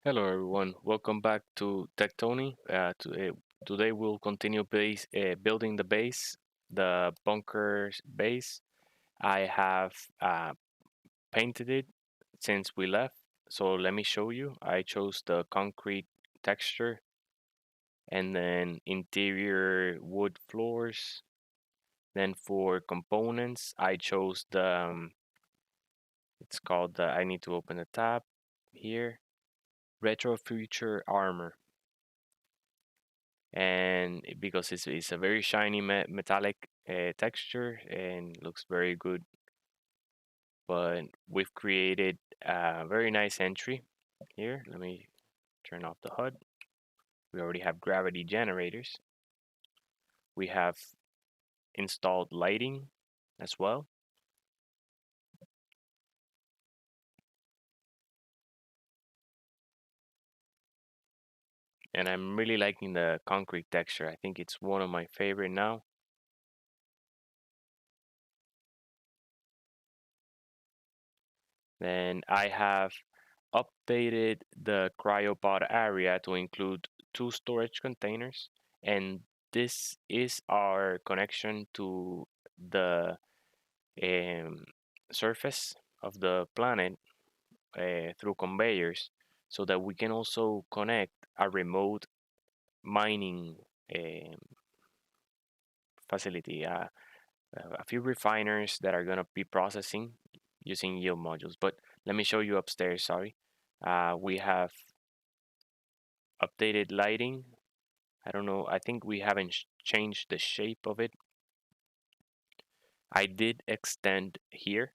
Hello everyone, welcome back to TechTony. Today we'll continue building the base, the bunker base. I have uh, painted it since we left, so let me show you. I chose the concrete texture and then interior wood floors. Then for components, I chose it's called I need to open the tab here, Retro Future Armor. And because it's a very shiny metallic texture and looks very good. But we've created a very nice entry here. Let me turn off the HUD. We already have gravity generators. We have installed lighting as well. And I'm really liking the concrete texture. I think it's one of my favorite now. Then I have updated the cryopod area to include two storage containers, and this is our connection to the um, surface of the planet through conveyors, so that we can also connect a remote mining um, facility, a few refiners that are going to be processing using yield modules. But let me show you upstairs. Sorry, we have updated lighting. I don't know. I think we haven't changed the shape of it. I did extend here.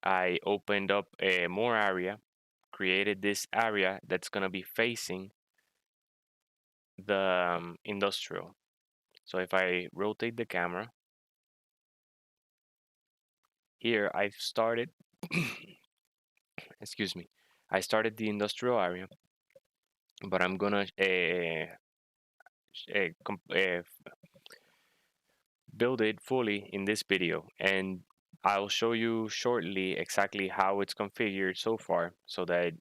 I opened up a more area, created this area that's gonna be facing the industrial. So if I rotate the camera, here I've started, excuse me, I started the industrial area, but I'm gonna build it fully in this video, and I'll show you shortly exactly how it's configured so far so that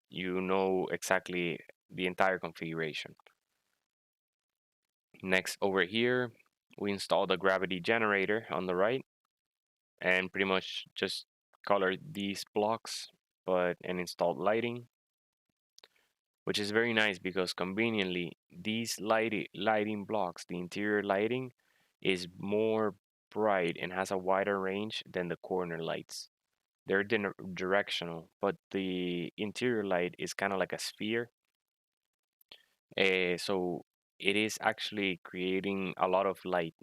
you know exactly the entire configuration. Next, over here, we install the gravity generator on the right and pretty much just colored these blocks and installed lighting, which is very nice because conveniently these lighting blocks, the interior lighting is more bright and has a wider range than the corner lights. They're directional, but the interior light is kind of like a sphere. So it is actually creating a lot of light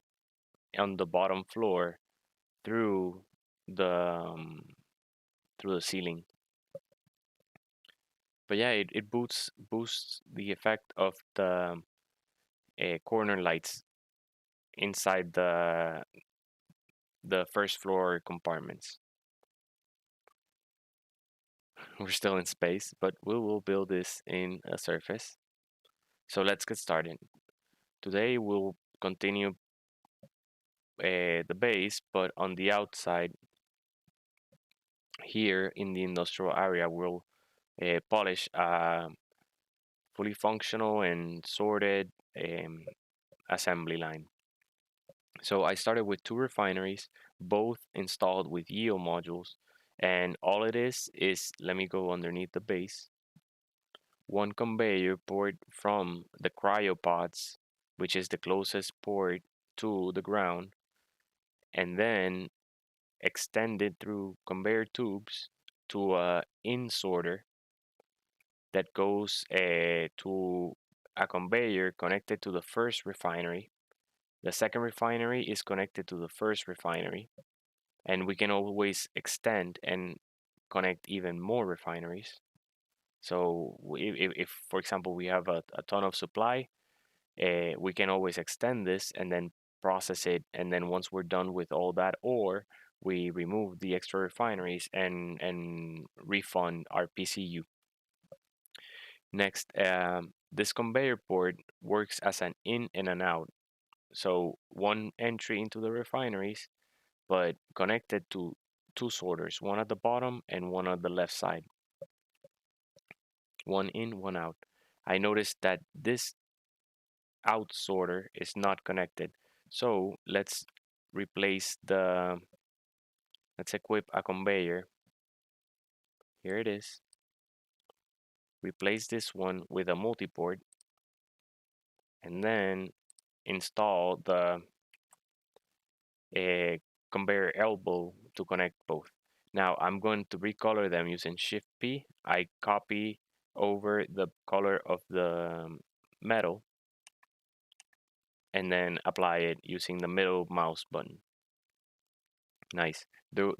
on the bottom floor through the um, through the ceiling. But yeah, it boosts the effect of the corner lights inside the first floor compartments. We're still in space, but we will build this in a surface. So let's get started. Today we'll continue the base, but on the outside here in the industrial area, we'll polish a fully functional and sorted assembly line. So I started with two refineries, both installed with yield modules, and all it is let me go underneath the base. One conveyor port from the cryopods, which is the closest port to the ground, and then extended through conveyor tubes to a in sorter that goes to a conveyor connected to the first refinery. The second refinery is connected to the first refinery, and we can always extend and connect even more refineries. So if for example, we have a ton of supply, we can always extend this and then process it. And then once we're done with all that ore, we remove the extra refineries and refund our PCU. Next, this conveyor port works as an in and an out. So one entry into the refineries, but connected to two sorters, one at the bottom and one on the left side. one in, one out. I noticed that this out sorter is not connected. So let's let's equip a conveyor. Here it is. Replace this one with a multiport and then install the conveyor elbow to connect both. Now I'm going to recolor them using Shift P. I copy over the color of the metal and then apply it using the middle mouse button. Nice. There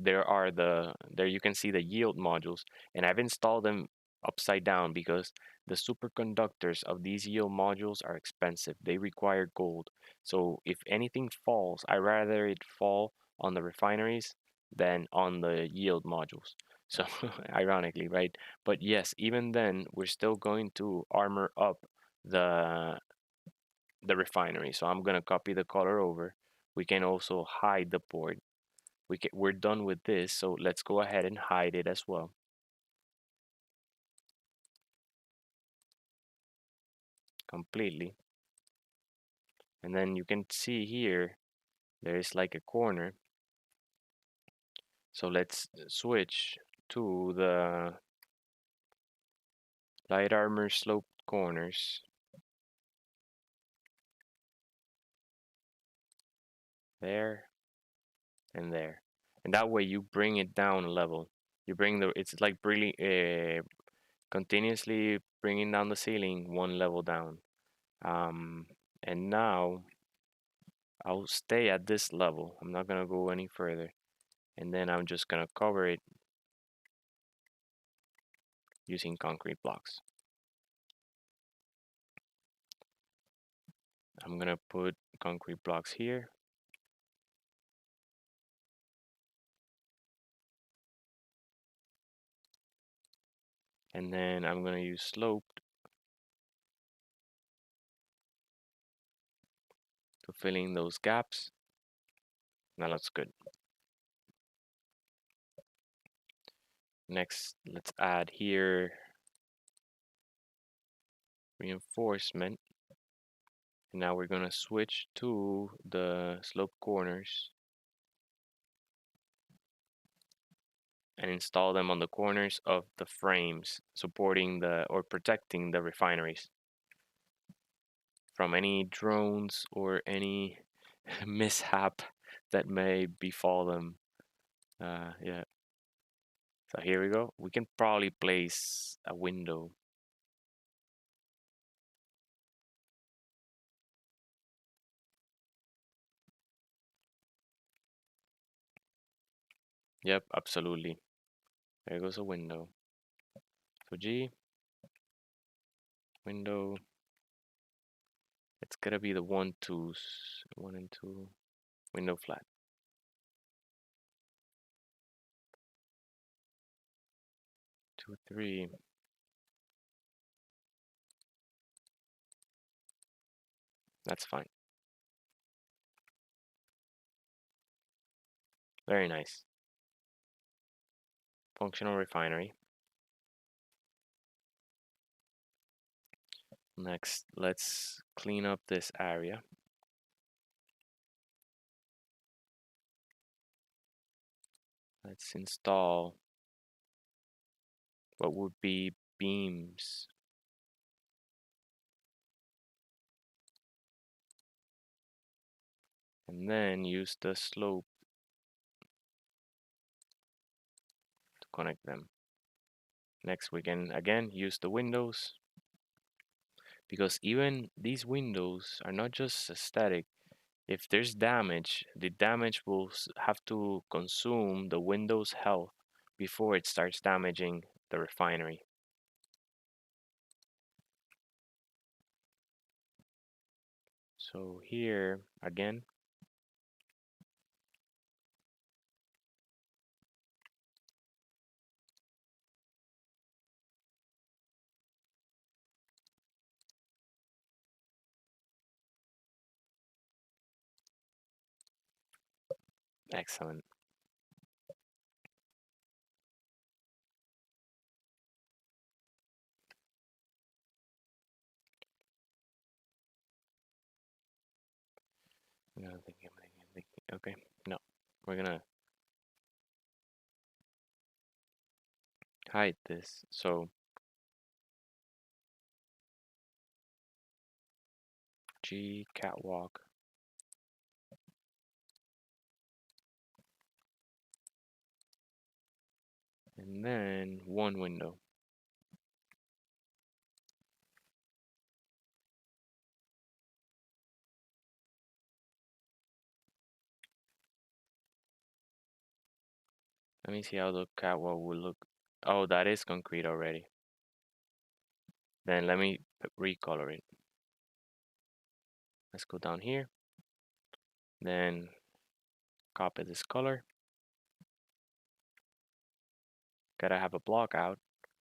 you can see the yield modules, and I've installed them upside down because the superconductors of these yield modules are expensive. They require gold. So if anything falls, I rather it fall on the refineries than on the yield modules. So ironically, right? But yes, even then, we're still going to armor up the the refinery. So I'm gonna copy the color over. We can also hide the port. We're done with this, so let's go ahead and hide it as well. Completely. And then you can see here, there is like a corner. So let's switch to the light armor sloped corners. There and there. And that way you bring it down a level. It's like really continuously bringing down the ceiling one level down. Um, and now I'll stay at this level. I'm not gonna go any further. And then I'm just gonna cover it using concrete blocks. I'm gonna put concrete blocks here. And then I'm gonna use sloped to fill in those gaps. Now that's good. Next, let's add here reinforcement. And now we're gonna switch to the sloped corners and install them on the corners of the frames, supporting or protecting the refineries from any drones or any mishap that may befall them. Yeah. So here we go. We can probably place a window. Yep, absolutely. There goes a window. So G, window. It's gotta be the 1, 2s. 1 and 2. Window flat. 2, 3. That's fine. Very nice. Functional refinery. Next, let's clean up this area. Let's install what would be beams. And then use the slope to connect them. Next, we can again use the windows, because even these windows are not just aesthetic. If there's damage, the damage will have to consume the window's health before it starts damaging the refinery. So here again, excellent. I'm thinking. Okay, no, we're gonna hide this. So G catwalk, and then one window. Let me see how the catwalk will look. Oh, that is concrete already. Then let me recolor it. Let's go down here. Then copy this color. Gotta have a block out.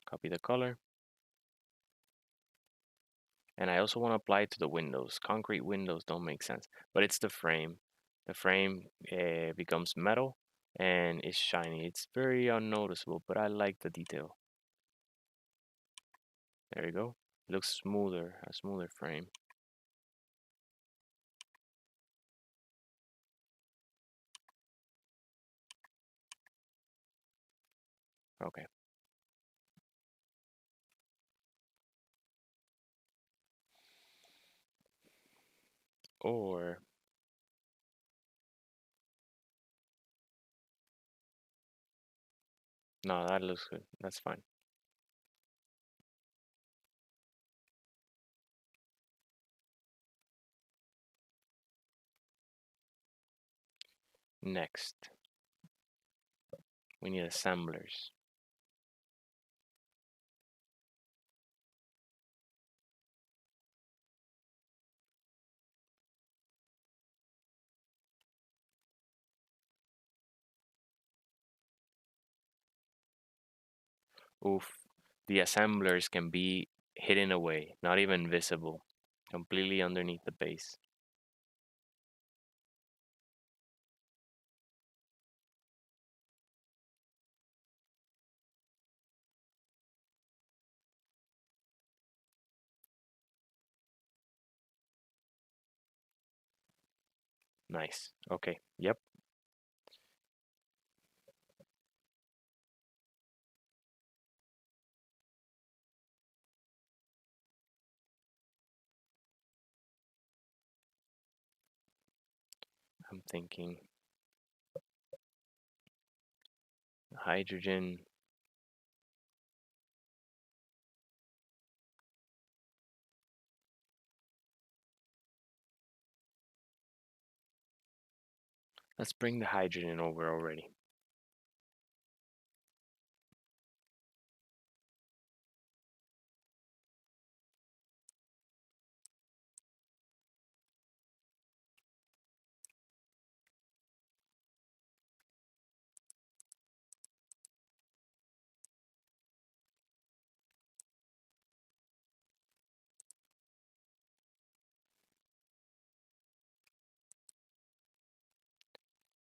Copy the color. And I also want to apply it to the windows. Concrete windows don't make sense, but it's the frame. The frame becomes metal and it's shiny. It's very unnoticeable, but I like the detail. There you go. It looks smoother, a smoother frame. Okay. Or no, that looks good. That's fine. Next, we need assemblers. Oof. The assemblers can be hidden away, not even visible, completely underneath the base. Nice. Okay. Yep. I'm thinking hydrogen. Let's bring the hydrogen over already.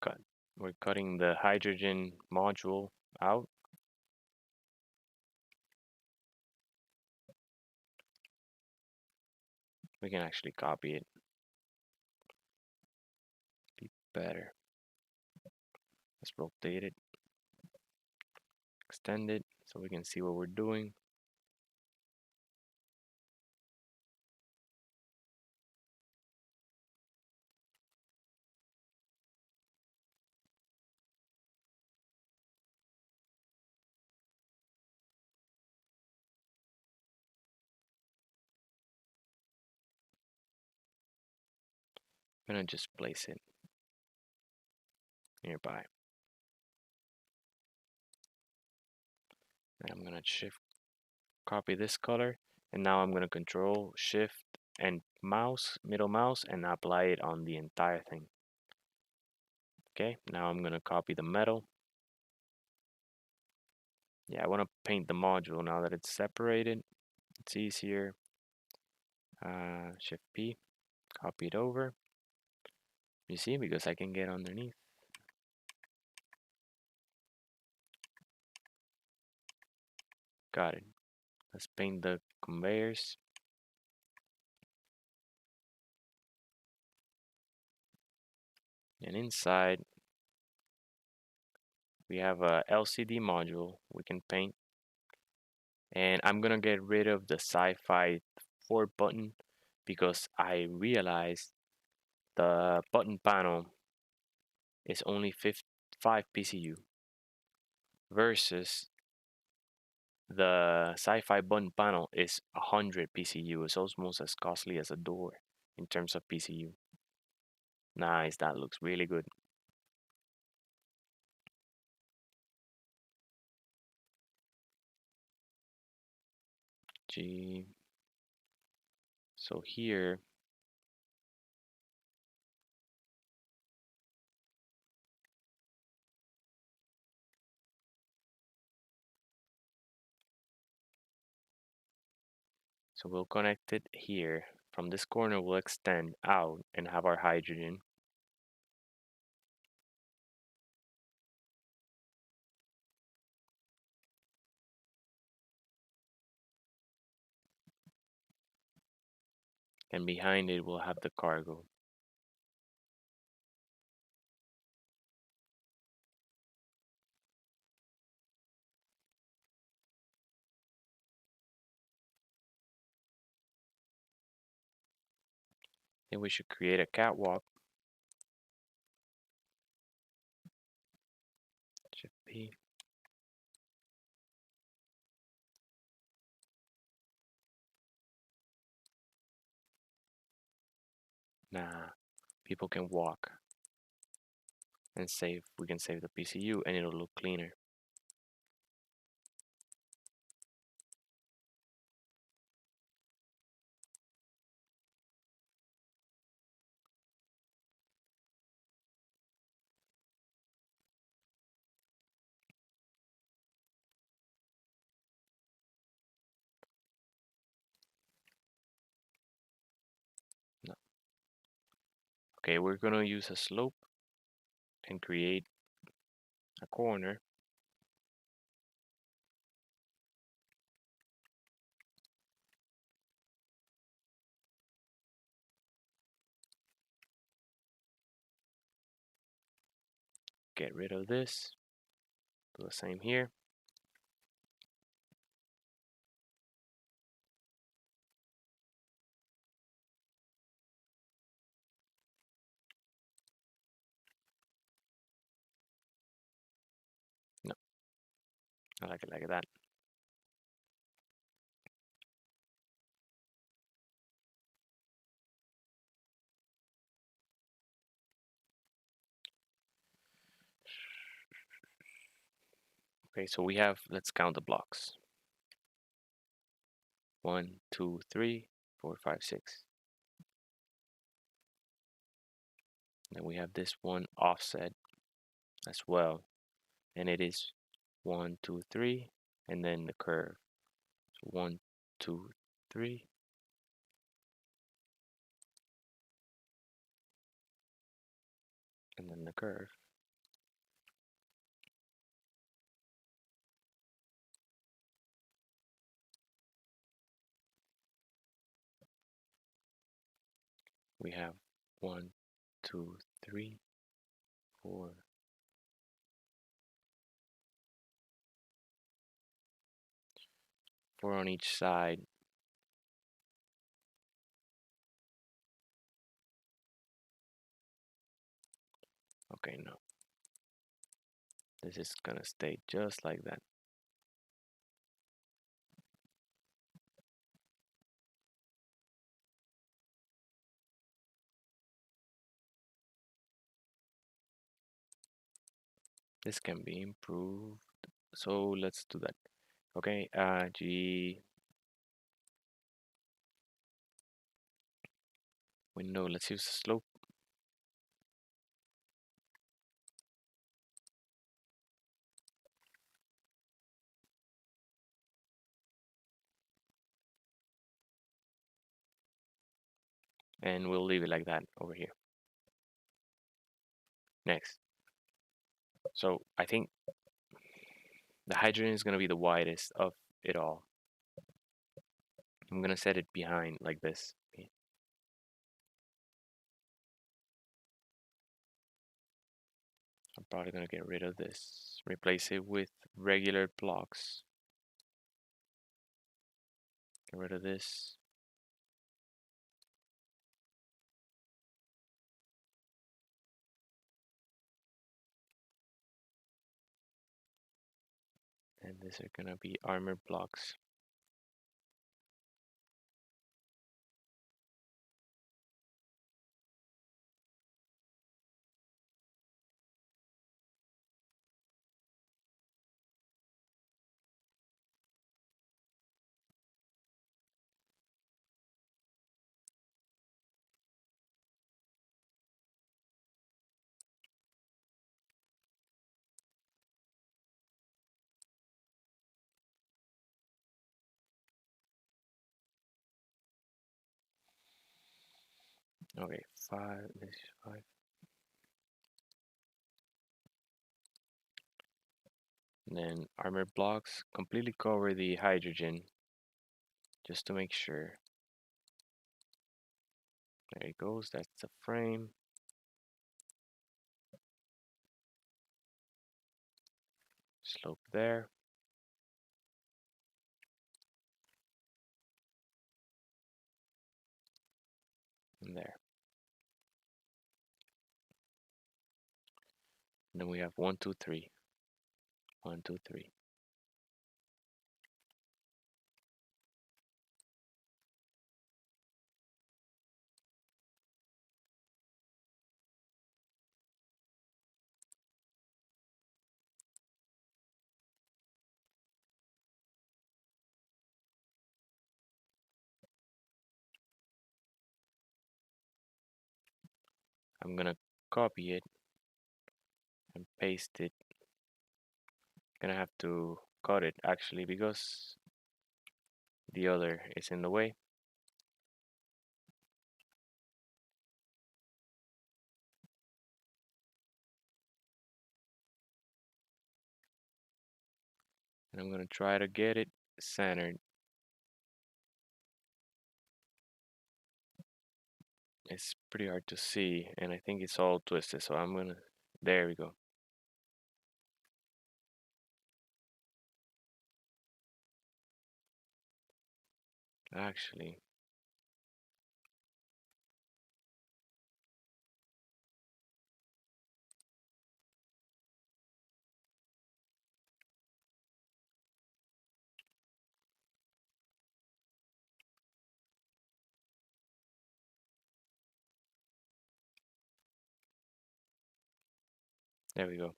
Cut. We're cutting the hydrogen module out. We can actually copy it. Be better. Let's rotate it. Extend it so we can see what we're doing. I'm gonna just place it nearby. And I'm gonna shift copy this color, and now I'm gonna control shift and mouse, middle mouse, and apply it on the entire thing. Okay, now I'm gonna copy the metal. Yeah, I want to paint the module now that it's separated. It's easier. Shift P, copy it over. You see, because I can get underneath. Got it. Let's paint the conveyors. And inside, we have a LCD module we can paint. And I'm gonna get rid of the Sci-Fi 4 button because I realized the button panel is only 5 PCU versus the Sci-Fi button panel is 100 PCU. It's almost as costly as a door in terms of PCU. Nice, that looks really good. G. So here, so we'll connect it here. From this corner, we'll extend out and have our hydrogen. And behind it, we'll have the cargo. Then we should create a catwalk. Shift P. Nah, people can walk and save. We can save the PCU and it'll look cleaner. No. Okay, we're gonna use a slope and create a corner. Get rid of this. Do the same here. No, I like it like that. Okay, so we have, let's count the blocks. 1, 2, 3, 4, 5, 6. Then we have this one offset as well. And it is 1, 2, 3, and then the curve. So 1, 2, 3. And then the curve. We have 1, 2, 3, 4. 4 on each side. Okay, no. This is gonna stay just like that. This can be improved. So let's do that. Okay, G window, let's use the slope. And we'll leave it like that over here. Next. So I think the hydrogen is gonna be the widest of it all. I'm gonna set it behind like this. I'm probably gonna get rid of this. Replace it with regular blocks. Get rid of this. And these are gonna be armor blocks. Okay, five. This is five. And then armor blocks completely cover the hydrogen, just to make sure. There it goes. That's the frame. Slope there. And there. And then we have 1, 2, 3. 1, 2, 3. I'm gonna copy it and paste it. Gonna have to cut it actually because the other is in the way. And I'm gonna try to get it centered. It's pretty hard to see, and I think it's all twisted, so I'm gonna, there we go. Actually, there we go.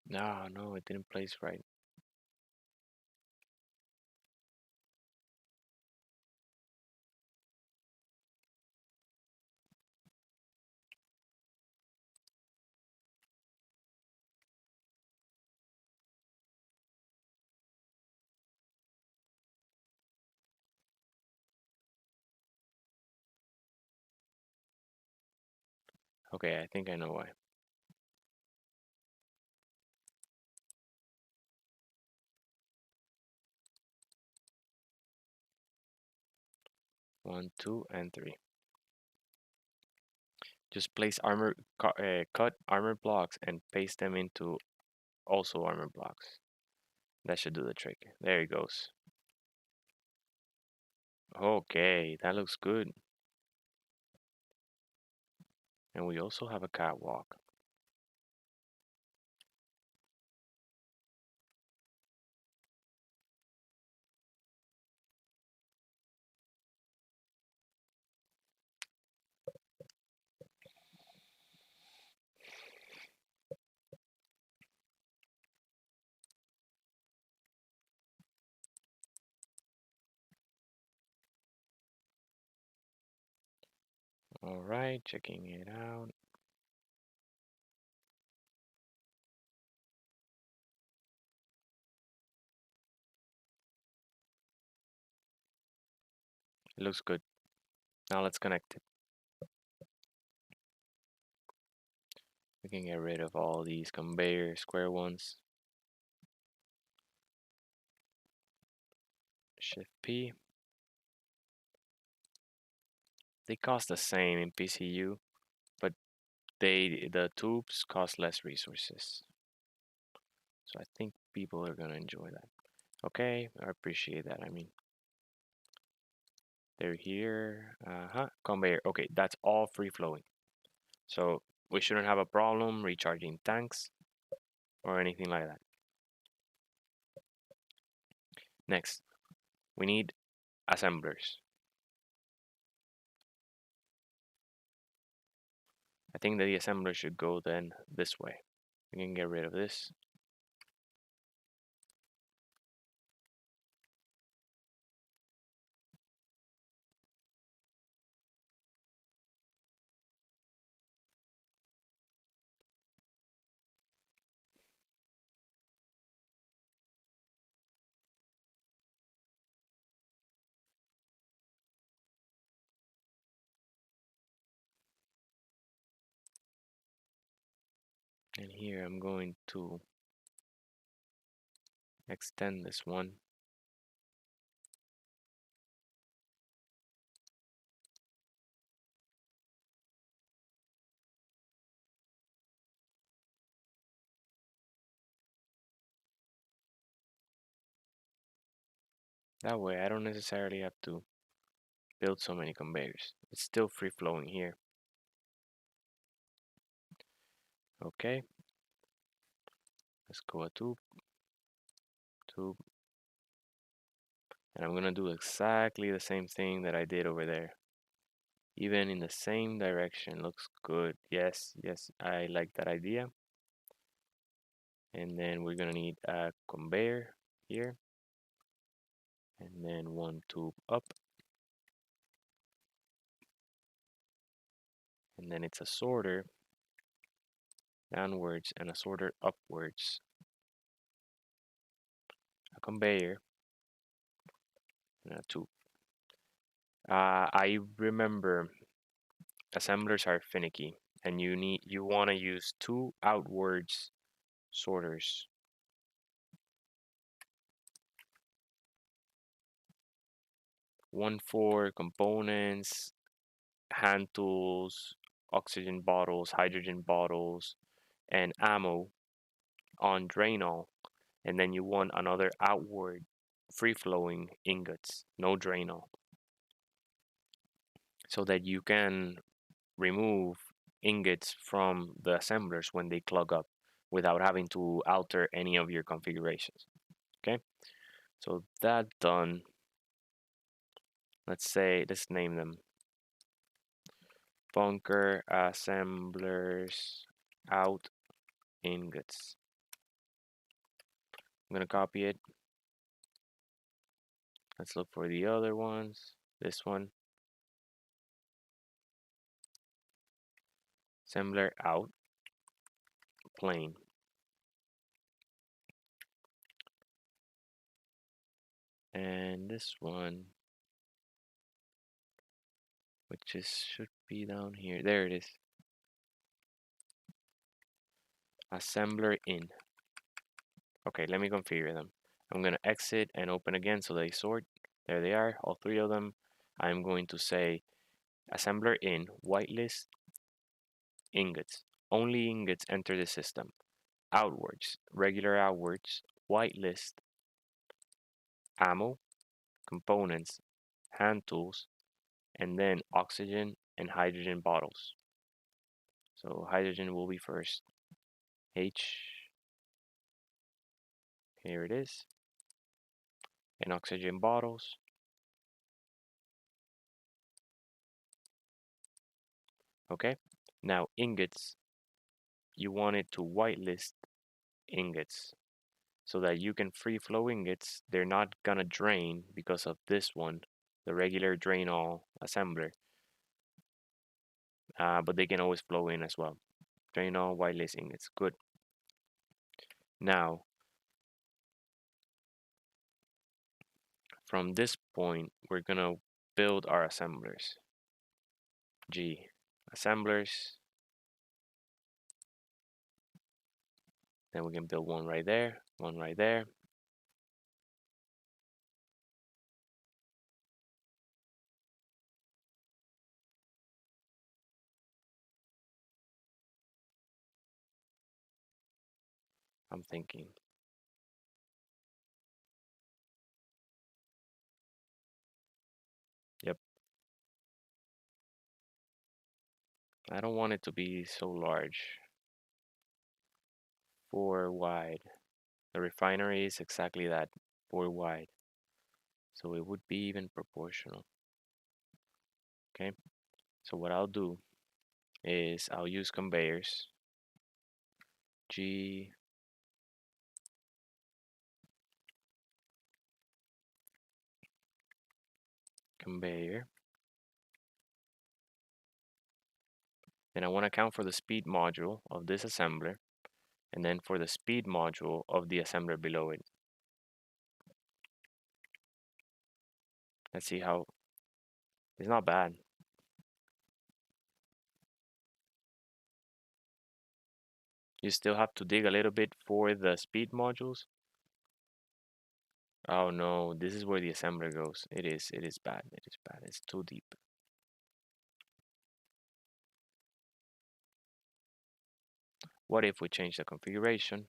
No, it didn't place right. Okay, I think I know why. One, two, and three. Just place cut armor blocks and paste them into also armor blocks. That should do the trick. There it goes. Okay, that looks good. And we also have a catwalk. All right, checking it out. It looks good. Now let's connect it. We can get rid of all these conveyor square ones. Shift P. They cost the same in PCU, but the tubes cost less resources. So I think people are gonna enjoy that. Okay, I appreciate that. I mean, they're here. Conveyor. Okay, that's all free flowing. So we shouldn't have a problem recharging tanks or anything like that. Next, we need assemblers. I think that the assembler should go then this way. We can get rid of this. And here I'm going to extend this one. That way I don't necessarily have to build so many conveyors. It's still free flowing here. Okay, let's go a tube, tube, and I'm gonna do exactly the same thing that I did over there. Even in the same direction, looks good. Yes, yes, I like that idea. And then we're gonna need a conveyor here, and then one tube up, and then it's a sorter downwards and a sorter upwards. A conveyor and a tube. I remember assemblers are finicky, and you want to use two outwards sorters. One for components, hand tools, oxygen bottles, hydrogen bottles, and ammo on drain all. And then you want another outward free-flowing ingots, no drain all. So that you can remove ingots from the assemblers when they clog up without having to alter any of your configurations. Okay, so that done. Let's name them bunker assemblers out ingots. I'm gonna copy it. Let's look for the other ones. This one, assembler out plain. And this one, which should be down here. There it is. Assembler in. Okay, let me configure them. I'm gonna exit and open again so they sort. There they are, all three of them. I'm going to say assembler in whitelist ingots. Only ingots enter the system. Outwards, regular outwards, whitelist, ammo, components, hand tools, and then oxygen and hydrogen bottles. So hydrogen will be first. H, here it is, and oxygen bottles. Okay, now ingots, you want it to whitelist ingots so that you can free flow ingots. They're not gonna drain because of this one, the regular drain all assembler, but they can always flow in as well. Drain all whitelist ingots, good. Now, from this point, we're gonna build our assemblers. G, assemblers, Then we can build one right there, one right there. I'm thinking. Yep. I don't want it to be so large. 4 wide. The refinery is exactly that, 4 wide. So it would be even proportional. Okay. So what I'll do is I'll use conveyors. G conveyor. Then I want to account for the speed module of this assembler, and then for the speed module of the assembler below it. Let's see how, it's not bad. You still have to dig a little bit for the speed modules. Oh no, this is where the assembler goes. It is bad, it is bad, it's too deep. What if we change the configuration?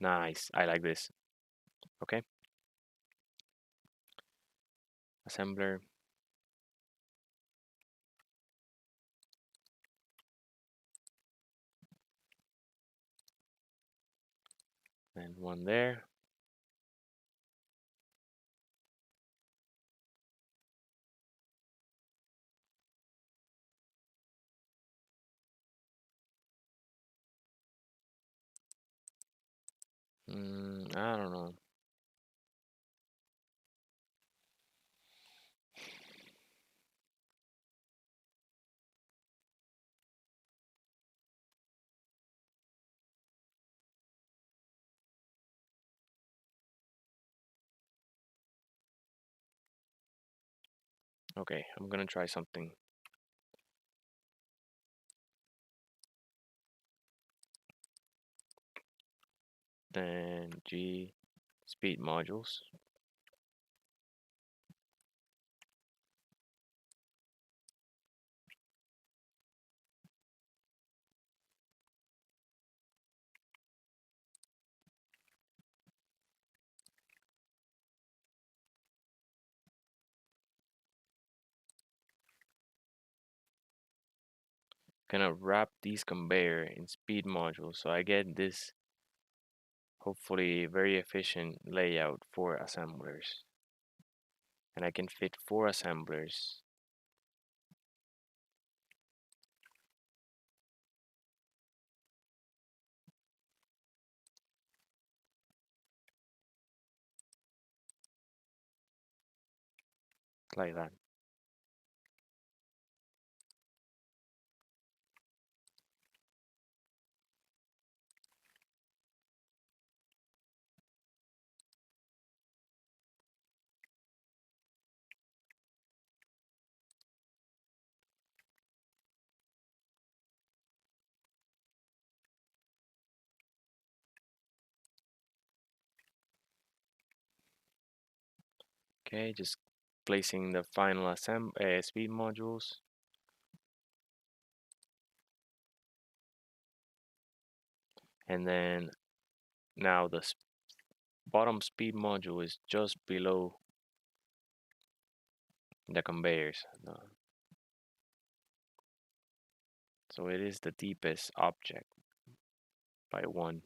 Nice, I like this. Okay. Assembler. And one there. I don't know. Okay, I'm gonna try something. Then G speed modules. Gonna wrap these conveyor in speed modules so I get this hopefully very efficient layout for assemblers. And I can fit 4 assemblers. Like that. Okay, just placing the final speed modules. And then now the bottom speed module is just below the conveyors. So it is the deepest object by 1.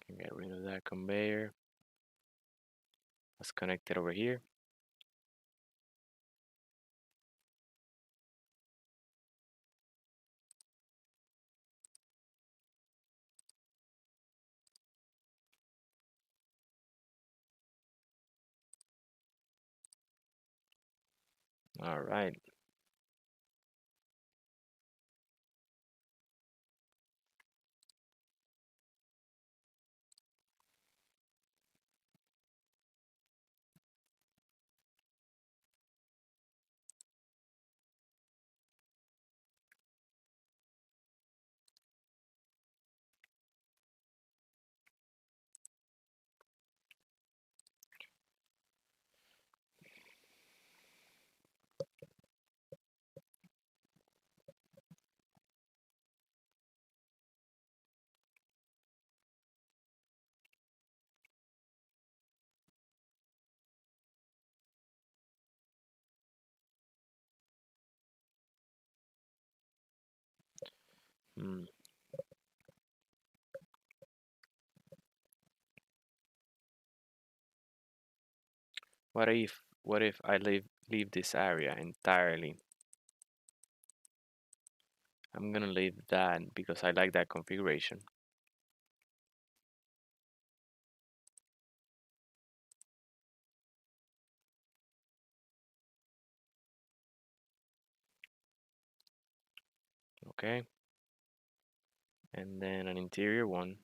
Can get rid of that conveyor. Let's connect it over here. All right. Hmm. What if I leave this area entirely? I'm gonna leave that because I like that configuration. Okay. And then an interior one.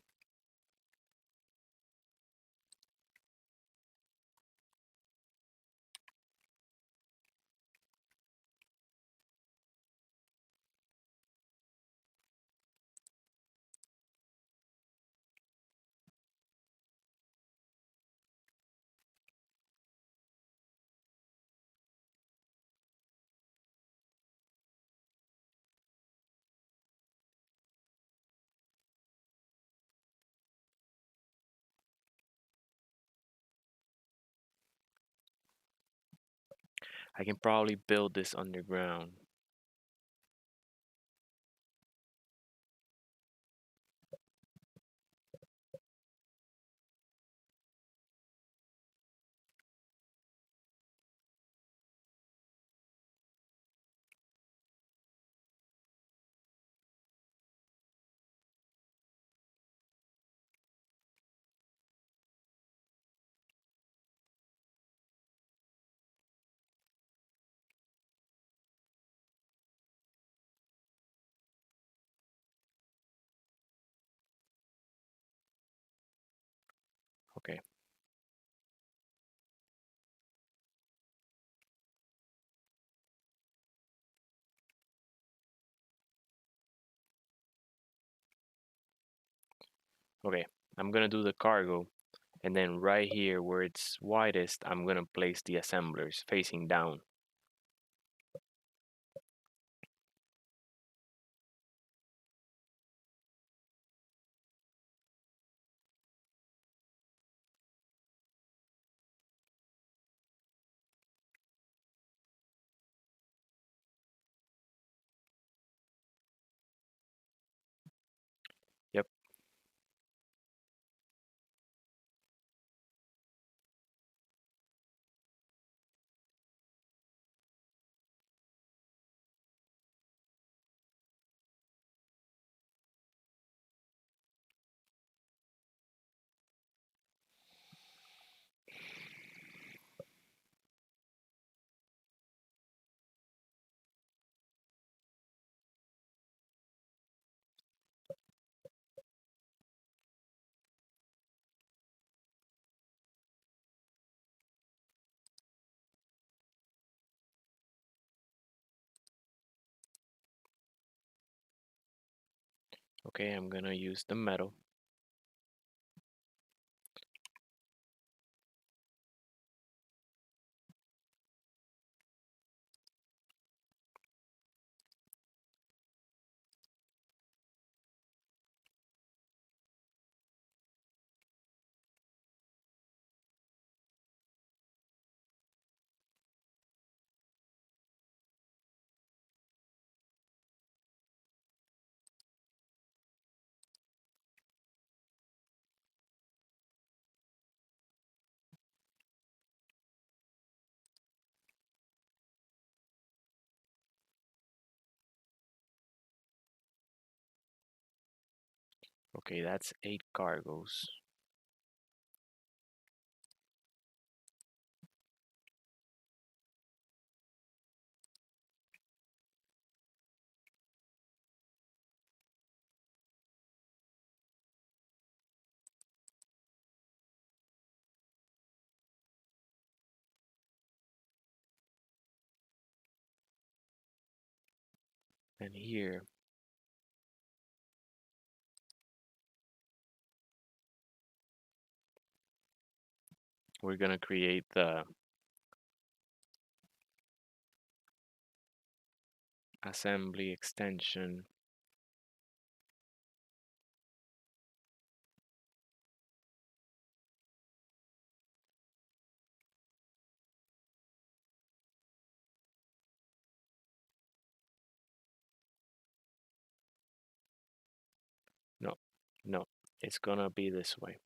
I can probably build this underground. Okay. Okay. I'm gonna do the cargo, and then right here where it's widest, I'm gonna place the assemblers facing down. Yep. Okay, I'm gonna use the metal. Okay, that's 8 cargos. And here we're gonna create the assembly extension. No, no, it's gonna be this way.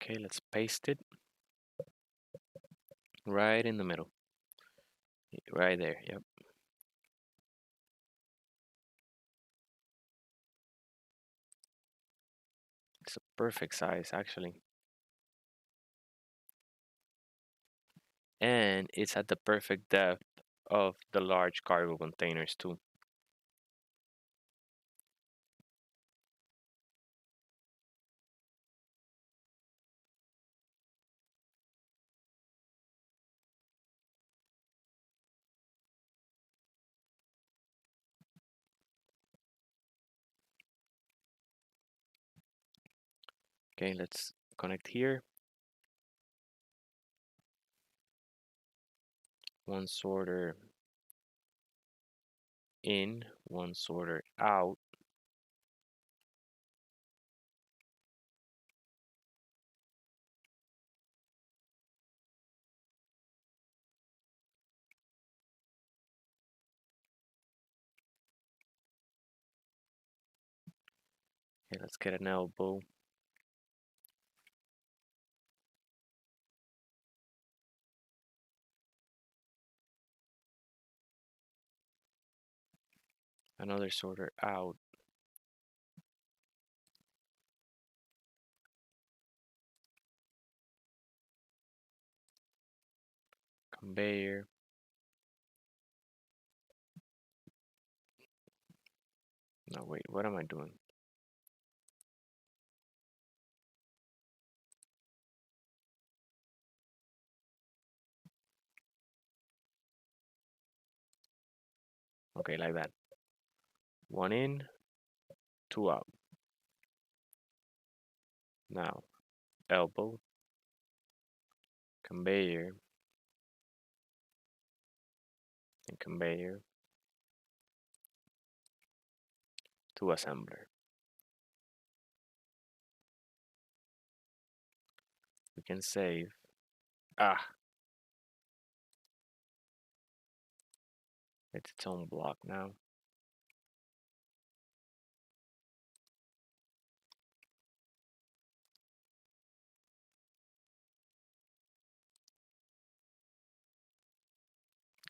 Okay, let's paste it right in the middle. Right there, yep. It's a perfect size actually. And it's at the perfect depth of the large cargo containers too. Okay, let's connect here. One sorter in, one sorter out. Okay, let's get an elbow. Another sorter out. Conveyor. No, wait, what am I doing? Okay, like that. One in, two out. Now, elbow, conveyor, and conveyor to assembler. We can save. Ah, it's its own block now.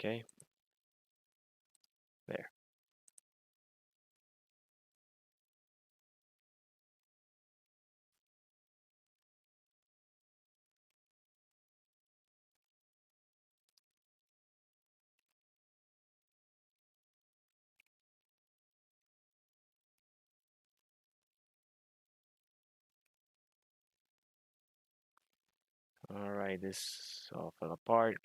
Okay, there. All right, this all fell apart.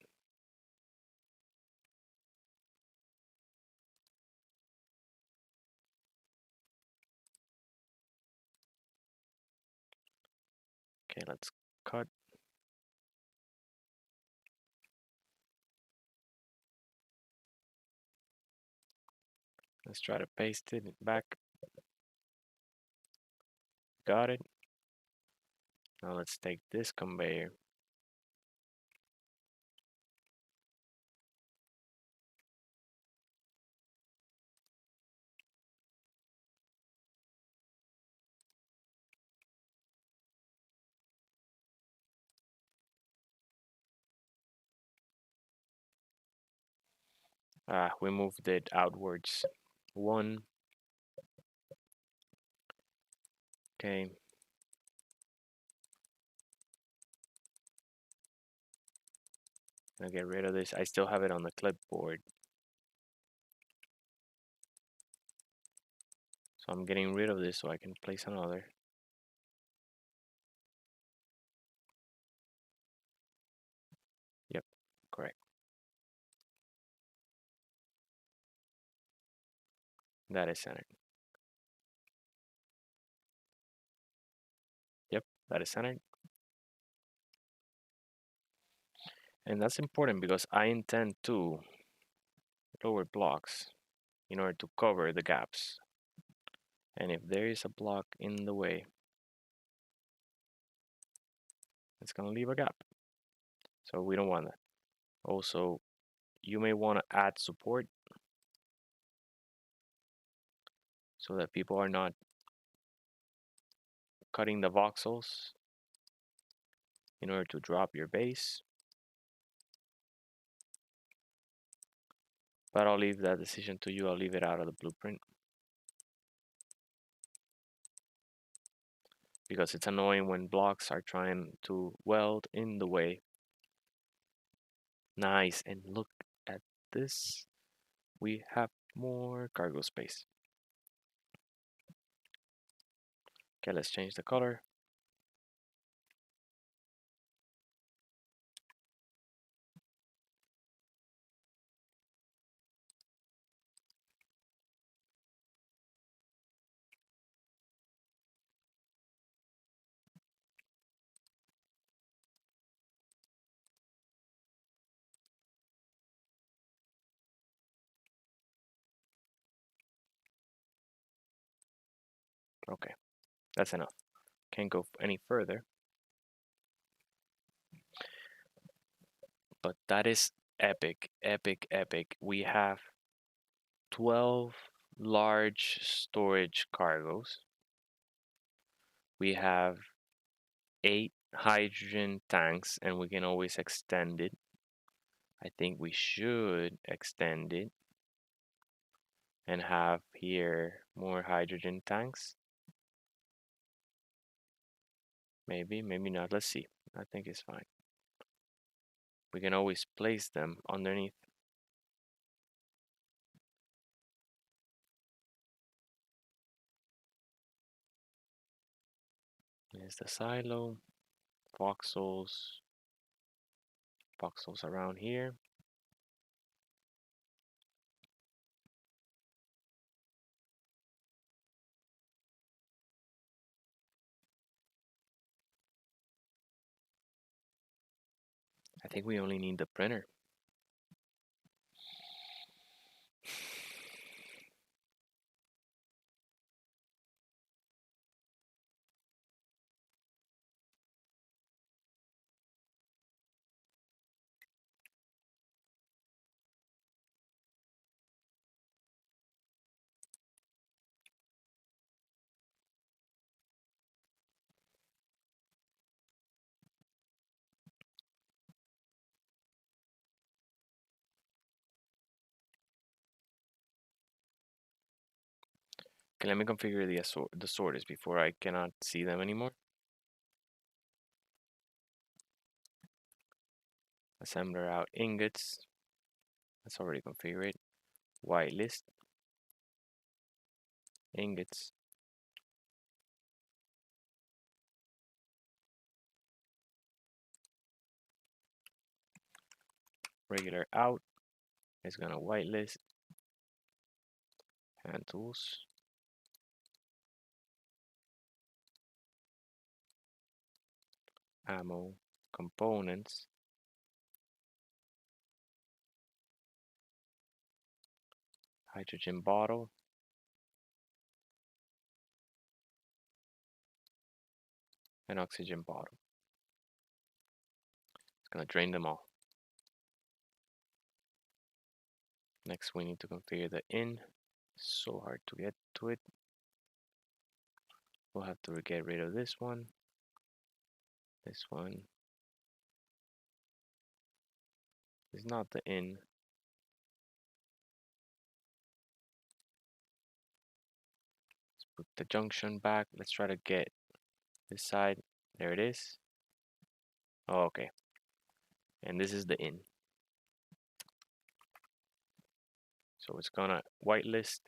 Okay, let's cut. Let's try to paste it back. Got it. Now let's take this conveyor. Ah, we moved it outwards. One, Okay. I'll get rid of this. I still have it on the clipboard. So I'm getting rid of this so I can place another. Yep, correct. That is centered. Yep, that is centered. And that's important because I intend to lower blocks in order to cover the gaps. And if there is a block in the way, it's going to leave a gap. So we don't want that. Also, you may want to add support so that people are not cutting the voxels in order to drop your base. But I'll leave that decision to you. I'll leave it out of the blueprint because it's annoying when blocks are trying to weld in the way. Nice, and look at this. We have more cargo space. Okay, let's change the color. Okay, that's enough. Can't go any further. But that is epic, epic, epic. We have 12 large storage cargos. We have 8 hydrogen tanks, and we can always extend it. I think we should extend it and have here more hydrogen tanks. Maybe, maybe not. Let's see. I think it's fine. We can always place them underneath. There's the silo, voxels, voxels around here. I think we only need the printer. Okay, let me configure the sorters before I cannot see them anymore. Assembler out ingots. Let's already configure it. Whitelist ingots. Regular out is gonna whitelist. Hand tools. Ammo. Components. Hydrogen bottle. And oxygen bottle. It's gonna drain them all. Next, we need to configure the in. So hard to get to it. We'll have to get rid of this one. This one is not the in. Let's put the junction back. Let's try to get this side. There it is. Oh, okay. And this is the in. So it's gonna whitelist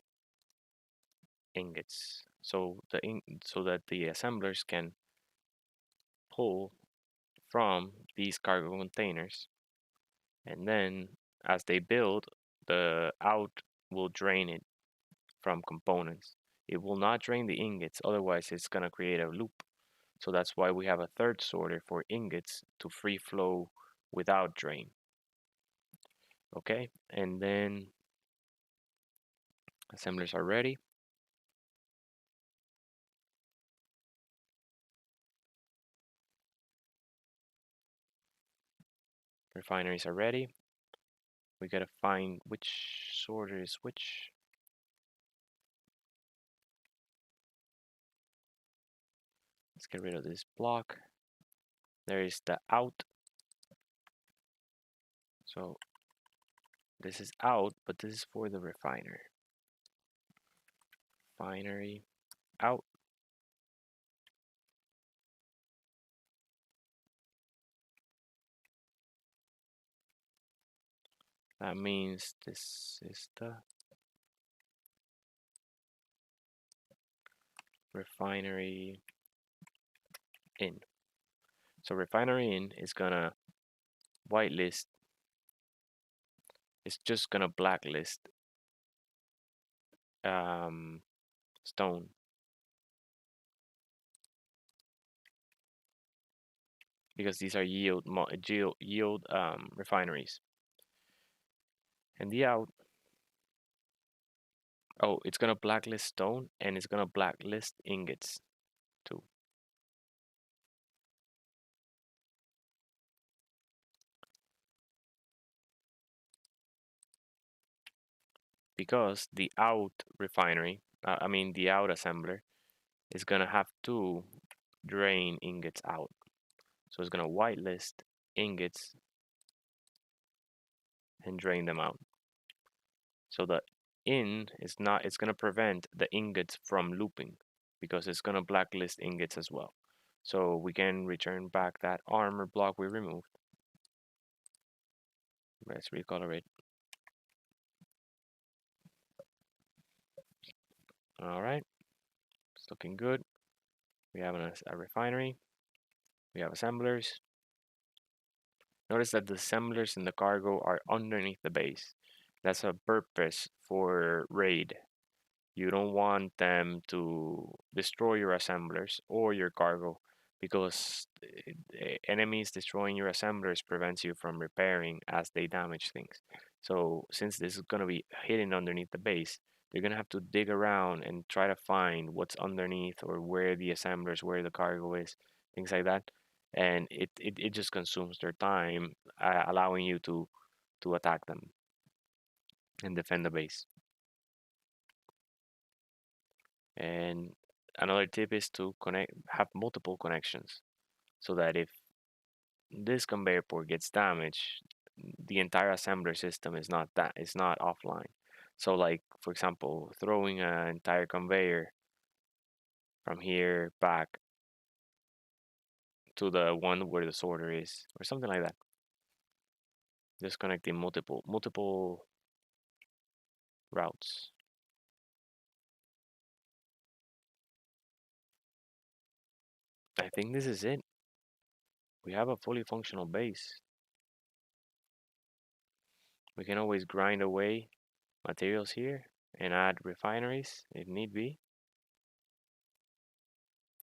ingots. So so that the assemblers can pull from these cargo containers, and then as they build, the out will drain it from components. It will not drain the ingots, otherwise it's gonna create a loop. So that's why we have a third sorter for ingots to free flow without drain. Okay, and then assemblers are ready. Refineries are ready. We gotta find which sorter is which. Let's get rid of this block. There is the out. So this is out, but this is for the refiner. Refinery out. That means this is the refinery in. So refinery in is gonna whitelist. It's just gonna blacklist stone, because these are yield refineries. And the out, oh, it's gonna blacklist stone and it's gonna blacklist ingots too. Because the out refinery, I mean the out assembler, is gonna have to drain ingots out. So it's gonna whitelist ingots and drain them out. So the in is not, it's gonna prevent the ingots from looping because it's gonna blacklist ingots as well. So we can return back that armor block we removed. Let's recolor it. All right, it's looking good. We have a refinery. We have assemblers. Notice that the assemblers and the cargo are underneath the base. That's a purpose for raid. You don't want them to destroy your assemblers or your cargo, because enemies destroying your assemblers prevents you from repairing as they damage things. So since this is going to be hidden underneath the base, they're going to have to dig around and try to find what's underneath or where the assemblers, where the cargo is, things like that. And it just consumes their time, allowing you to attack them and defend the base. And another tip is to have multiple connections, so that if this conveyor port gets damaged, the entire assembler system is not offline. So like for example, throwing an entire conveyor from here back to the one where the sorter is, or something like that. Just connecting multiple routes. I think this is it. We have a fully functional base. We can always grind away materials here and add refineries if need be.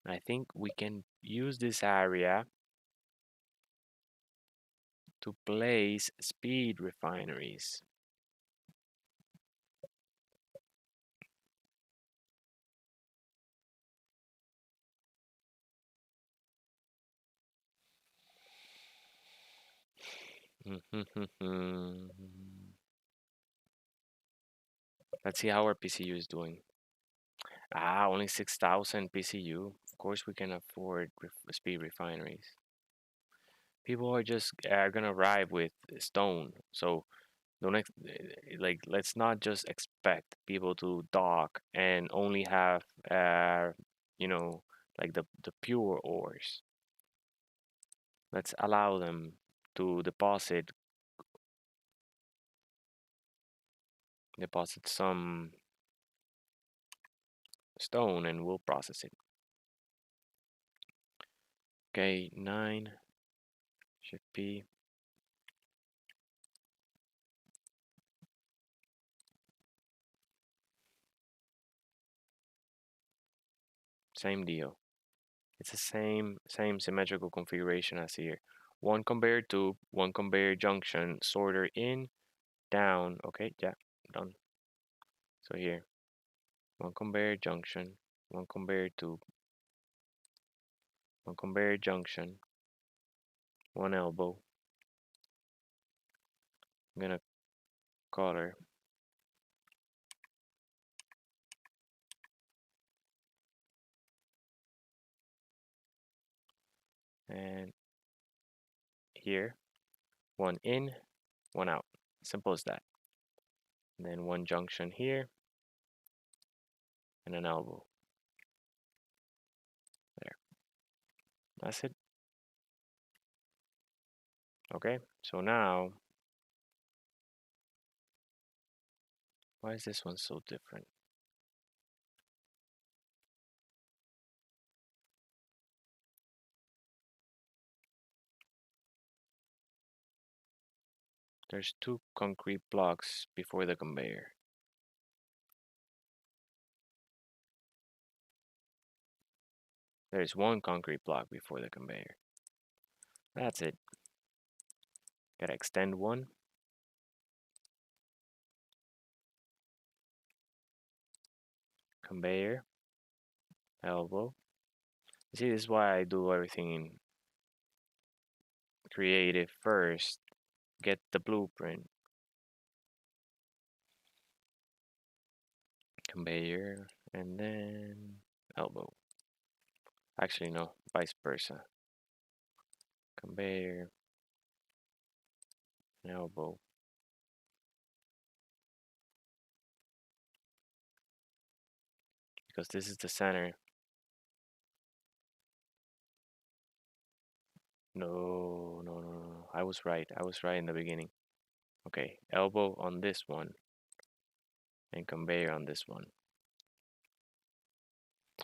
I think we can use this area to place speed refineries. Let's see how our PCU is doing. Only 6,000 PCU. Of course, we can afford speed refineries. People are just gonna arrive with stone. So Don't like let's not just expect people to dock and only have you know like the pure ores. Let's allow them to deposit some stone and we'll process it. Okay, 9 should be same deal. It's the same symmetrical configuration as here. One conveyor tube, one conveyor junction, sorter in, down. Okay, yeah, done. So here, one conveyor junction, one conveyor tube, one conveyor junction, one elbow. I'm gonna color and here, one in, one out. Simple as that. And then one junction here and an elbow. There. That's it. Okay, so now, why is this one so different? There's two concrete blocks before the conveyor. There's one concrete block before the conveyor. That's it. Gotta extend one. Conveyor. Elbow. You see, this is why I do everything in creative first. Get the blueprint. Conveyor. And then elbow. Actually, no. Vice versa. Conveyor. And elbow. Because this is the center. No, no, no, no. I was right. I was right in the beginning. Okay, elbow on this one and conveyor on this one.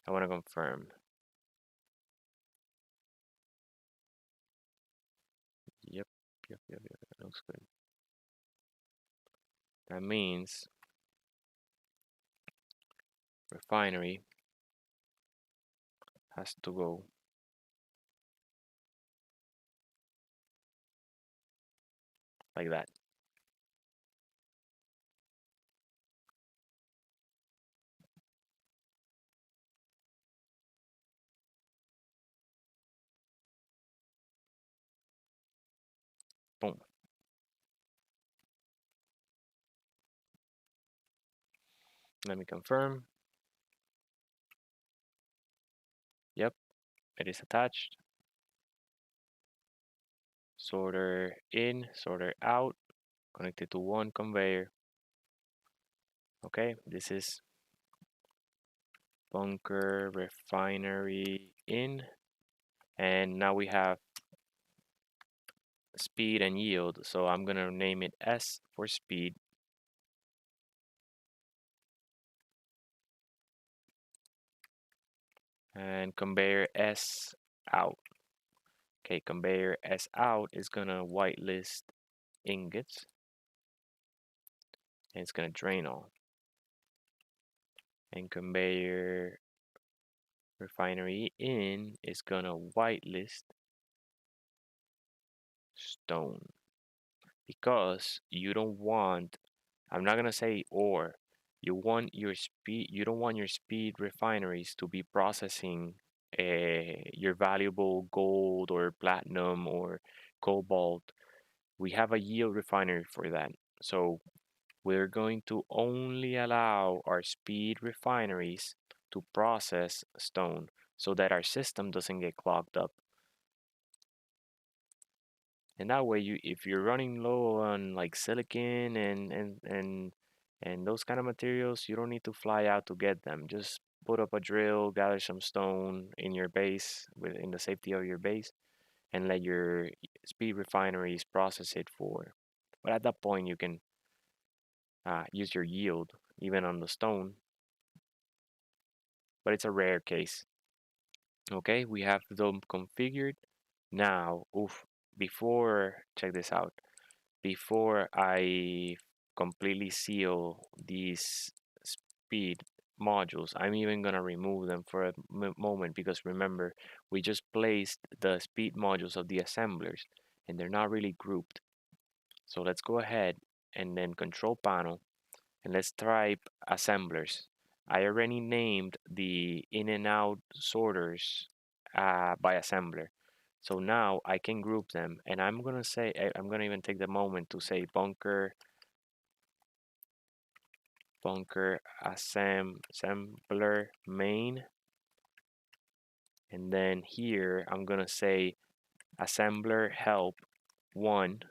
I want to confirm. Yep, yep. That looks good. That means refinery has to go like that. Boom. Let me confirm. Yep, it is attached. Sorter in, sorter out, connected to one conveyor. Okay, this is bunker refinery in. And now we have speed and yield. So I'm gonna name it S for speed. And conveyor S out. Okay, conveyor S out is gonna whitelist ingots and it's gonna drain all. And conveyor refinery in is gonna whitelist stone because you don't want, I'm not gonna say ore, you don't want your speed refineries to be processing your valuable gold or platinum or cobalt. We have a yield refinery for that. So we're going to only allow our speed refineries to process stone so that our system doesn't get clogged up. And that way, if you're running low on like silicon and those kind of materials, you don't need to fly out to get them. Just put up a drill, gather some stone in your base, within the safety of your base, and let your speed refineries process it for. But at that point, you can use your yield even on the stone, but it's a rare case. Okay, we have them configured. Now, oof, check this out. Before I completely seal these speed modules, I'm even gonna remove them for a moment because remember, we just placed the speed modules of the assemblers and they're not really grouped. So let's go ahead and then control panel and let's type assemblers. I already named the in and out sorters by assembler. So now I can group them and I'm gonna say, I'm gonna even take the moment to say bunker assembler main. And then here I'm gonna say assembler help 1,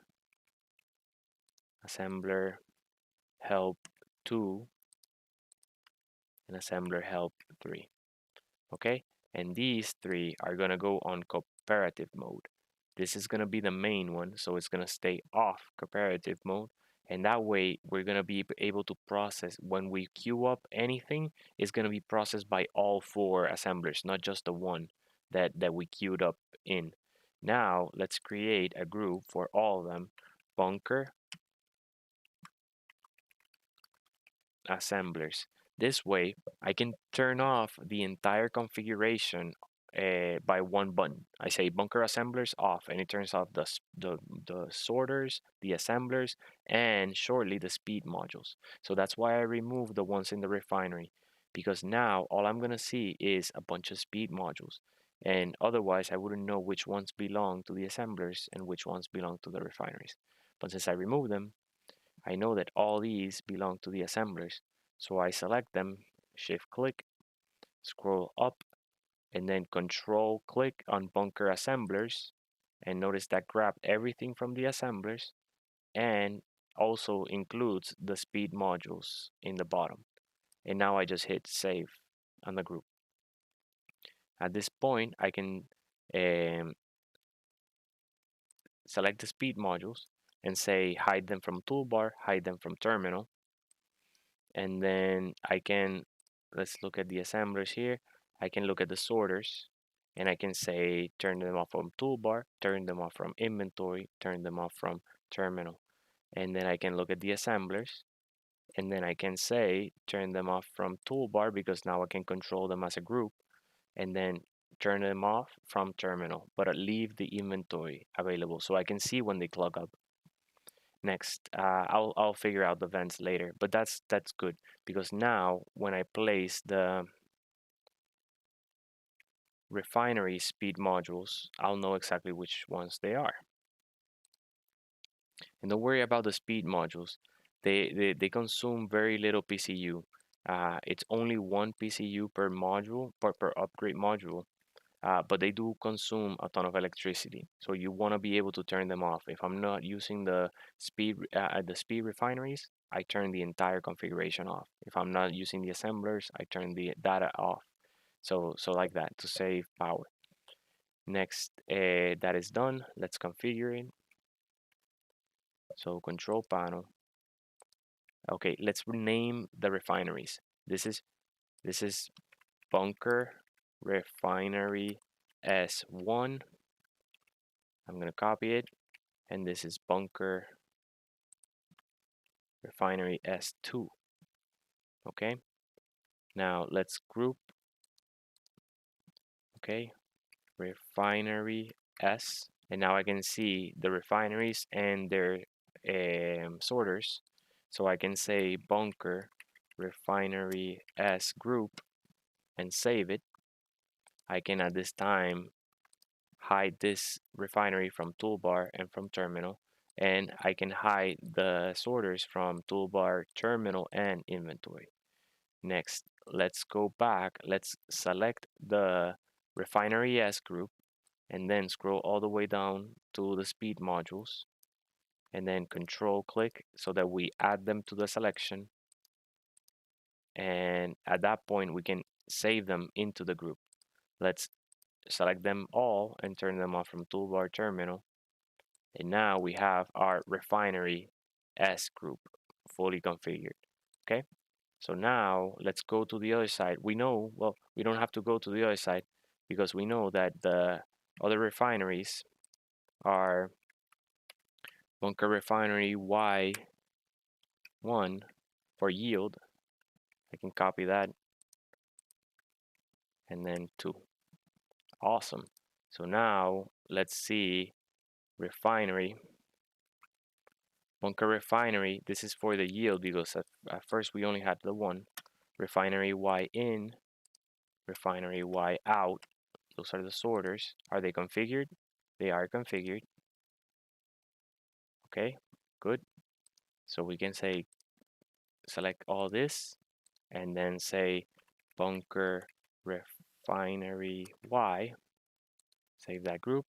assembler help 2, and assembler help 3. Okay, and these 3 are gonna go on cooperative mode. This is gonna be the main one, so it's gonna stay off cooperative mode, and that way we're gonna be able to process when we queue up anything. It's gonna be processed by all 4 assemblers, not just the one that we queued up in. Now let's create a group for all of them. Bunker assemblers. This way, I can turn off the entire configuration by one button. I say bunker assemblers off, and it turns off the sorters, the assemblers, and shortly the speed modules. So that's why I removed the ones in the refinery, because now all I'm gonna see is a bunch of speed modules. And otherwise, I wouldn't know which ones belong to the assemblers and which ones belong to the refineries. But since I removed them, I know that all these belong to the assemblers, so I select them, shift click, scroll up, and then control click on bunker assemblers, and notice that grabbed everything from the assemblers and also includes the speed modules in the bottom. And now I just hit save on the group. At this point, I can um, select the speed modules and say hide them from toolbar, hide them from terminal, and then I can, let's look at the assemblers here. I can look at the sorters and I can say turn them off from toolbar, turn them off from inventory, turn them off from terminal. And then I can look at the assemblers and then I can say turn them off from toolbar because now I can control them as a group, and then turn them off from terminal, but leave the inventory available so I can see when they clog up. Next, I'll figure out the vents later, but that's good because now when I place the refinery speed modules, I'll know exactly which ones they are. And don't worry about the speed modules. They consume very little PCU. It's only 1 PCU per module, per upgrade module, but they do consume a ton of electricity. So you want to be able to turn them off. If I'm not using the speed refineries, I turn the entire configuration off. If I'm not using the assemblers, I turn the data off. So like that to save power. Next, that is done. Let's configure it. So control panel. Okay, let's rename the refineries. This is bunker refinery S1. I'm gonna copy it, and this is bunker refinery S2. Okay, now let's group. Okay, refinery S, and now I can see the refineries and their sorters. So I can say bunker refinery S group and save it. I can at this time hide this refinery from toolbar and from terminal, and I can hide the sorters from toolbar, terminal, and inventory. Next, let's go back. Let's select the refinery S group and then scroll all the way down to the speed modules, and then control click so that we add them to the selection. And at that point, we can save them into the group. Let's select them all and turn them off from toolbar terminal. And now we have our refinery S group fully configured. Okay, so now let's go to the other side. We know, well, we don't have to go to the other side because we know that the other refineries are bunker refinery Y1 for yield. I can copy that, and then 2. Awesome. So now let's see refinery, bunker refinery. This is for the yield because at first we only had the one. Refinery Y in, refinery Y out. Those are the sorters. Are they configured? They are configured. Okay, good. So we can say select all this and then say bunker refinery Y. Save that group.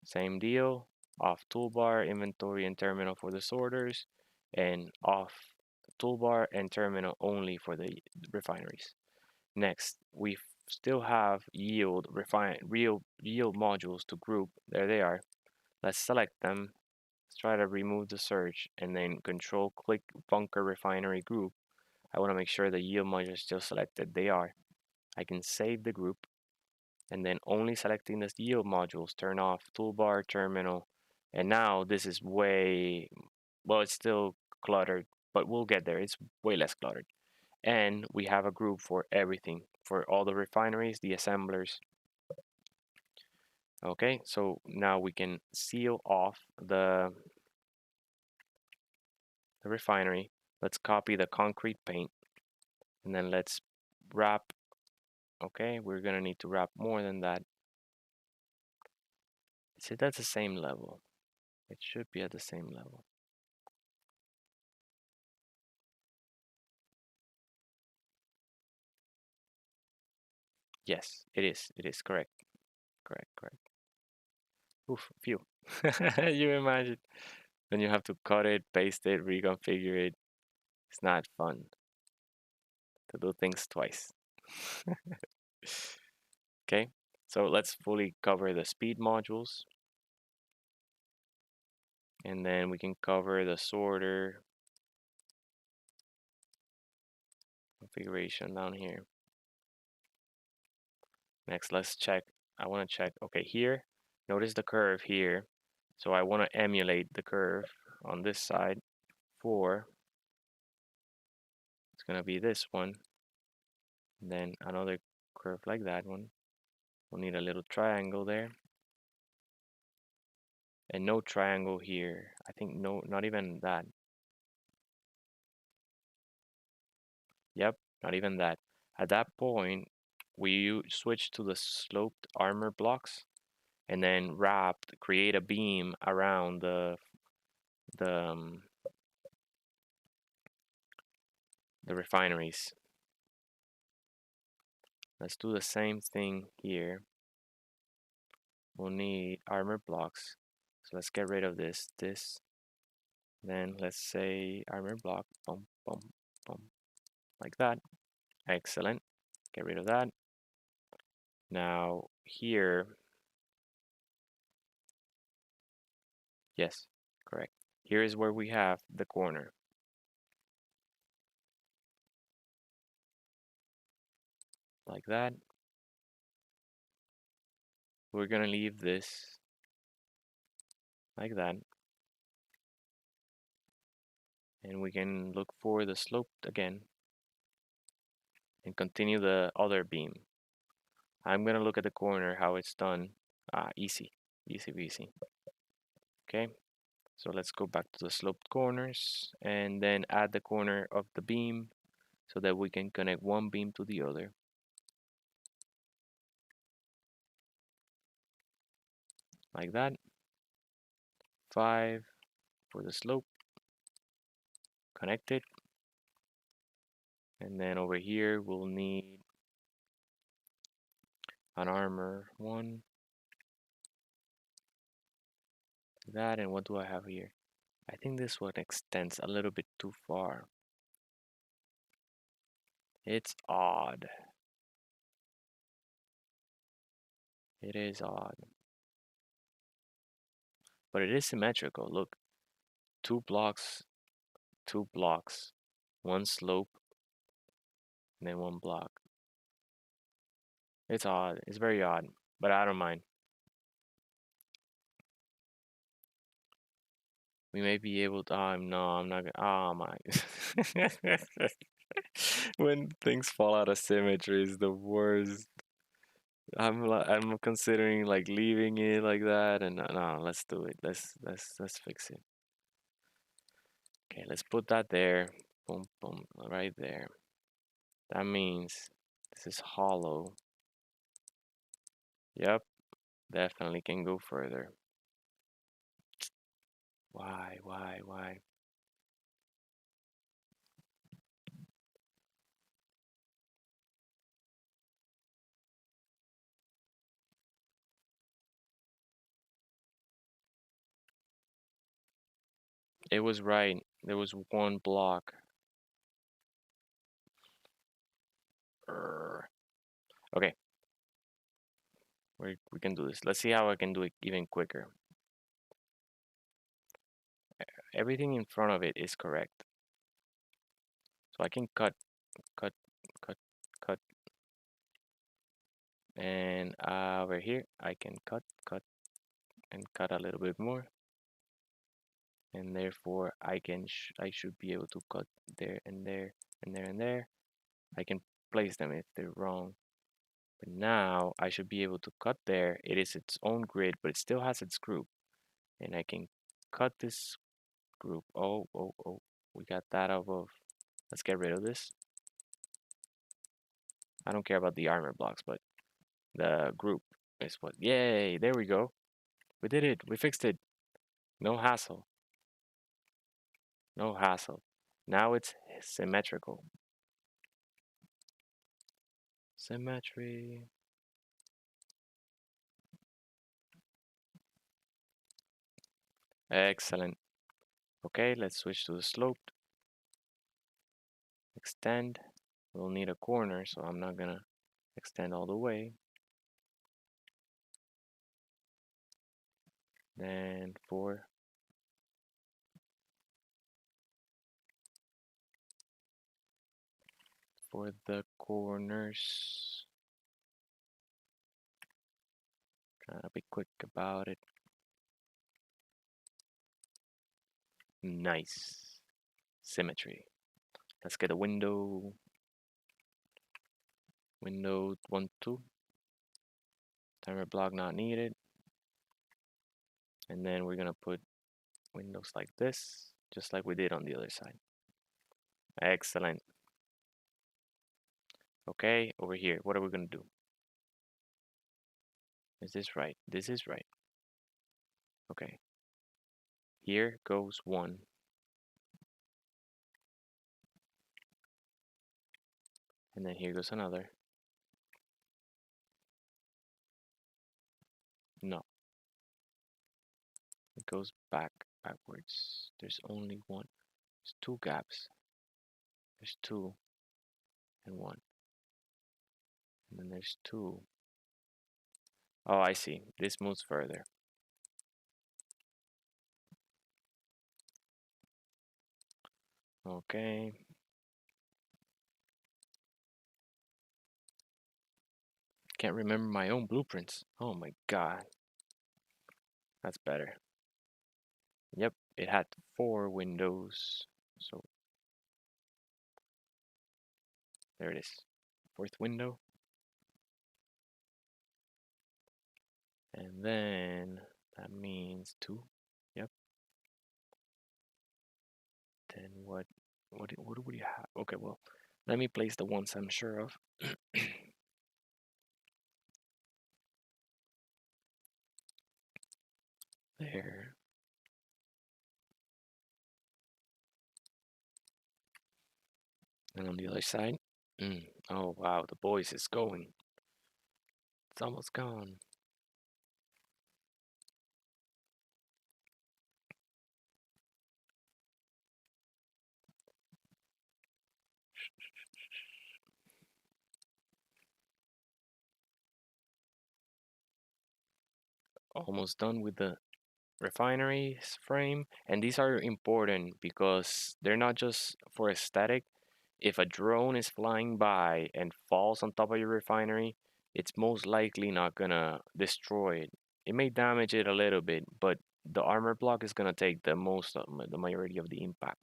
Same deal. Off toolbar, inventory and terminal for the sorters, and off toolbar and terminal only for the refineries. Next, we still have yield yield modules to group. There they are. Let's select them. Let's try to remove the search and then control click bunker refinery group. I want to make sure the yield module is still selected. They are. I can save the group and then only selecting the yield modules, turn off toolbar terminal. And now this is way, well, it's still cluttered, but we'll get there. It's way less cluttered. And we have a group for everything, for all the refineries, the assemblers. Okay, so now we can seal off the refinery. Let's copy the concrete paint and then let's wrap. Okay, we're gonna need to wrap more than that. See, that's the same level. It should be at the same level. Yes, it is. It is correct. Correct, correct. Oof, phew. You imagine when you have to cut it, paste it, reconfigure it. It's not fun to do things twice. Okay, so let's fully cover the speed modules. And then we can cover the sorter configuration down here. Next, let's check. I want to check, okay, here, notice the curve here. So I want to emulate the curve on this side for, it's going to be this one. And then another curve like that one. We'll need a little triangle there. And no triangle here. I think no, not even that. Yep, not even that. At that point, we switch to the sloped armor blocks and then create a beam around the the refineries. Let's do the same thing here. We'll need armor blocks. So let's get rid of this. Then let's say armor block, boom, boom, boom, like that. Excellent. Get rid of that. Now here, yes, correct. Here is where we have the corner. Like that. We're gonna leave this like that. And we can look for the slope again and continue the other beam. I'm gonna look at the corner, how it's done. Easy, easy peasy. Okay, so let's go back to the sloped corners and then add the corner of the beam so that we can connect one beam to the other. Like that. 5 for the slope. Connect it. And then over here we'll need an armor 1 That, and what do I have here? I think this one extends a little bit too far. It's odd. It is odd. But it is symmetrical. Look, two blocks, two blocks, one slope, and then one block. It's odd. It's very odd, but I don't mind. We may be able to. No, I'm not gonna. Oh my. When things fall out of symmetry is the worst. I'm considering like leaving it like that, and no, let's do it. Let's fix it. Okay, let's put that there. Boom, boom, right there. That means this is hollow. Yep, definitely can go further. Why? It was right. There was one block. Urgh. Okay, we can do this. Let's see how I can do it even quicker. Everything in front of it is correct. So I can cut, cut, cut, cut. And over here, I can cut, and cut a little bit more. And therefore, I should be able to cut there and there and there and there. I can place them if they're wrong. But now I should be able to cut there. It is its own grid, but it still has its group. And I can cut this group. Oh, we got that out of. Let's get rid of this. I don't care about the armor blocks, but the group is what. Yay, there we go. We did it. We fixed it. No hassle. No hassle. Now it's symmetrical. Symmetry. Excellent. Okay, let's switch to the slope. Extend. We'll need a corner, so I'm not gonna extend all the way. Then for the corners, trying to be quick about it. Nice. Symmetry. Let's get a window. Window 1, 2. Timer block not needed. And then we're gonna put windows like this, just like we did on the other side. Excellent. Okay, over here, what are we gonna do? Is this right? This is right. Okay. Here goes one. And then here goes another. No. It goes backwards. There's only one. There's two gaps. There's two and one. And then there's two. Oh, I see. This moves further. Okay. Can't remember my own blueprints. Oh my god. That's better. Yep, it had 4 windows. So there it is. 4th window. And then that means 2. Yep. Then what do we have? Okay, well, let me place the ones I'm sure of. There. And on the other side. Oh wow, the boys is going. It's almost gone. Almost done with the refineries frame. And these are important because they're not just for aesthetic. If a drone is flying by and falls on top of your refinery, it's most likely not gonna destroy it. It may damage it a little bit, but the armor block is gonna take the majority of the impact.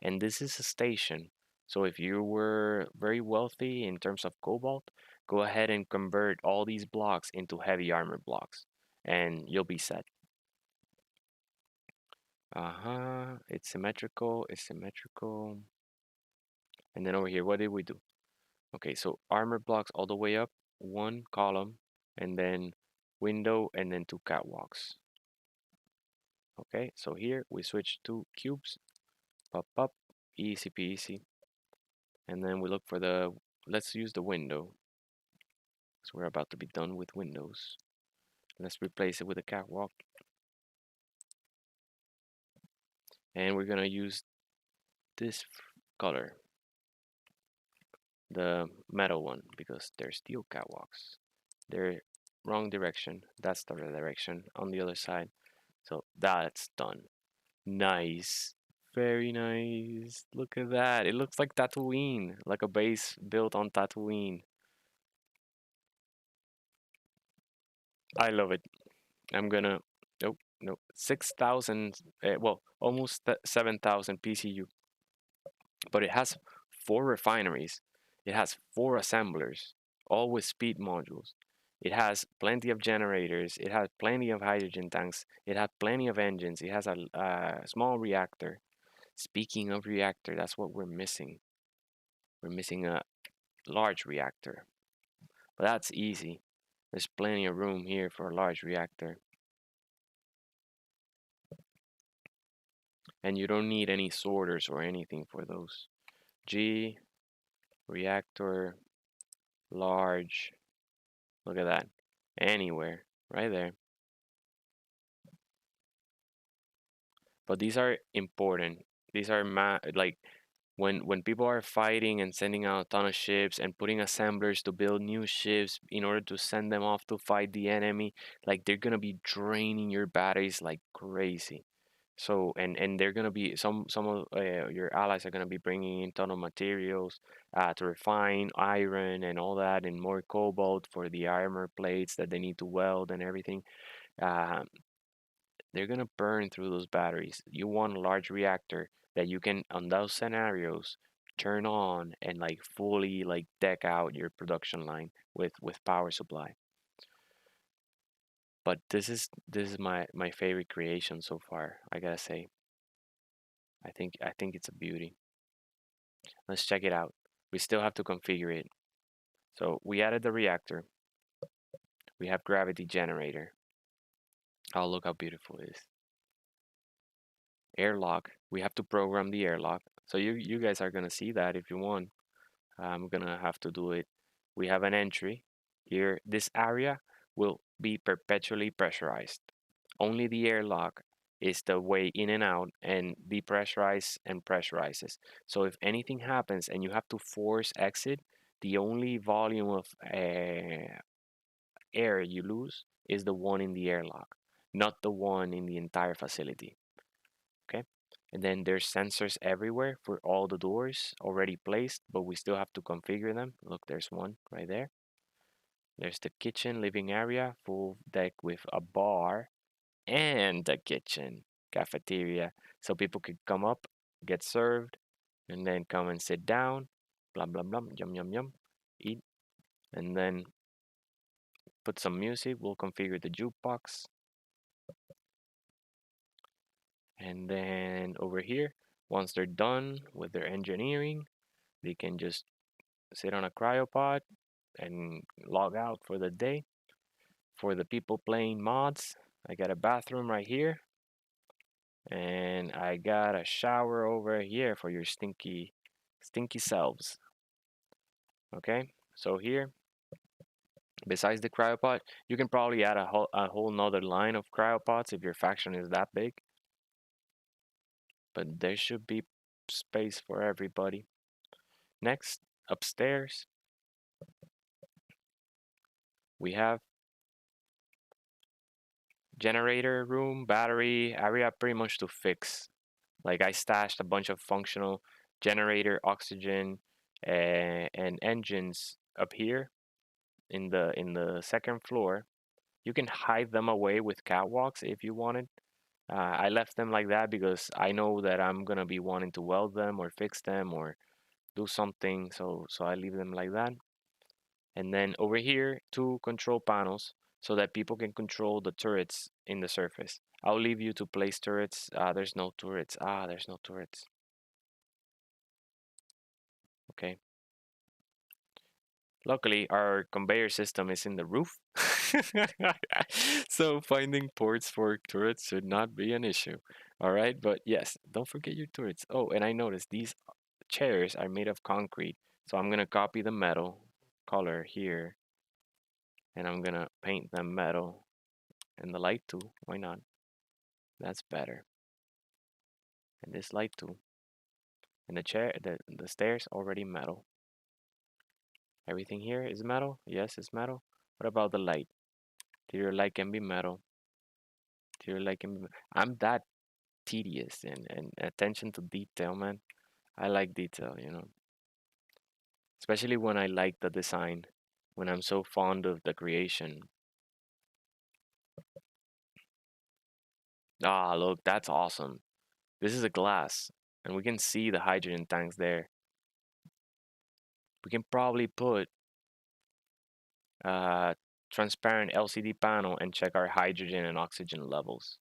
And this is a station. So if you were very wealthy in terms of cobalt, go ahead and convert all these blocks into heavy armor blocks, and you'll be set. Uh-huh. It's symmetrical. It's symmetrical. And then over here, what did we do? Okay, so armor blocks all the way up, one column, and then window, and then two catwalks. Okay, so here we switch to cubes, pop up, easy peasy. And then we look for let's use the window. So we're about to be done with windows. Let's replace it with a catwalk. And we're gonna use this color, the metal one, because they're steel catwalks. They're wrong direction. That's the direction on the other side. So that's done. Nice. Very nice. Look at that. It looks like Tatooine, like a base built on Tatooine. I love it. I'm gonna, nope, nope, 6,000, well, almost 7,000 PCU. But it has 4 refineries. It has 4 assemblers, all with speed modules. It has plenty of generators. It has plenty of hydrogen tanks. It has plenty of engines. It has a small reactor. Speaking of reactor, that's what we're missing. We're missing a large reactor. But that's easy. There's plenty of room here for a large reactor. And you don't need any sorters or anything for those. G, reactor, large. Look at that. Anywhere. Right there. But these are important. These are like when people are fighting and sending out a ton of ships and putting assemblers to build new ships in order to send them off to fight the enemy, like they're gonna be draining your batteries like crazy. So and they're gonna be some of your allies are gonna be bringing in ton of materials to refine iron and all that, and more cobalt for the armor plates that they need to weld and everything. Uh, they're gonna burn through those batteries. You want a large reactor that you can, on those scenarios, turn on and like fully like deck out your production line with power supply. But this is my favorite creation so far, I gotta say. I think it's a beauty. Let's check it out. We still have to configure it. So we added the reactor. We have gravity generator. Oh, look how beautiful it is. Airlock. We have to program the airlock. So you guys are gonna see that if you want. I'm gonna have to do it. We have an entry here. This area will be perpetually pressurized. Only the airlock is the way in and out and depressurize and pressurizes. So if anything happens and you have to force exit, the only volume of air you lose is the one in the airlock, not the one in the entire facility. Okay? And then there's sensors everywhere for all the doors already placed, but we still have to configure them. Look, there's one right there. There's the kitchen living area, full deck with a bar and a kitchen cafeteria. So people could come up, get served, and then come and sit down, blah, blah, blah, yum, yum, yum, eat, and then put some music. We'll configure the jukebox. And then over here, once they're done with their engineering, they can just sit on a cryopod and log out for the day. For the people playing mods, I got a bathroom right here, and I got a shower over here for your stinky, stinky selves. Okay, so here, besides the cryopod, you can probably add a whole nother line of cryopods if your faction is that big. But there should be space for everybody. Next, upstairs, we have generator room, battery area pretty much to fix. Like I stashed a bunch of functional generator, oxygen, and engines up here in the second floor. You can hide them away with catwalks if you wanted. I left them like that because I know that I'm gonna be wanting to weld them or fix them or do something, so I leave them like that. And then over here, two control panels so that people can control the turrets in the surface. I'll leave you to place turrets. There's no turrets. There's no turrets. Okay. Luckily, our conveyor system is in the roof. So finding ports for turrets should not be an issue. All right, but yes, don't forget your turrets. Oh, and I noticed these chairs are made of concrete. So I'm gonna copy the metal color here and I'm gonna paint them metal and the light too. Why not? That's better. And this light too. And the chair, the stairs already metal. Everything here is metal. Yes, it's metal. What about the light? Your light can be metal. Your light can be. I'm that tedious and attention to detail, man. I like detail, especially when I like the design, when I'm so fond of the creation. Look, that's awesome. This is a glass, and we can see the hydrogen tanks there. We can probably put a transparent LCD panel and check our hydrogen and oxygen levels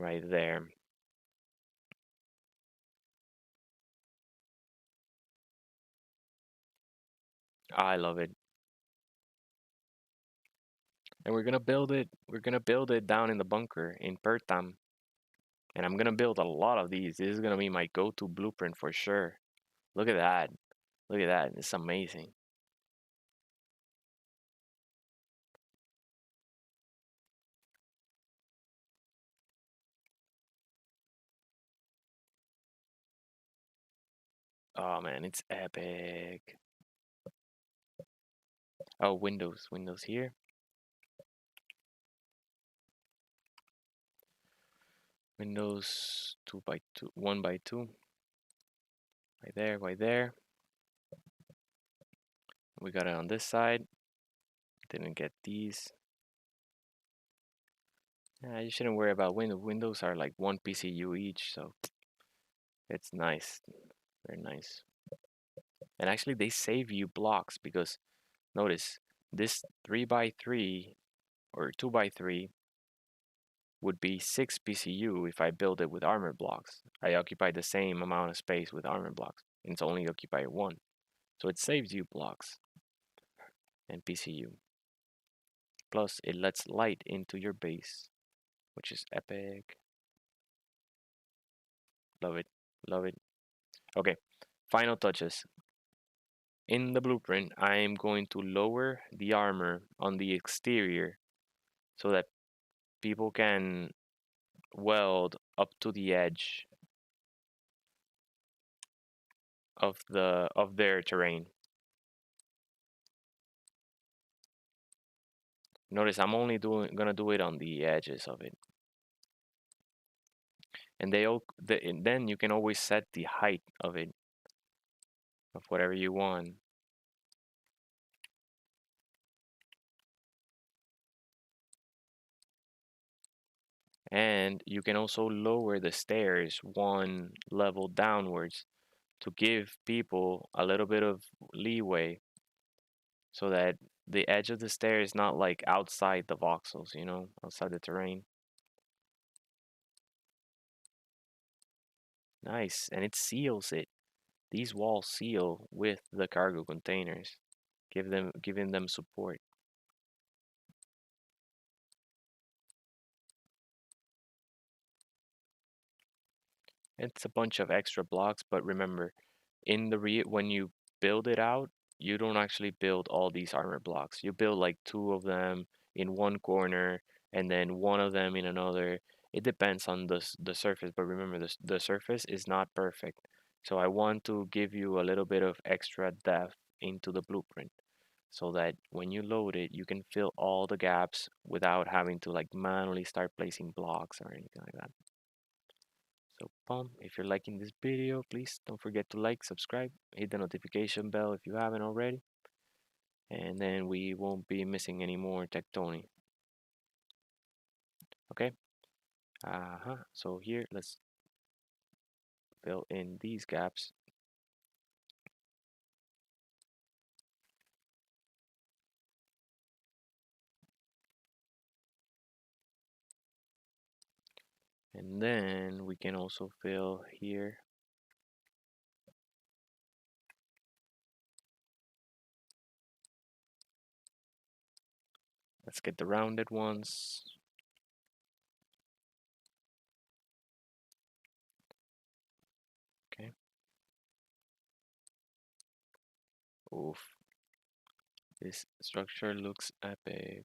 right there. I love it. And we're gonna build it. We're gonna build it down in the bunker in Pertam. And I'm gonna build a lot of these. This is gonna be my go-to blueprint for sure. Look at that. Look at that. It's amazing. Oh man, it's epic. Oh, windows. Windows here. Windows 2 by 2, 1 by 2. Right there, right there. We got it on this side. Didn't get these. You shouldn't worry about windows. Windows are like 1 PCU each, so it's nice. Very nice. And actually, they save you blocks because notice this 3 by 3 or 2 by 3 would be 6 PCU if I build it with armor blocks. I occupy the same amount of space with armor blocks. And it's only occupy 1. So it saves you blocks and PCU. Plus, it lets light into your base, which is epic. Love it. Love it. Okay, final touches. In the blueprint, I am going to lower the armor on the exterior so that people can weld up to the edge of their terrain. Notice I'm only gonna do it on the edges of it. And and then you can always set the height of it of whatever you want. And you can also lower the stairs 1 level downwards to give people a little bit of leeway so that the edge of the stair is not like outside the voxels, outside the terrain. Nice. And it seals it. These walls seal with the cargo containers, giving them support. It's a bunch of extra blocks, but remember, when you build it out, you don't actually build all these armor blocks. You build like 2 of them in one corner and then one of them in another. It depends on the surface, but remember the surface is not perfect. So I want to give you a little bit of extra depth into the blueprint so that when you load it, you can fill all the gaps without having to like manually start placing blocks or anything like that. So boom, if you're liking this video, please don't forget to like, subscribe, hit the notification bell if you haven't already, and then we won't be missing any more TechTony. Okay? So here, let's fill in these gaps. And then we can also fill here. Let's get the rounded ones. Okay. Oof. This structure looks epic.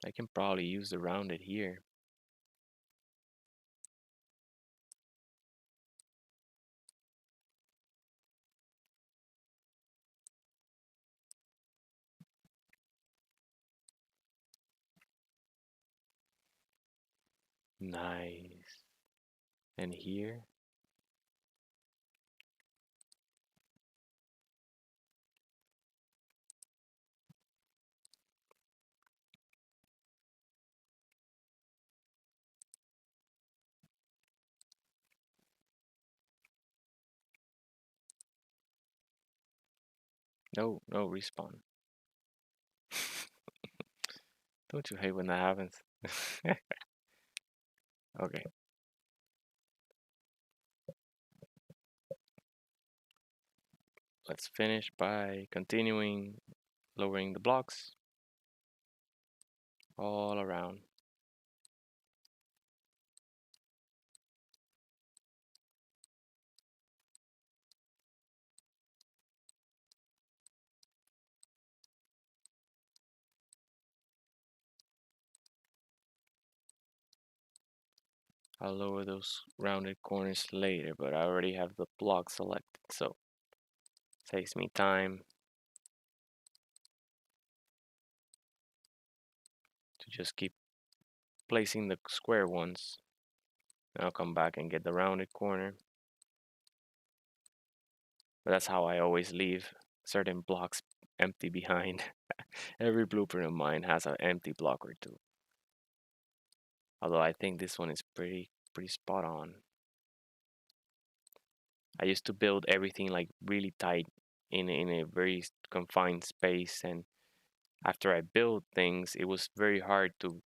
I can probably use the rounded here. Nice. And here. No, no respawn. Don't you hate when that happens? Okay. Let's finish by continuing lowering the blocks all around. I'll lower those rounded corners later, but I already have the block selected, so saves me time to just keep placing the square ones. I'll come back and get the rounded corner. But that's how I always leave certain blocks empty behind. Every blueprint of mine has an empty block or two. Although I think this one is pretty spot on. I used to build everything like really tight in a very confined space, and after I built things, it was very hard to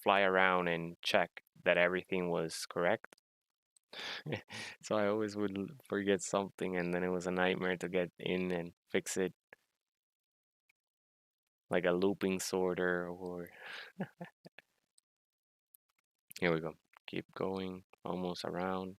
fly around and check that everything was correct. So I always would forget something, and then it was a nightmare to get in and fix it, like a looping sorter or here we go. Keep going, almost around.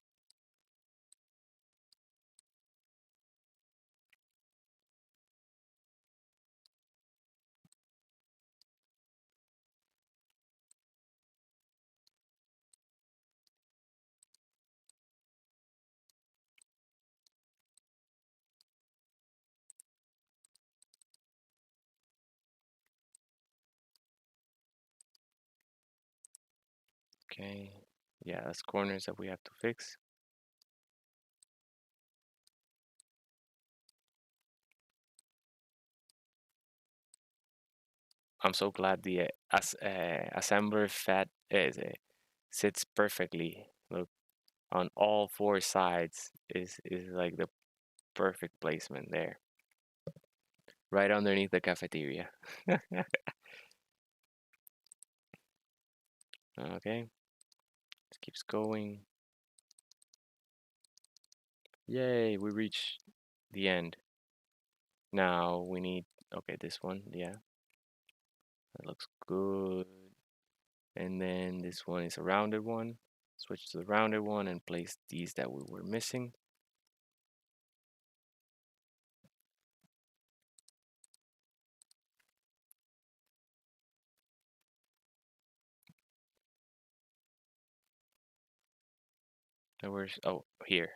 Okay, yeah, that's corners that we have to fix. I'm so glad the assembler fat sits perfectly. Look, on all four sides is like the perfect placement there, right underneath the cafeteria. Okay, it keeps going. Yay, we reached the end. Now we need, okay, this one, yeah, that looks good. And then this one is a rounded one. Switch to the rounded one and place these that we were missing. Where's, oh, here.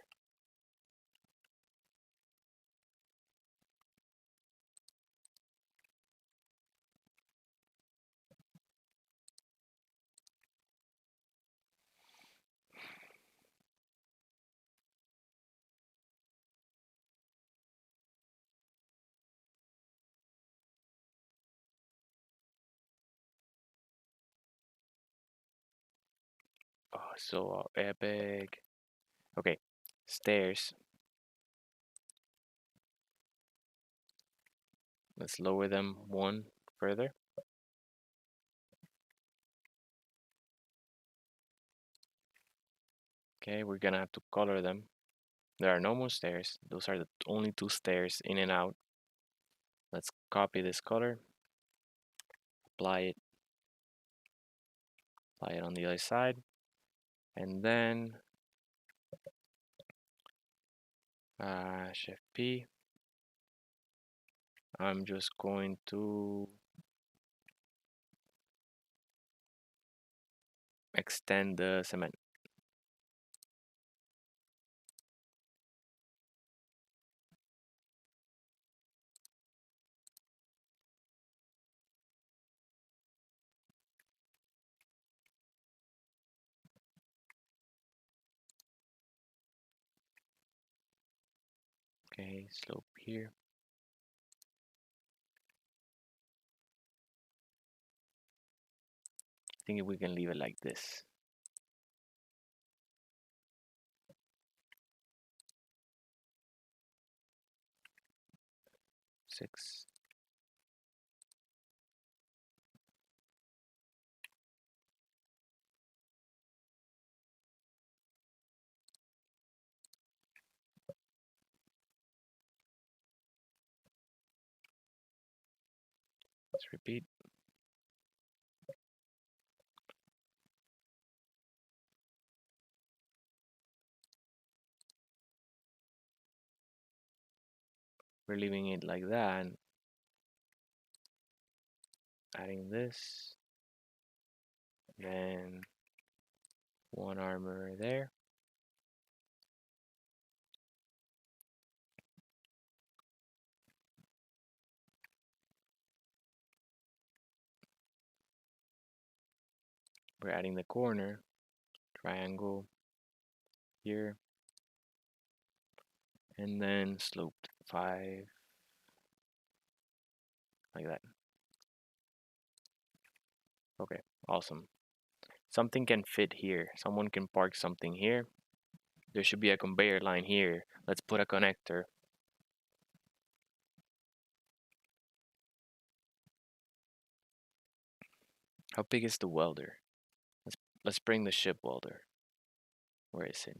Oh, so epic. Okay, stairs. Let's lower them one further. Okay, we're gonna have to color them. There are no more stairs. Those are the only two stairs in and out. Let's copy this color, apply it on the other side, and then Shift P. I'm just going to extend the cement. Okay, slope here. I think we can leave it like this. 6. Let's repeat. We're leaving it like that. Adding this. Then one armor there. We're adding the corner. Triangle here. And then sloped 5. Like that. Okay, awesome. Something can fit here. Someone can park something here. There should be a conveyor line here. Let's put a connector. How big is the welder? Let's bring the ship welder. Where is it?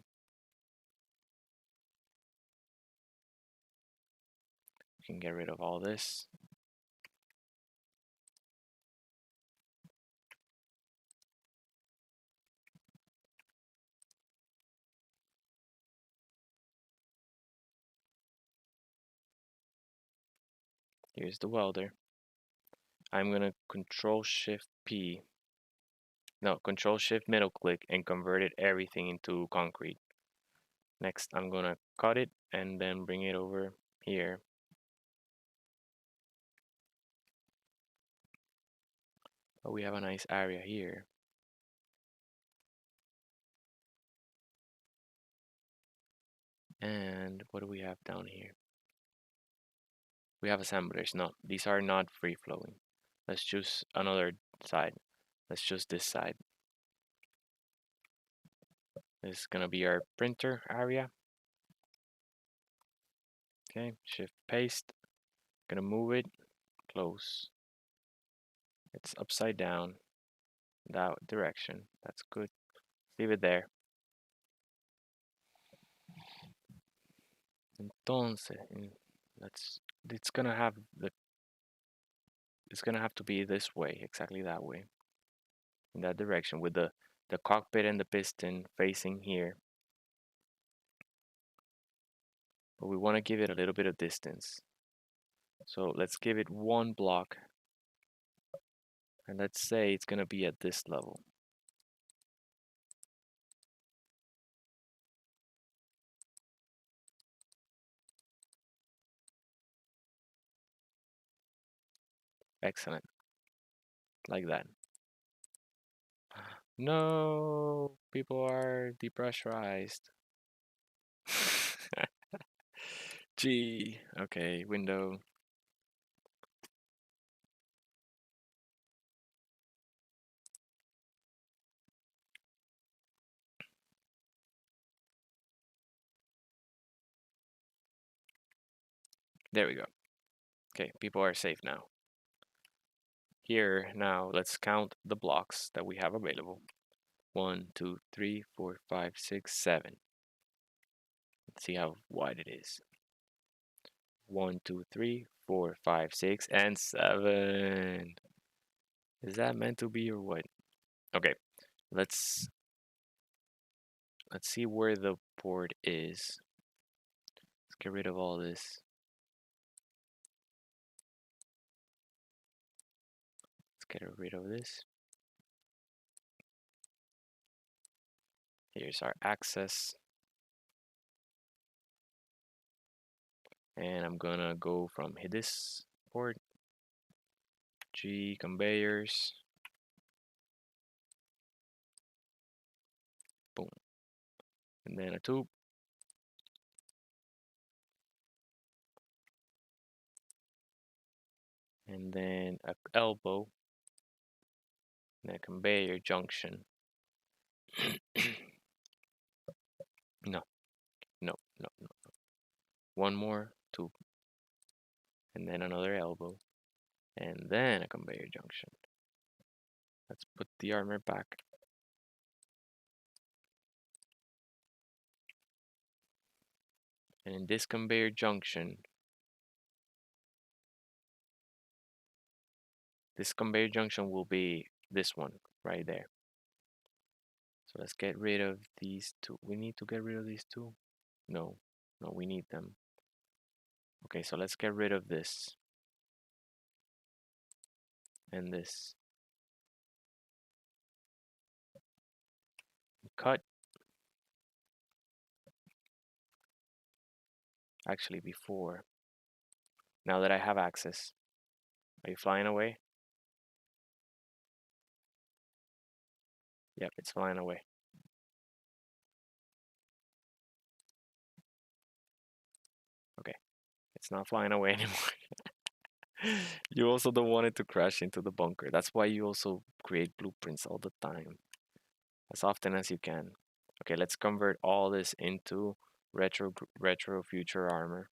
We can get rid of all this. Here's the welder. I'm gonna Control Shift P. No, Control Shift middle click and convert it everything into concrete. Next, I'm gonna cut it and then bring it over here. Oh, we have a nice area here. And what do we have down here? We have assemblers. No, these are not free flowing. Let's choose another side. Let's choose this side. This is gonna be our printer area. Okay, Shift paste. Gonna move it, close. It's upside down, that direction. That's good. Leave it there. Entonces, let's. It's gonna have the. It's gonna have to be this way, exactly that way, in that direction, with the cockpit and the piston facing here. But we want to give it a little bit of distance. So let's give it 1 block. And let's say it's gonna be at this level. Excellent. Like that. No, people are depressurized. G. Okay, window. There we go. Okay, people are safe now. Here, now, let's count the blocks that we have available. 1, 2, 3, 4, 5, 6, 7. Let's see how wide it is. 1, 2, 3, 4, 5, 6, and 7. Is that meant to be or what? Okay, let's see where the port is. Let's get rid of all this. Let's get rid of this. Here's our access. And I'm gonna go from this port, G conveyors, boom, and then a tube, and then a elbow, and a conveyor junction. No, no, no, no. One more tube, and then another elbow, and then a conveyor junction. Let's put the armor back. And in this conveyor junction, will be this one right there. So let's get rid of these two. We need to get rid of these two? No, no, we need them. Okay, so let's get rid of this and this. Cut. Actually, before. Now that I have access. Are you flying away? Yep, it's flying away. Okay, it's not flying away anymore. You also don't want it to crash into the bunker. That's why you also create blueprints all the time, as often as you can. Okay, let's convert all this into retro future armor.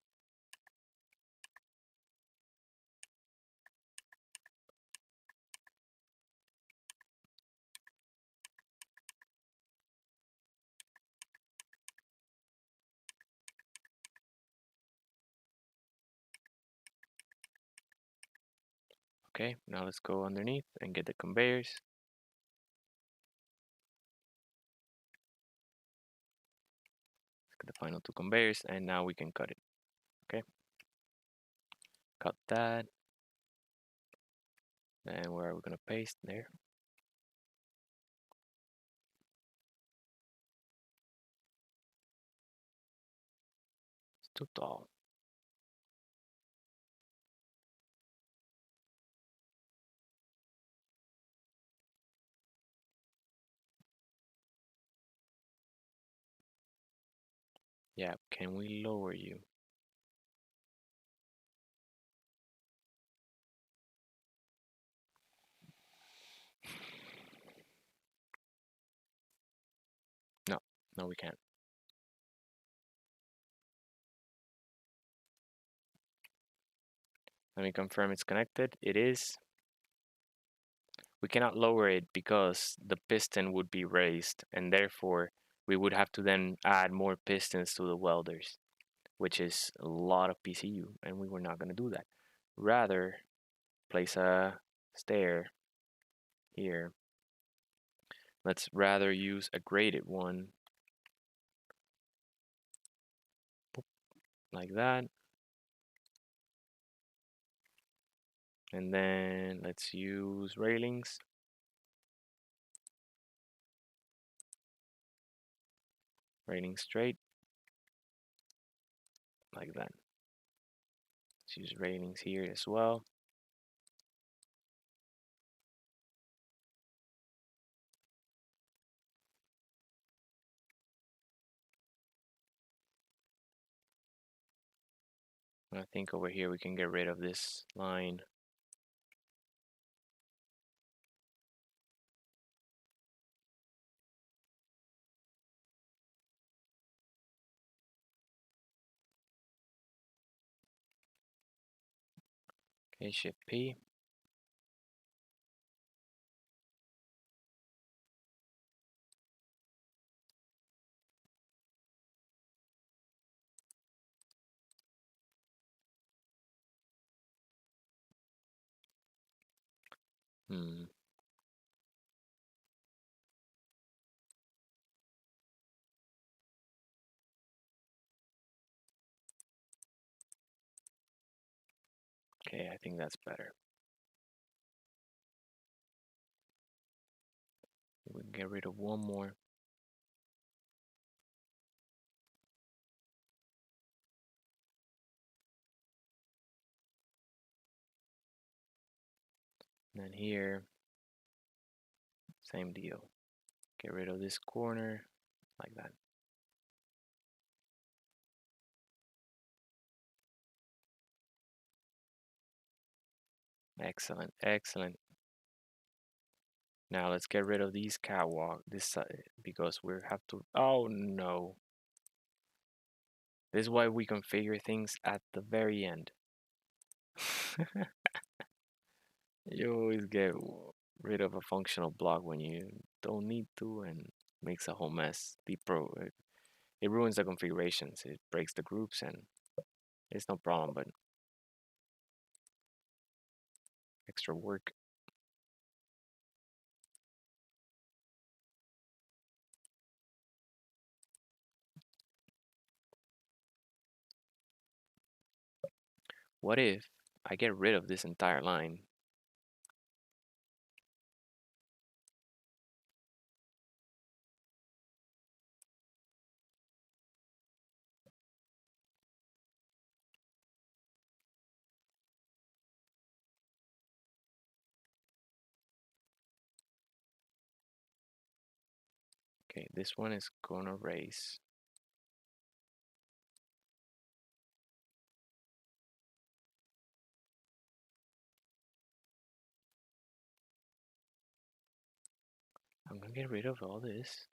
Okay, now let's go underneath and get the conveyors. Let's get the final two conveyors, and now we can cut it. Okay, cut that. And where are we gonna paste? There. It's too tall. Yeah, can we lower you? No, no, we can't. Let me confirm it's connected. It is. We cannot lower it because the piston would be raised, and therefore we would have to then add more pistons to the welders, which is a lot of PCU, and we were not going to do that. Rather, place a stair here. Let's rather use a graded one, like that. And then let's use railings. Railing straight, like that. Let's use railings here as well. I think over here we can get rid of this line. Okay, Shift P. Hmm. Okay, I think that's better. We can get rid of one more. And then here, same deal. Get rid of this corner, like that. Excellent, excellent. Now let's get rid of these catwalk, this side, because we have to, oh no. This is why we configure things at the very end. You always get rid of a functional block when you don't need to, and makes a whole mess. It ruins the configurations. It breaks the groups, and it's no problem, but extra work. What if I get rid of this entire line? Okay, this one is gonna raise. I'm gonna get rid of all this.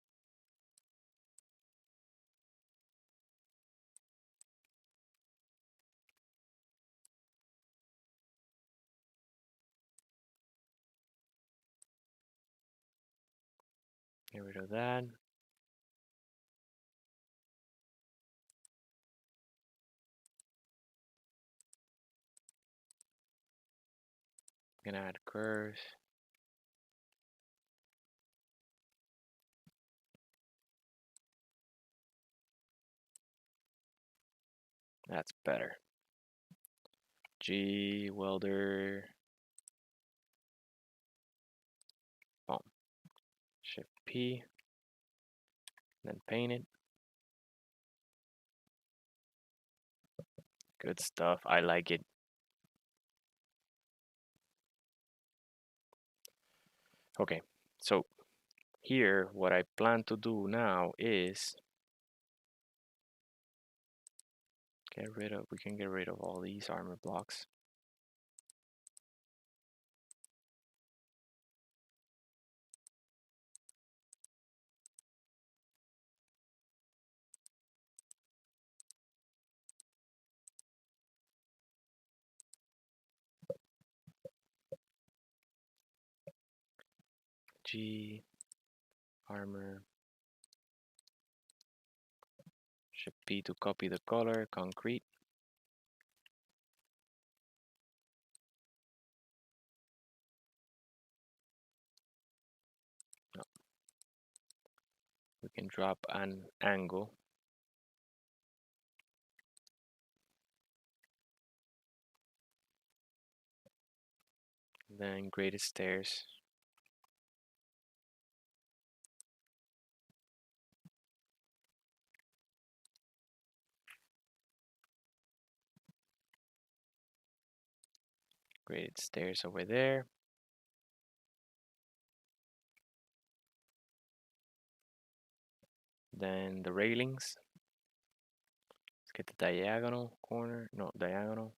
Get rid of that. Gonna add curves. That's better. G welder. Boom. Shift P. Then paint it. Good stuff. I like it. Okay, so here what I plan to do now is we can get rid of all these armor blocks. G armor. Shift P to copy the color, concrete. No. We can drop an angle. Then graded stairs. Graded stairs over there. Then the railings. Get the diagonal corner, no, diagonal.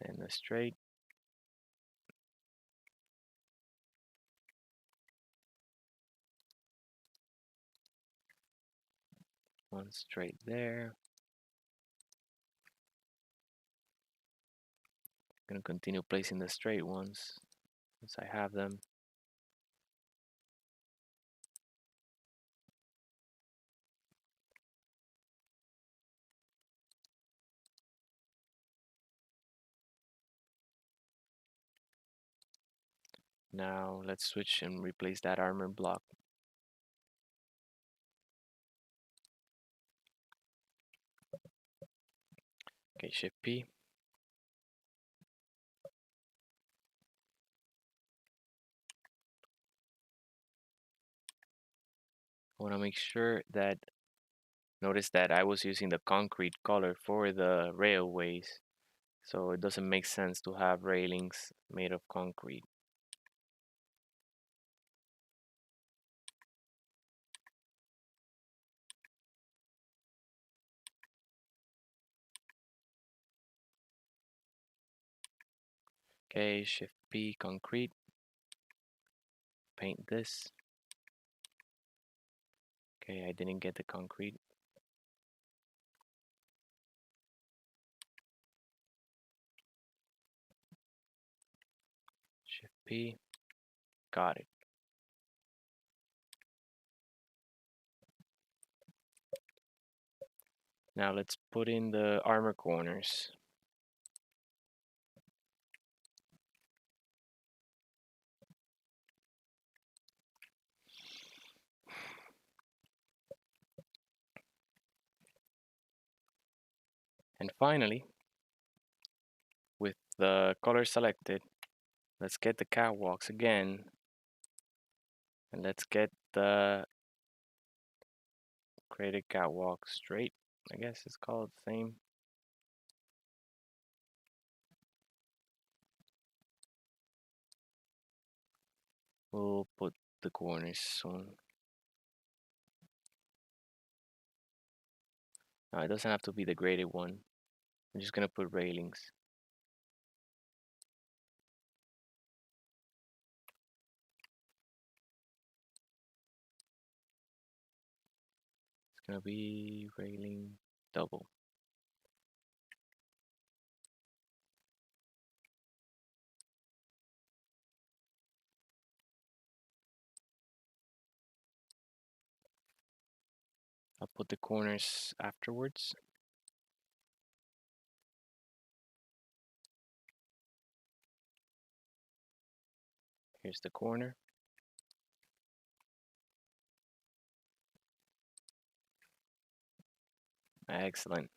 And the straight. One straight there. Gonna continue placing the straight ones once I have them. Now let's switch and replace that armor block. Okay, Shift P. I want to make sure that, notice that I was using the concrete color for the railways, so it doesn't make sense to have railings made of concrete. Okay, Shift P, concrete. Paint this. Okay, I didn't get the concrete. Shift P. Got it. Now let's put in the armor corners. And finally, with the color selected, let's get the catwalks again. And let's get the created catwalk straight. I guess it's called the same. We'll put the corners soon. No, it doesn't have to be the graded one. I'm just gonna put railings. It's gonna be railing double. I'll put the corners afterwards. Here's the corner. Excellent.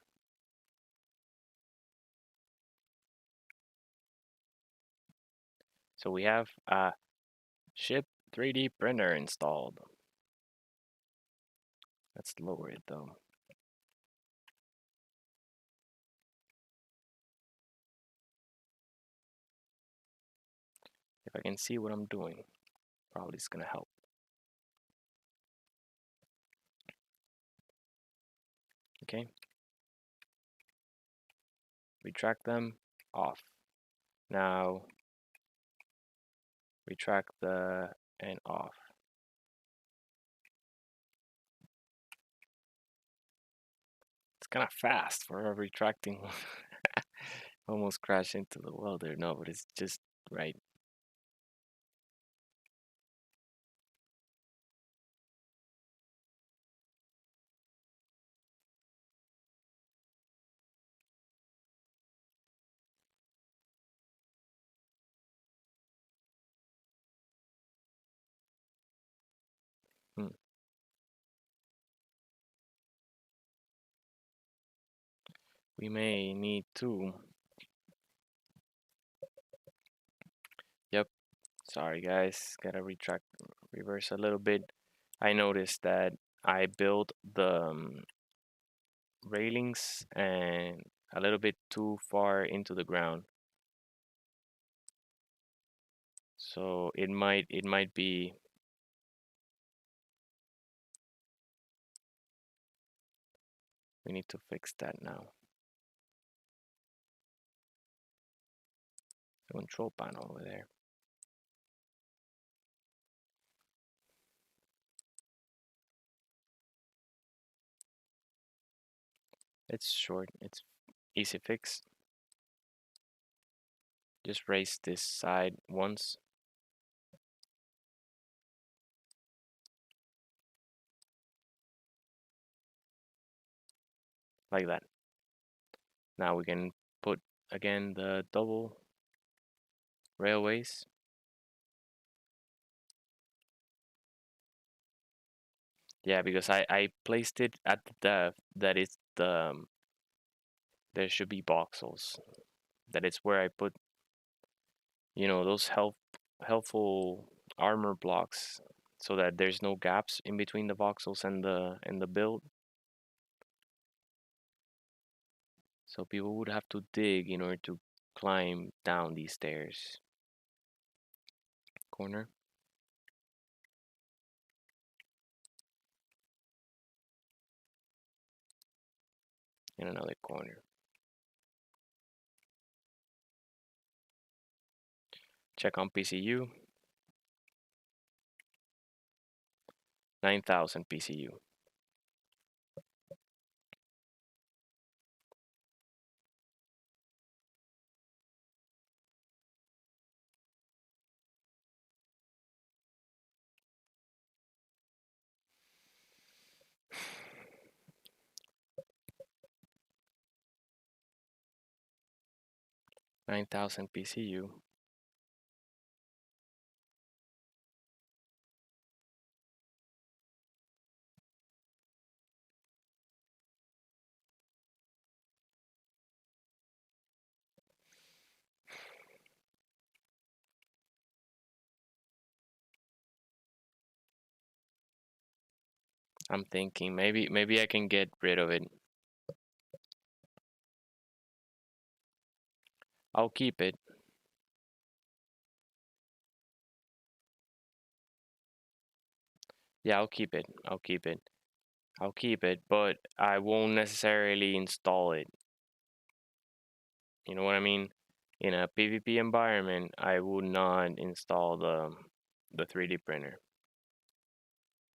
So we have a ship 3D printer installed. Let's lower it though. If I can see what I'm doing, probably it's gonna help. Okay. Retract them off. Now retract the and off. It's kind of fast for a retracting one. Almost crashed into the welder. No, but it's just right. Hmm. We may need to. Yep. Sorry guys. Gotta reverse a little bit. I noticed that I built the railings and a little bit too far into the ground. So it might be We need to fix that now. The control panel over there. It's short, it's easy fix. Just raise this side once. Like that. Now we can put again the double railways. Yeah, because I placed it at the depth that it's there should be voxels. That it's where I put, those helpful armor blocks so that there's no gaps in between the voxels and the build. So people would have to dig in order to climb down these stairs. Corner. And another corner. Check on PCU. 9,000 PCU. PCU. I'm thinking maybe I can get rid of it. I'll keep it. Yeah, I'll keep it. I'll keep it. I'll keep it, but I won't necessarily install it. You know what I mean? In a PvP environment, I would not install the 3D printer.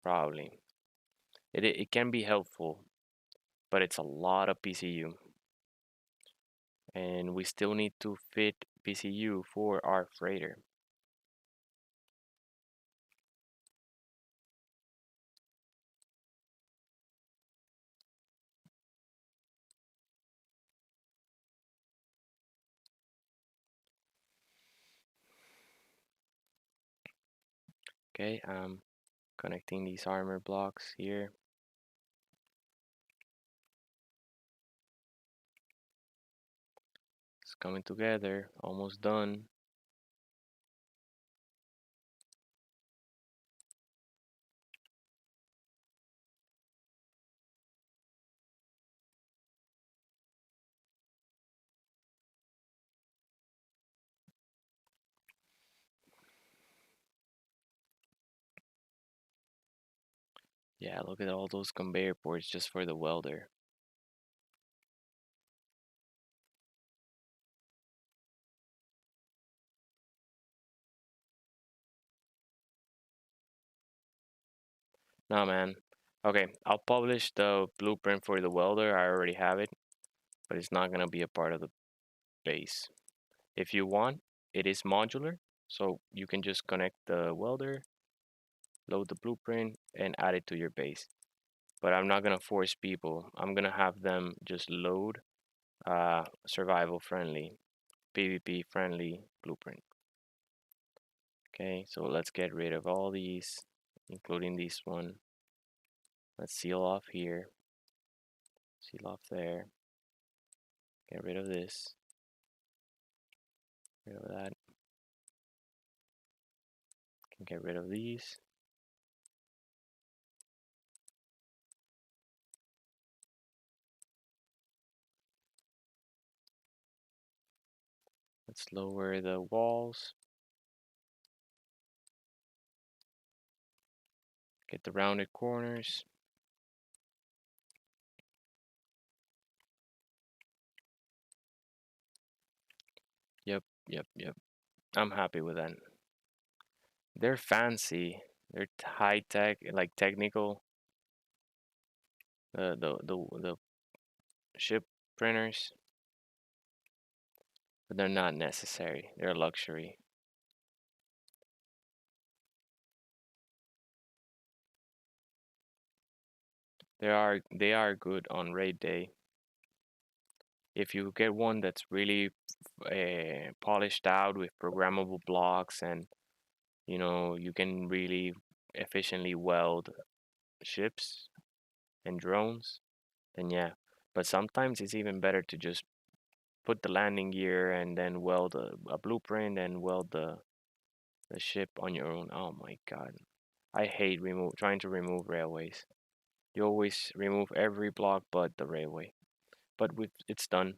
Probably. It can be helpful, but it's a lot of PCU. And we still need to fit PCU for our freighter. Okay, I'm connecting these armor blocks here. It's coming together, almost done. Yeah, look at all those conveyor ports just for the welder. Nah, man. Okay, I'll publish the blueprint for the welder. I already have it, but it's not gonna be a part of the base. If you want, it is modular, so you can just connect the welder, load the blueprint, and add it to your base. But I'm not gonna force people. I'm gonna have them just load survival friendly, PvP friendly blueprint. Okay, so let's get rid of all these, including this one. Let's seal off here, seal off there, get rid of this, get rid of that, can get rid of these. Let's lower the walls, get the rounded corners. Yep, yep, yep. I'm happy with that. They're fancy. They're high tech, like technical. The ship printers, but they're not necessary. They're a luxury. They are good on raid day. If you get one that's really polished out with programmable blocks, and you can really efficiently weld ships and drones, then yeah. But sometimes it's even better to just put the landing gear and then weld a blueprint and weld the ship on your own. Oh my God. I hate trying to remove railways. You always remove every block but the railway. But it's done.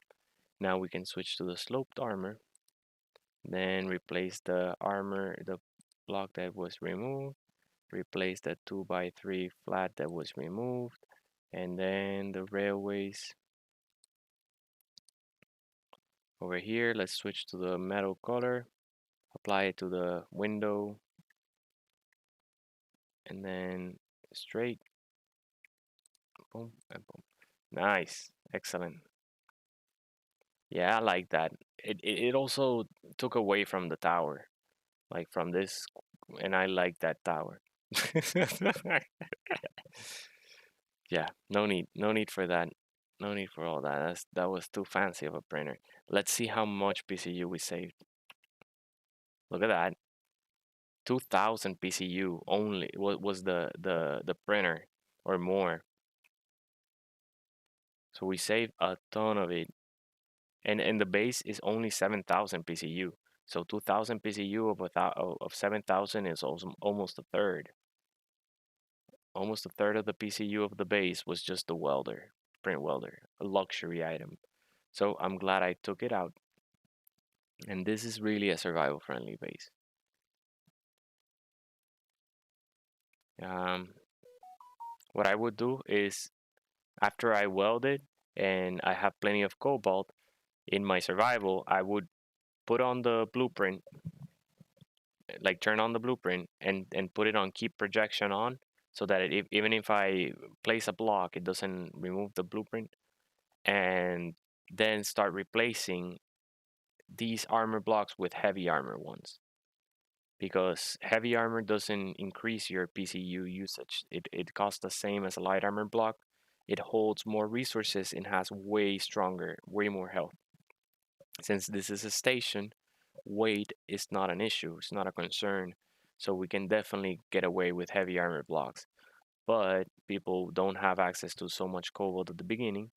Now we can switch to the sloped armor. Then replace the block that was removed. Replace the 2 by 3 flat that was removed. And then the railways over here. Let's switch to the metal color. Apply it to the window. And then straight. Boom and boom. Nice. Excellent. Yeah, I like that. It also took away from the tower, like from this, and I like that tower. Yeah, no need for that. No need for all that. That was too fancy of a printer. Let's see how much PCU we saved. Look at that. 2000 PCU only was the printer or more. So we saved a ton of it. And the base is only 7,000 PCU. So 2,000 PCU of 7,000 is also almost a third. Almost a third of the PCU of the base was just the welder, print welder, a luxury item. So I'm glad I took it out. And this is really a survival friendly base. Um, what I would do is after I weld it and I have plenty of cobalt in my survival, I would put on the blueprint, like turn on the blueprint and put it on keep projection on, so that even if I place a block, it doesn't remove the blueprint, and then start replacing these armor blocks with heavy armor ones, because heavy armor doesn't increase your PCU usage. It costs the same as a light armor block. It holds more resources and has way more health. Since this is a station, weight is not an issue, it's not a concern. So we can definitely get away with heavy armor blocks. But people don't have access to so much cobalt at the beginning,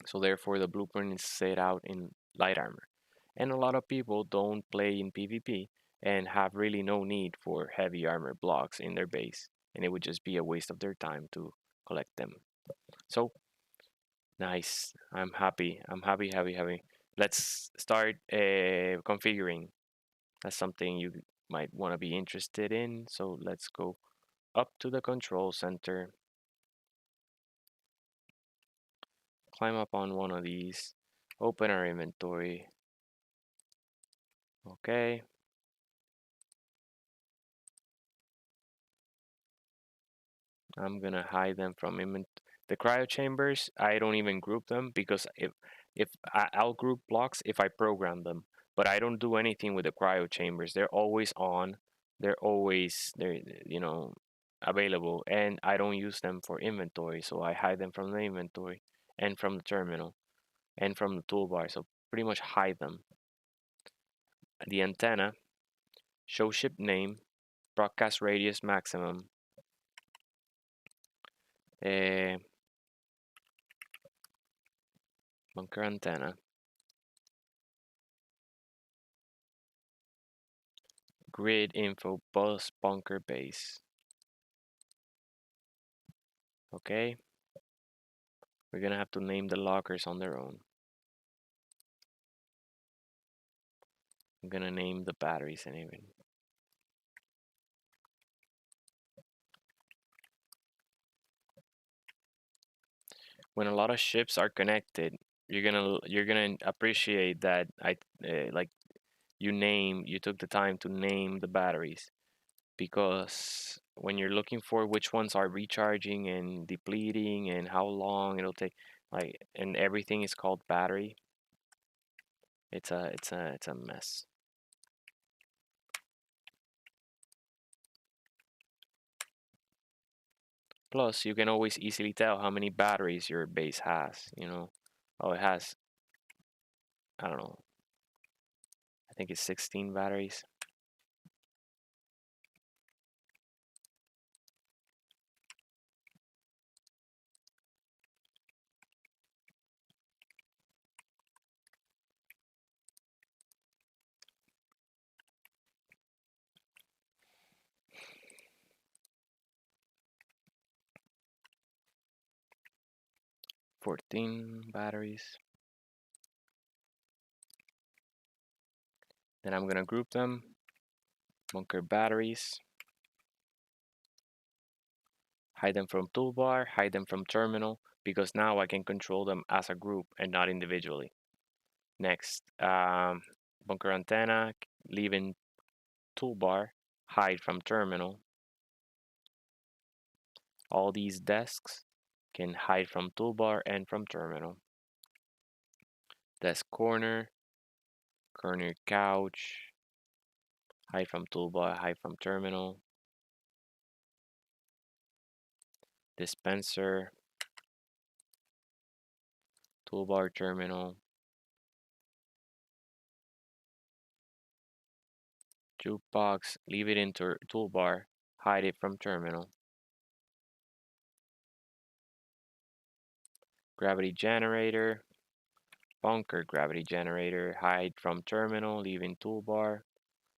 so therefore the blueprint is set out in light armor. And a lot of people don't play in PvP and have really no need for heavy armor blocks in their base, and it would just be a waste of their time to collect them. So nice. I'm happy. I'm happy, happy, happy. Let's start configuring. That's something you might want to be interested in. So let's go up to the control center, climb up on one of these, open our inventory. Okay. I'm gonna hide them from the cryo chambers. I don't even group them because I'll group blocks if I program them, but I don't do anything with the cryo chambers. They're always on. They're available, and I don't use them for inventory, so I hide them from the inventory and from the terminal and from the toolbar. So pretty much hide them. The antenna, show ship name, broadcast radius maximum. Uh, bunker antenna. Grid info bus bunker base. Okay, we're gonna have to name the lockers on their own. I'm gonna name the batteries and even. When a lot of ships are connected, you're gonna appreciate that like you took the time to name the batteries, because when you're looking for which ones are recharging and depleting and how long it'll take, like, and everything is called battery, it's a mess. Plus, you can always easily tell how many batteries your base has, you know. Oh, it has, I don't know, I think it's 16 batteries. 14 batteries. Then I'm gonna group them, bunker batteries, hide them from toolbar, hide them from terminal, because now I can control them as a group and not individually. Next, bunker antenna, leave in toolbar, hide from terminal. All these desks can hide from toolbar and from terminal. Desk corner, corner couch, hide from toolbar, hide from terminal. Dispenser, toolbar, terminal. Jukebox, leave it in toolbar, hide it from terminal. Gravity generator, bunker gravity generator, hide from terminal, leave in toolbar.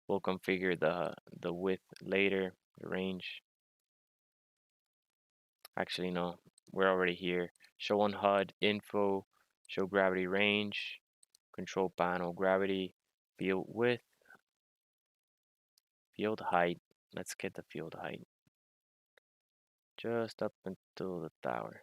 We'll configure the width later, the range. Actually, no, we're already here. Show on HUD, info, show gravity range, control panel, gravity, field width, field height. Let's get the field height. Just up until the tower.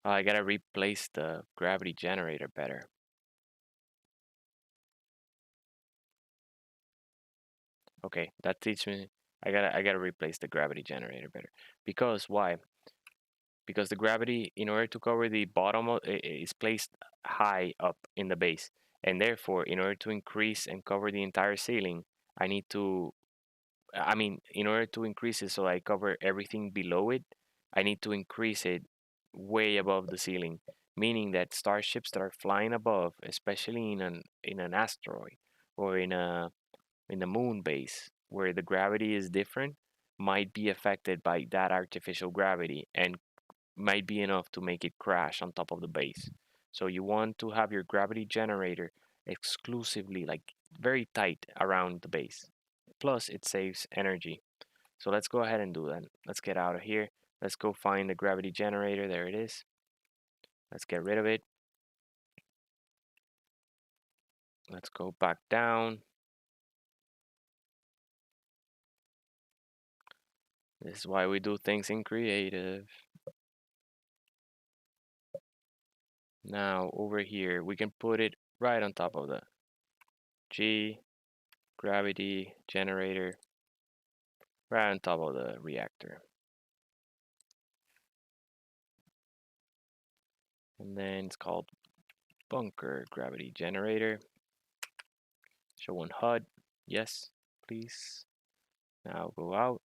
Oh, I gotta replace the gravity generator better. Okay, that teaches me I gotta replace the gravity generator better. Because why? Because the gravity, in order to cover the bottom is placed high up in the base, and therefore, in order to increase and cover the entire ceiling, I need to, I mean, in order to increase it so I cover everything below it, I need to increase it way above the ceiling, meaning that starships that are flying above, especially in an asteroid or in a moon base where the gravity is different, might be affected by that artificial gravity and might be enough to make it crash on top of the base. So you want to have your gravity generator exclusively, like, very tight around the base. Plus, it saves energy. So let's go ahead and do that. Let's get out of here. Let's go find the gravity generator. There it is. Let's get rid of it. Let's go back down. This is why we do things in creative. Now over here, we can put it right on top of the G gravity generator, right on top of the reactor. And then it's called bunker gravity generator. Show on HUD. Yes, please. Now go out.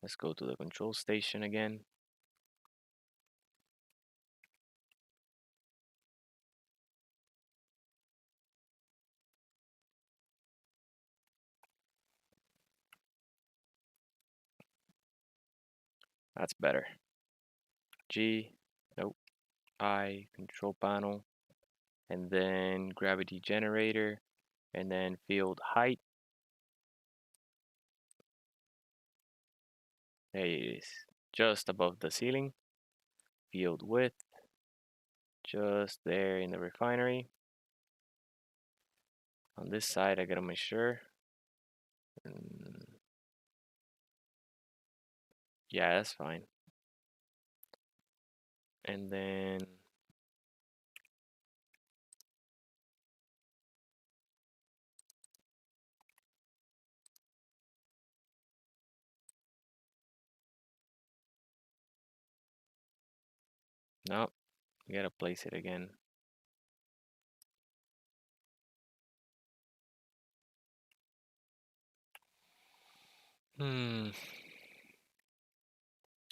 Let's go to the control station again. That's better. G, nope, I, control panel, and then gravity generator, and then field height. There it is, just above the ceiling. Field width, just there in the refinery. On this side, I gotta make sure Yeah, that's fine. And then no, you gotta place it again. Hmm.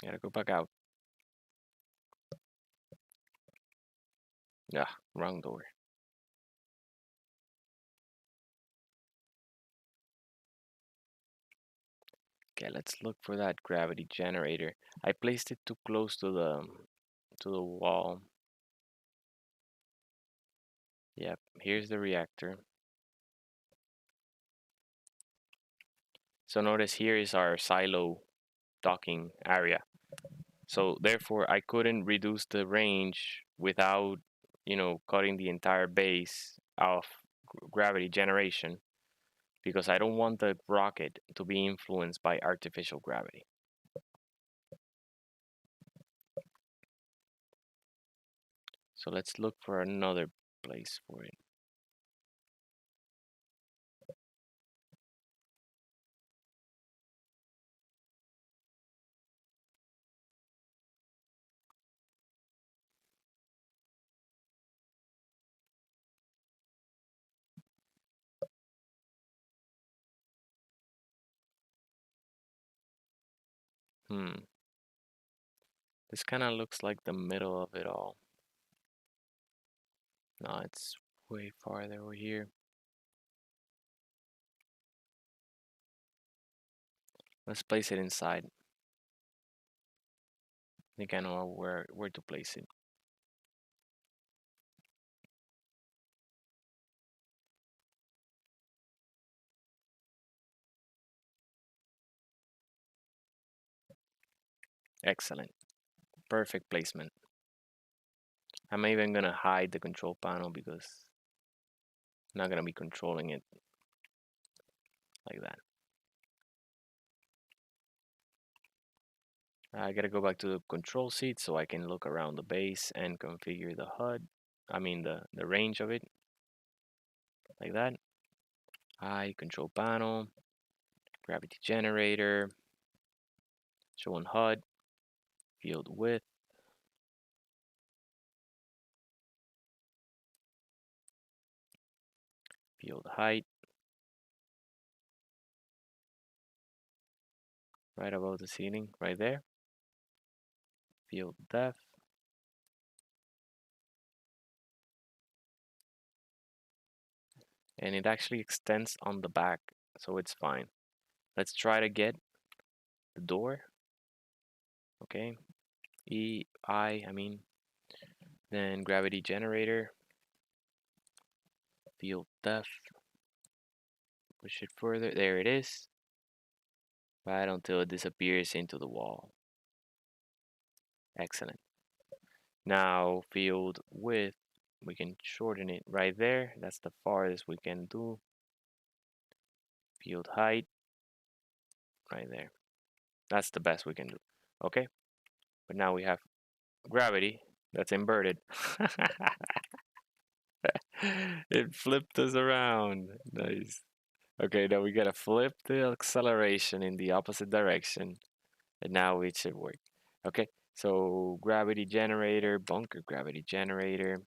Gotta go back out. Yeah, wrong door. Okay, let's look for that gravity generator. I placed it too close to the wall. Yep, here's the reactor. So notice here is our silo docking area. So therefore, I couldn't reduce the range without, cutting the entire base of gravity generation because I don't want the rocket to be influenced by artificial gravity. So let's look for another place for it. This kind of looks like the middle of it all. No, it's way farther over here. Let's place it inside. I think I know where to place it. Excellent. Perfect placement. I'm even gonna hide the control panel because I'm not gonna be controlling it like that. I gotta go back to the control seat so I can look around the base and configure the HUD. I mean the range of it. Like that. Hide control panel, gravity generator, show on HUD, field width, field height, right above the ceiling, right there. Field depth. And it actually extends on the back, so it's fine. Let's try to get the door. Okay. I mean. Then gravity generator. Field depth. Push it further. There it is. Right until it disappears into the wall. Excellent. Now field width. We can shorten it right there. That's the farthest we can do. Field height. Right there. That's the best we can do. Okay. But now we have gravity that's inverted. It flipped us around. Nice. Okay, now we gotta flip the acceleration in the opposite direction. And now it should work. Okay, so gravity generator, bunker gravity generator,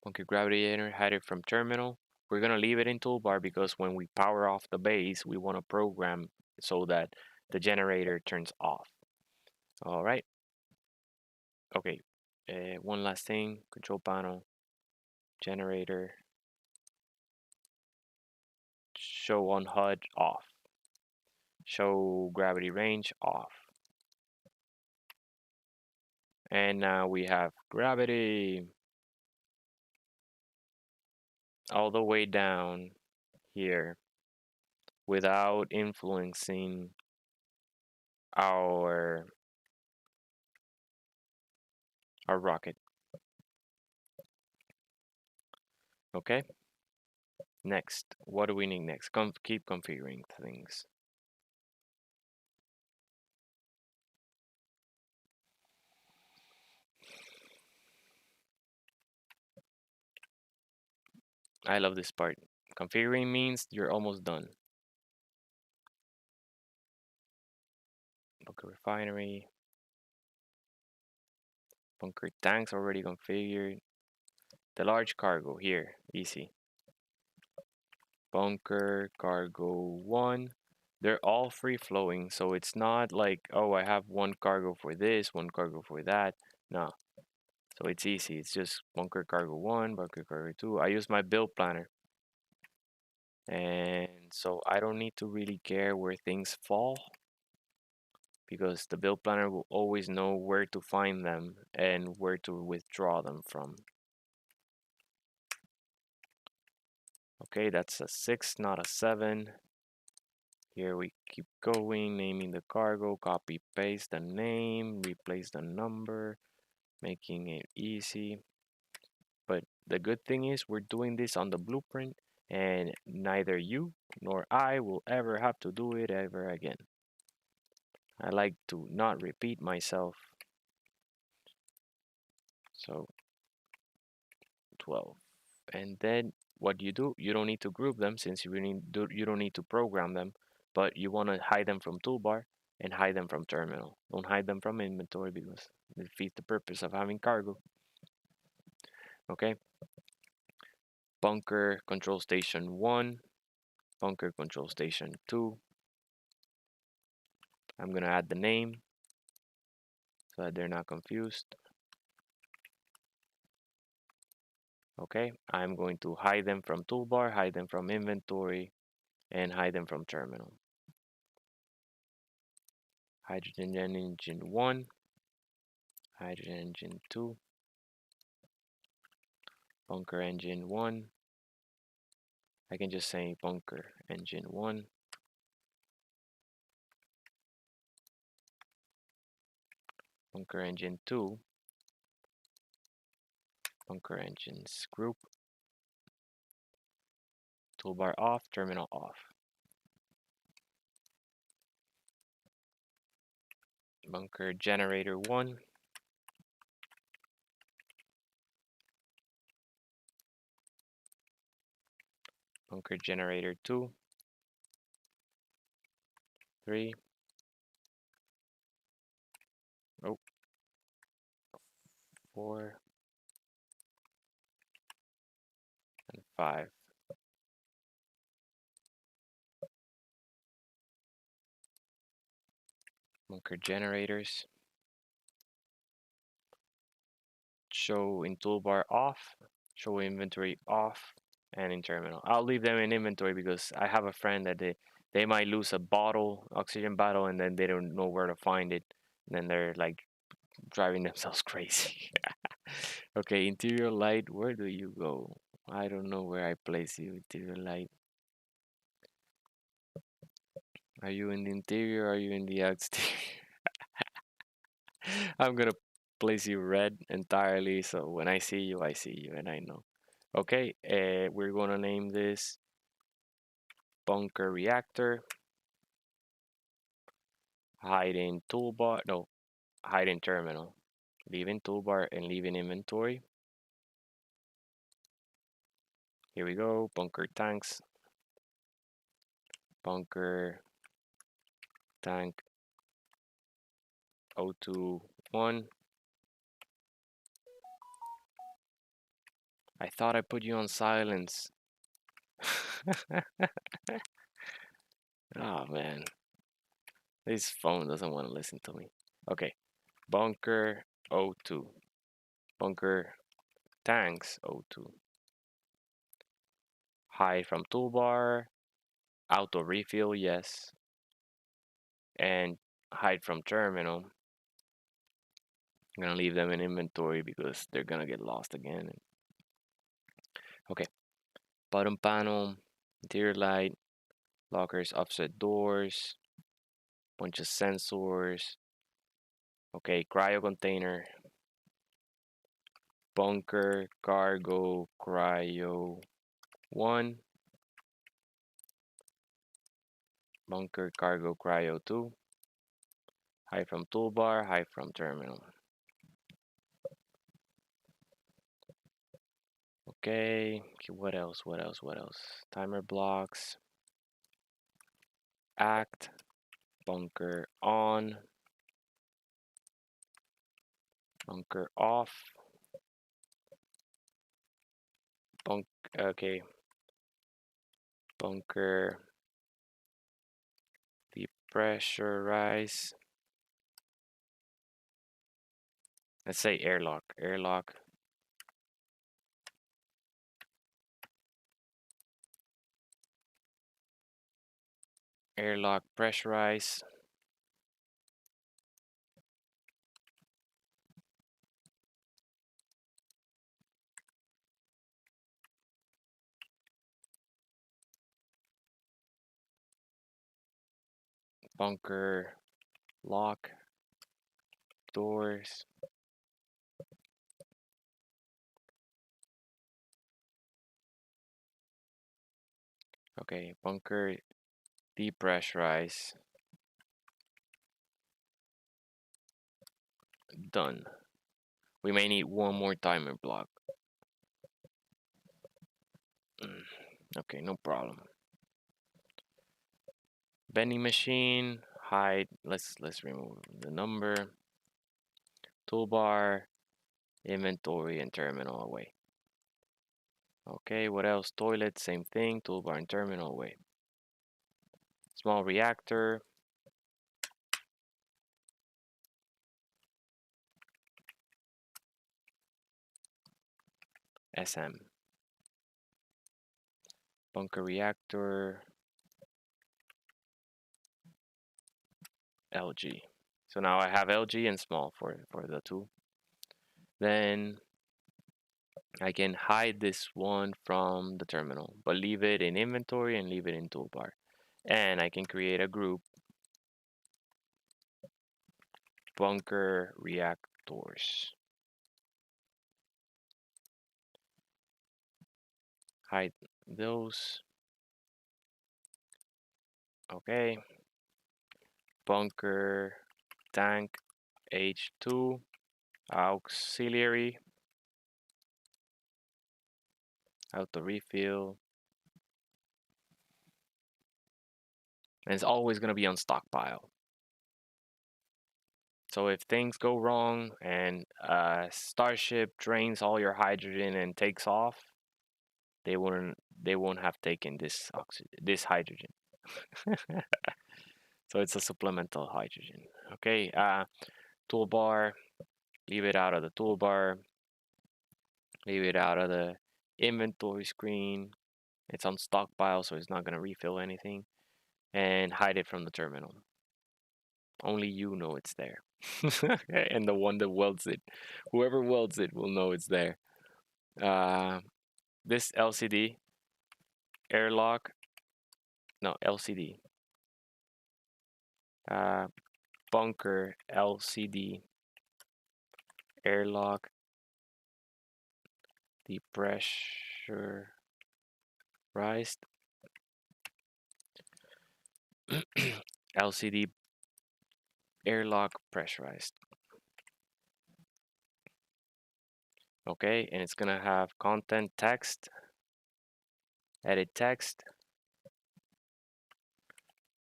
hide it from terminal. We're gonna leave it in toolbar because when we power off the base, we wanna program so that the generator turns off. All right. Okay. One last thing, control panel, generator, show on HUD off, show gravity range off. And now we have gravity all the way down here without influencing our rocket. Okay, Next, what do we need next? Keep configuring things. I love this part. Configuring means you're almost done. Bunker refinery. Bunker tanks already configured. The large cargo here, easy. Bunker cargo 1. They're all free flowing, so it's not like, oh, I have one cargo for this, one cargo for that. No. So it's easy. It's just bunker cargo 1, bunker cargo 2. I use my build planner. And so I don't need to really care where things fall, because the build planner will always know where to find them and where to withdraw them from. Okay, that's a 6, not a 7. Here we keep going, naming the cargo, copy paste the name, replace the number, making it easy. But the good thing is we're doing this on the blueprint, and neither you nor I will ever have to do it ever again. I like to not repeat myself. So 12. And then what you do, you don't need to group them, since you don't need to program them, but you want to hide them from toolbar and hide them from terminal. Don't hide them from inventory, because it defeats the purpose of having cargo. Okay. Bunker control station 1, bunker control station 2. I'm going to add the name so that they're not confused. Okay, I'm going to hide them from toolbar, hide them from inventory, and hide them from terminal. Hydrogen engine 1, hydrogen engine 2, bunker engine 1. I can just say bunker engine 1. Bunker engine 2. Bunker engines group. Toolbar off, terminal off. Bunker generator 1. Bunker generator 2. 3. Oh. 4. And 5. Bunker generators. Show in toolbar off, show inventory off, and in terminal. I'll leave them in inventory because I have a friend that they might lose a bottle, oxygen bottle, and then they don't know where to find it. And then they're like driving themselves crazy. Okay, interior light, where do you go? I don't know where I place you, interior light. Are you in the interior? Are you in the exterior? I'm gonna place you red entirely, so when I see you, and I know. Okay, we're gonna name this bunker reactor. Hide in toolbar, no, hide in terminal. Leave in toolbar and leave in inventory. Here we go, bunker tanks. Bunker tank 021. I thought I put you on silence. Oh man, this phone doesn't want to listen to me. Okay, bunker 02. Bunker tanks 02. Hide from toolbar. Auto refill, yes. And hide from terminal. I'm gonna leave them in inventory because they're gonna get lost again. Okay, bottom panel, interior light, lockers, offset doors, bunch of sensors. Okay, cryo container, bunker, cargo, cryo 1, bunker cargo cryo 2, hide from toolbar, hide from terminal. Okay, what else? Timer blocks, act, bunker on, bunker off, okay, bunker depressurize. Let's say airlock, airlock pressurize. Bunker lock doors. Okay, bunker depressurize. Done. We may need one more timer block. Okay, no problem. Vending machine, hide. Let's remove the number. Toolbar, inventory, and terminal away. Okay, what else? Toilet, same thing. Toolbar and terminal away. Small reactor. SM. Bunker reactor. LG. So now I have LG and small for the two. Then I can hide this one from the terminal, but leave it in inventory and leave it in toolbar. And I can create a group, bunker reactors. Hide those. Okay. Bunker tank H2 auxiliary auto refill. And it's always going to be on stockpile. So if things go wrong and Starship drains all your hydrogen and takes off, they won't have taken this hydrogen. So it's a supplemental hydrogen. Okay, toolbar, leave it out of the toolbar, leave it out of the inventory screen. It's on stockpile, so it's not going to refill anything. And hide it from the terminal. Only you know it's there. And the one that welds it. Whoever welds it will know it's there. This LCD, airlock, no, LCD. Bunker LCD, airlock, depressurized. LCD airlock pressurized. Okay, and it's gonna have content text, edit text,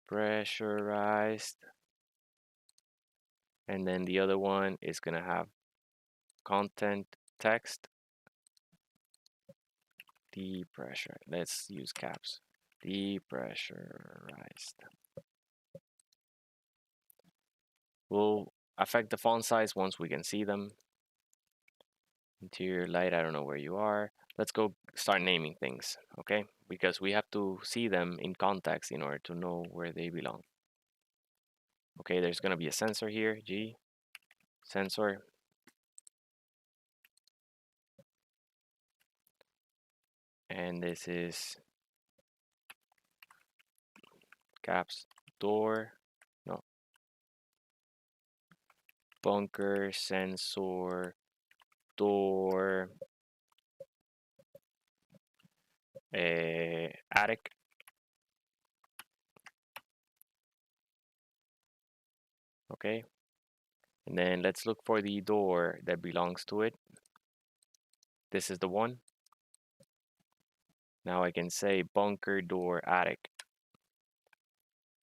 pressurized, and then the other one is gonna have content text, depressure. Let's use caps. Depressurized. We'll affect the font size once we can see them. Interior light, I don't know where you are. Let's go start naming things, okay? Because we have to see them in context in order to know where they belong. Okay, there's gonna be a sensor here, G, sensor. And this is caps door, no, bunker, sensor, door, attic, Okay, and then let's look for the door that belongs to it. This is the one. Now I can say bunker door attic.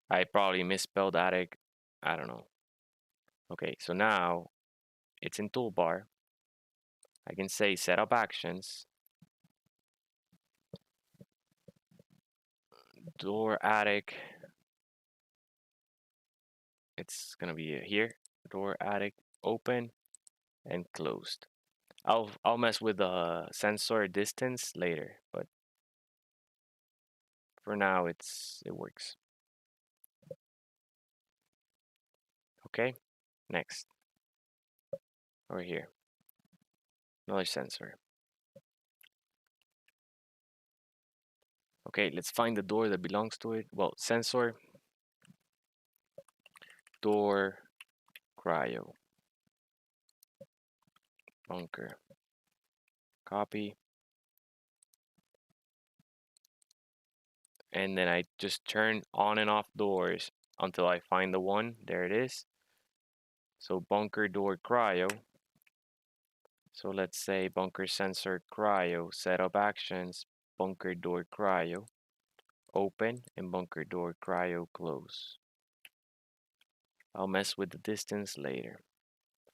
I probably misspelled attic. I don't know. Okay, so now it's in toolbar. I can say setup actions, door attic. It's gonna be here, door attic, open and closed. I'll mess with the sensor distance later, but for now it works. Okay, next over here, another sensor. Okay, let's find the door that belongs to it. Well, sensor door cryo bunker. Copy. And then I just turn on and off doors until I find the one. There it is. So bunker door cryo. So let's say bunker sensor cryo, setup actions, bunker door cryo, open, and bunker door cryo close. I'll mess with the distance later.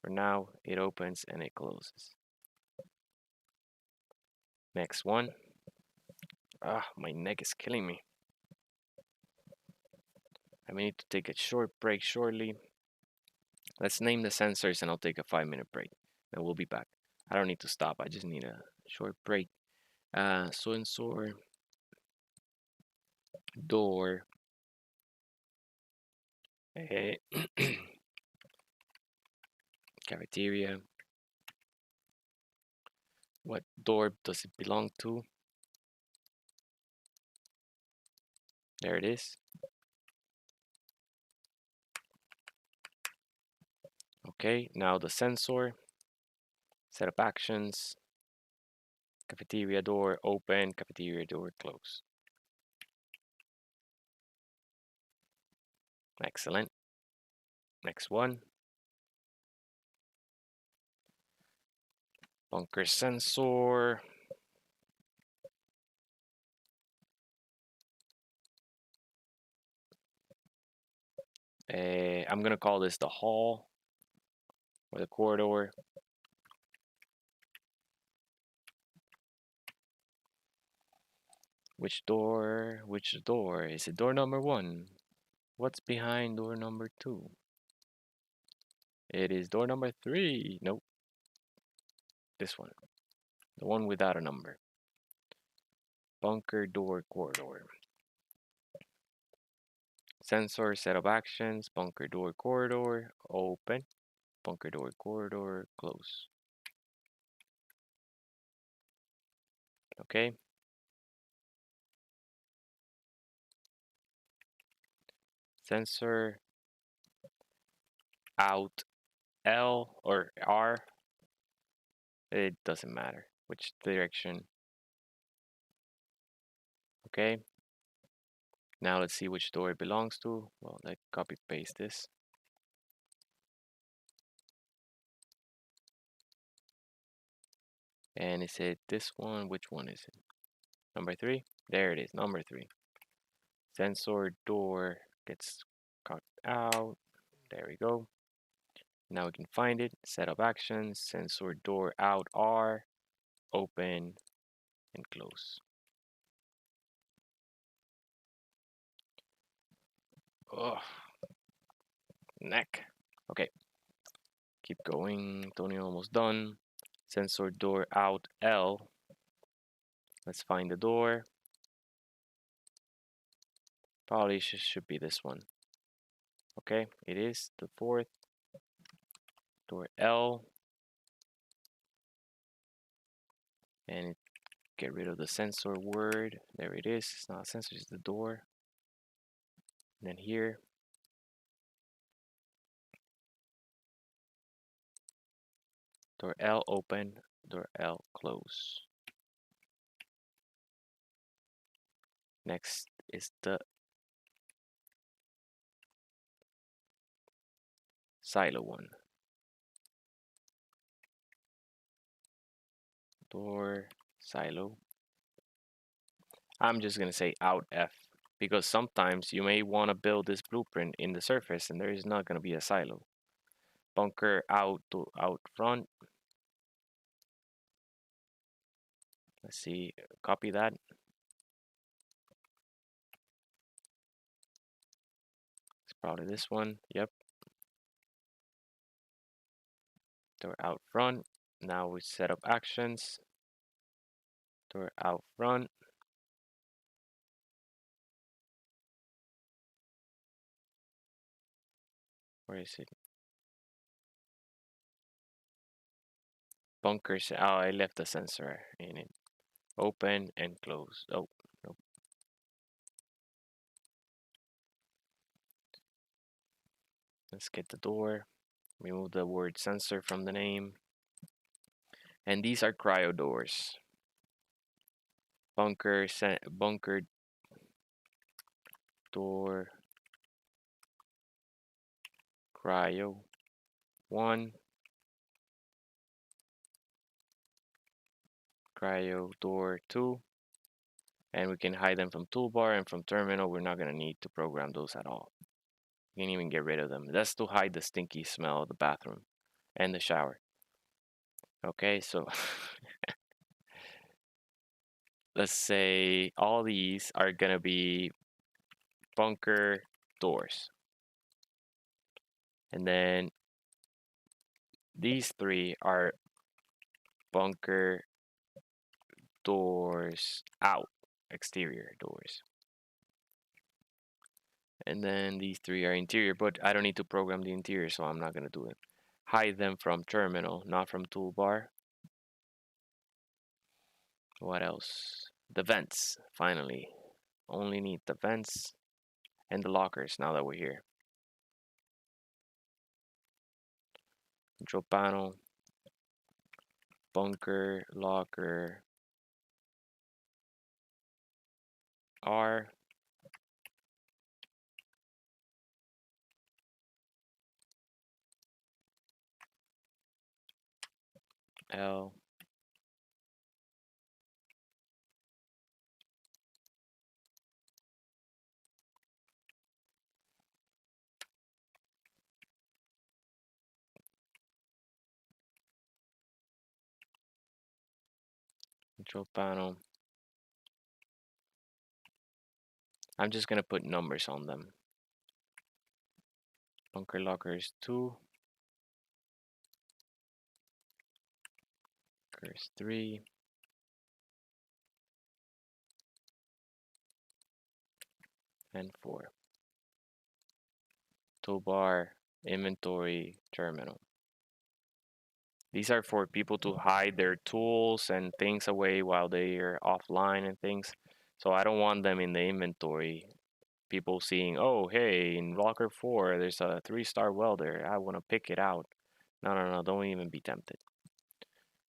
For now, it opens and it closes. Next one. Ah, my neck is killing me. I may need to take a short break shortly. Let's name the sensors and I'll take a 5-minute break. Then we'll be back. I don't need to stop. I just need a short break. Sensor door. Cafeteria. What door does it belong to? There it is. Okay, now the sensor. Setup actions. Cafeteria door open, cafeteria door close. Excellent. Next one. Bunker sensor. I'm gonna call this the hall or the corridor. Which door? Which door? Is it door number 1? What's behind door number 2? It is door number 3. Nope. This one. The one without a number. Bunker door corridor. Sensor setup actions. Bunker door corridor. Open. Bunker door corridor. Close. Okay. Sensor out L or R. It doesn't matter which direction. Okay. Now let's see which door it belongs to. Well, let's copy paste this. And is it this one? Which one is it? Number 3? There it is, number 3. Sensor door gets cut out. There we go. Now we can find it. Setup actions, sensor door out R, open and close. Ugh. Neck. Okay. Keep going. Tony almost done. Sensor door out L. Let's find the door. Probably should be this one. Okay, it is the 4th. Door L. And get rid of the sensor word. There it is. It's not a sensor, it's the door. And then here. Door L open, door L close. Next is the silo one. Door silo. I'm just gonna say out F because sometimes you may want to build this blueprint in the surface and there is not gonna be a silo. Bunker out to out front. Let's see, copy that. It's probably this one. Yep. Door out front. Now we set up actions. Door out front. Where is it? Bunkers. Oh, I left the sensor in it. Open and close. Oh, nope. Let's get the door. Remove the word sensor from the name. And these are cryo doors. Bunker door cryo 1, cryo door 2, and we can hide them from toolbar and from terminal. We're not gonna need to program those at all. You can even get rid of them. That's to hide the stinky smell of the bathroom and the shower. Okay, so let's say all these are gonna be bunker doors. And then these 3 are bunker doors out, exterior doors. And then these 3 are interior, but I don't need to program the interior, so I'm not gonna do it. Hide them from terminal, not from toolbar. What else? The vents, finally. Only need the vents and the lockers now that we're here. Control panel, bunker, locker, R, L, control panel. I'm just gonna put numbers on them. Bunker lockers 2, lockers 3, and 4. Toolbar, inventory, terminal. These are for people to hide their tools and things away while they are offline and things. So I don't want them in the inventory. People seeing, oh, hey, in locker 4, there's a 3-star welder. I want to pick it out. No, no, no, don't even be tempted.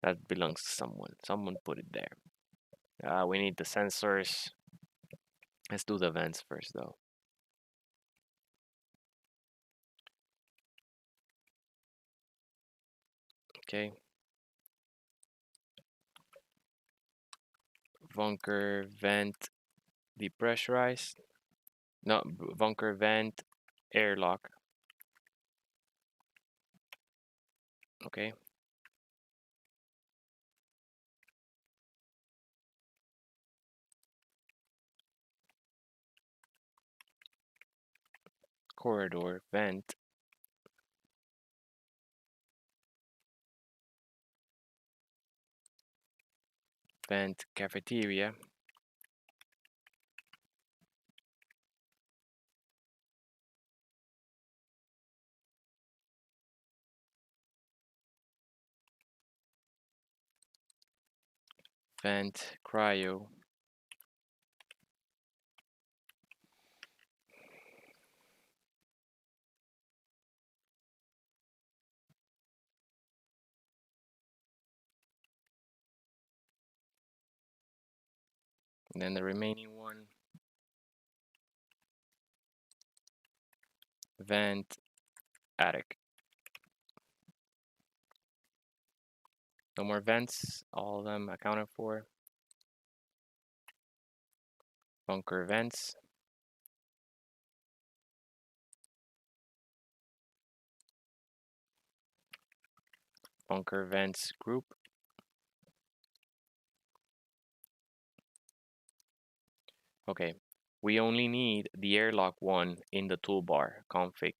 That belongs to someone. Someone put it there. We need the sensors. Let's do the vents first, though. Okay. Bunker vent depressurized. No, bunker vent airlock. Okay. Corridor vent. Vent cafeteria. Vent cryo. And then the remaining one. Vent attic. No more vents, all of them accounted for. Bunker vents. Bunker vents group. Okay, we only need the airlock one in the toolbar config.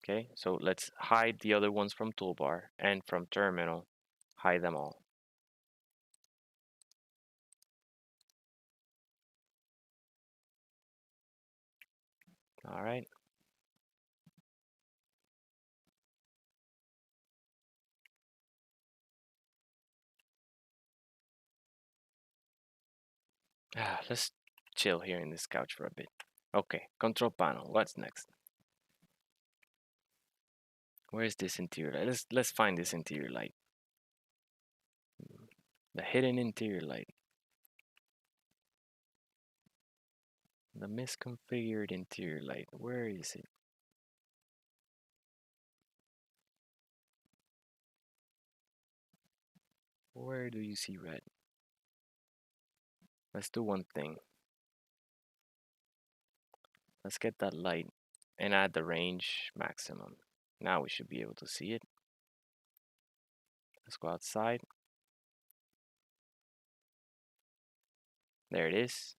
Okay, so let's hide the other ones from toolbar, and from terminal, hide them all. All right. Let's chill here in this couch for a bit. Okay, control panel. What's next? Where's this interior light? Let's find this interior light. The hidden interior light. The misconfigured interior light. Where is it? Where do you see red? Let's do one thing. Let's get that light and add the range maximum. Now we should be able to see it. Let's go outside. There it is.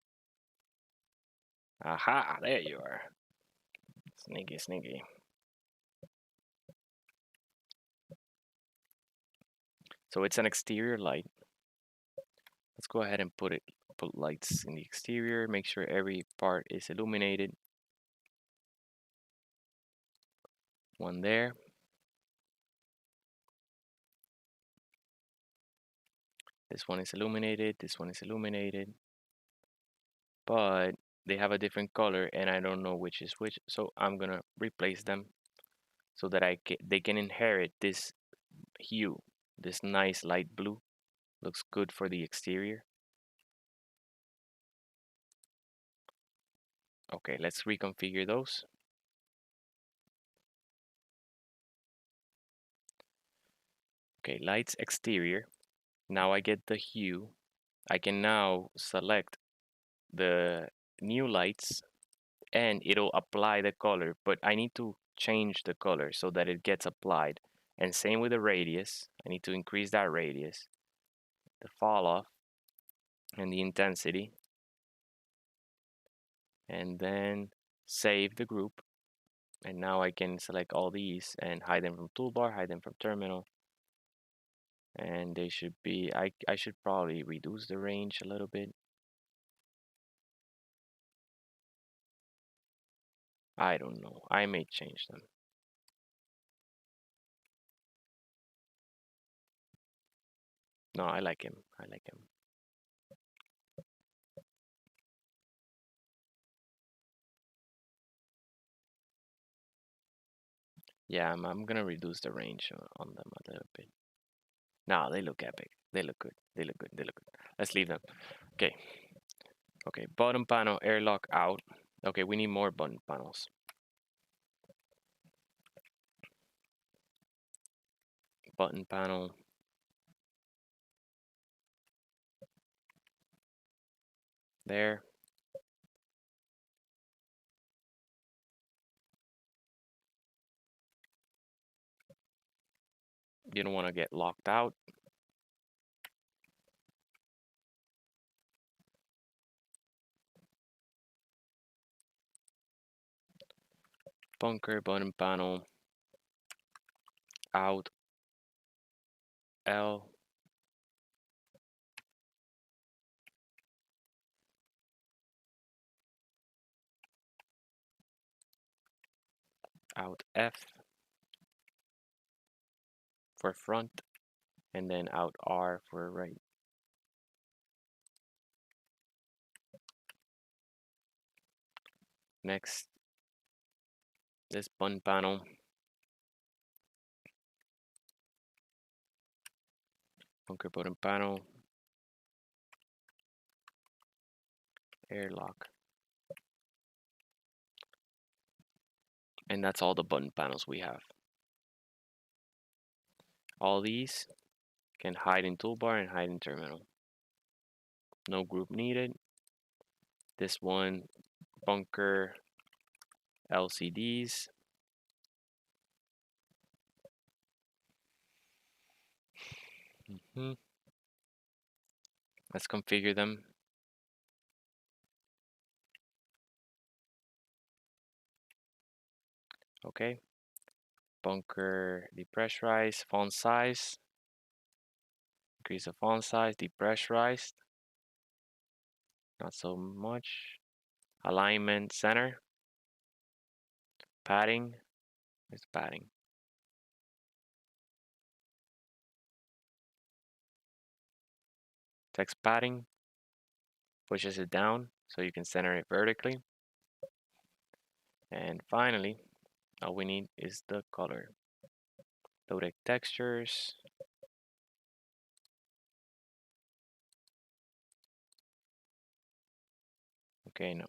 Aha, there you are. Sneaky, sneaky. So it's an exterior light. Let's go ahead and put lights in the exterior. Make sure every part is illuminated. One there. This one is illuminated. This one is illuminated. But they have a different color and I don't know which is which. So I'm gonna replace them so that they can inherit this hue. This nice light blue. Looks good for the exterior. Okay, let's reconfigure those. Okay, lights exterior. Now I get the hue. I can now select the new lights and it'll apply the color, but I need to change the color so that it gets applied. And same with the radius. I need to increase that radius, the fall off, and the intensity. And then save the group. And now I can select all these and hide them from toolbar, hide them from terminal. And they should be, I should probably reduce the range a little bit. I don't know. I may change them. No, I like him. I like him. Yeah, I'm gonna reduce the range on them a little bit. No, they look epic. They look good. They look good. They look good. Let's leave them. Okay. Okay, bottom panel, airlock out. Okay, we need more button panels. Button panel. There. You don't want to get locked out. Bunker, button panel. Out. L. Out F for front. And then out R for right. Next, this button panel. Bunker, button panel. Airlock. And that's all the button panels we have. All these Can hide in toolbar and hide in terminal. No group needed. This one, bunker LCDs. Let's configure them. Okay. Bunker depressurize, font size. Increase the font size, depressurized. Not so much. Alignment center. Padding. It's padding. Text padding. Pushes it down so you can center it vertically. And finally, all we need is the color. Loaded textures. Okay, no.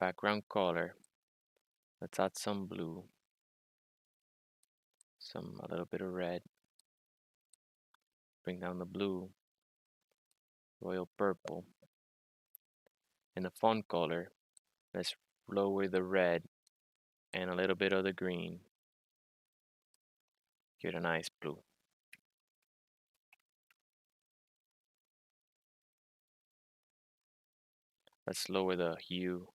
Background color. Let's add some blue. A little bit of red. Bring down the blue. Royal purple. And the font color, let's lower the red and a little bit of the green. Get a nice blue. Let's lower the hue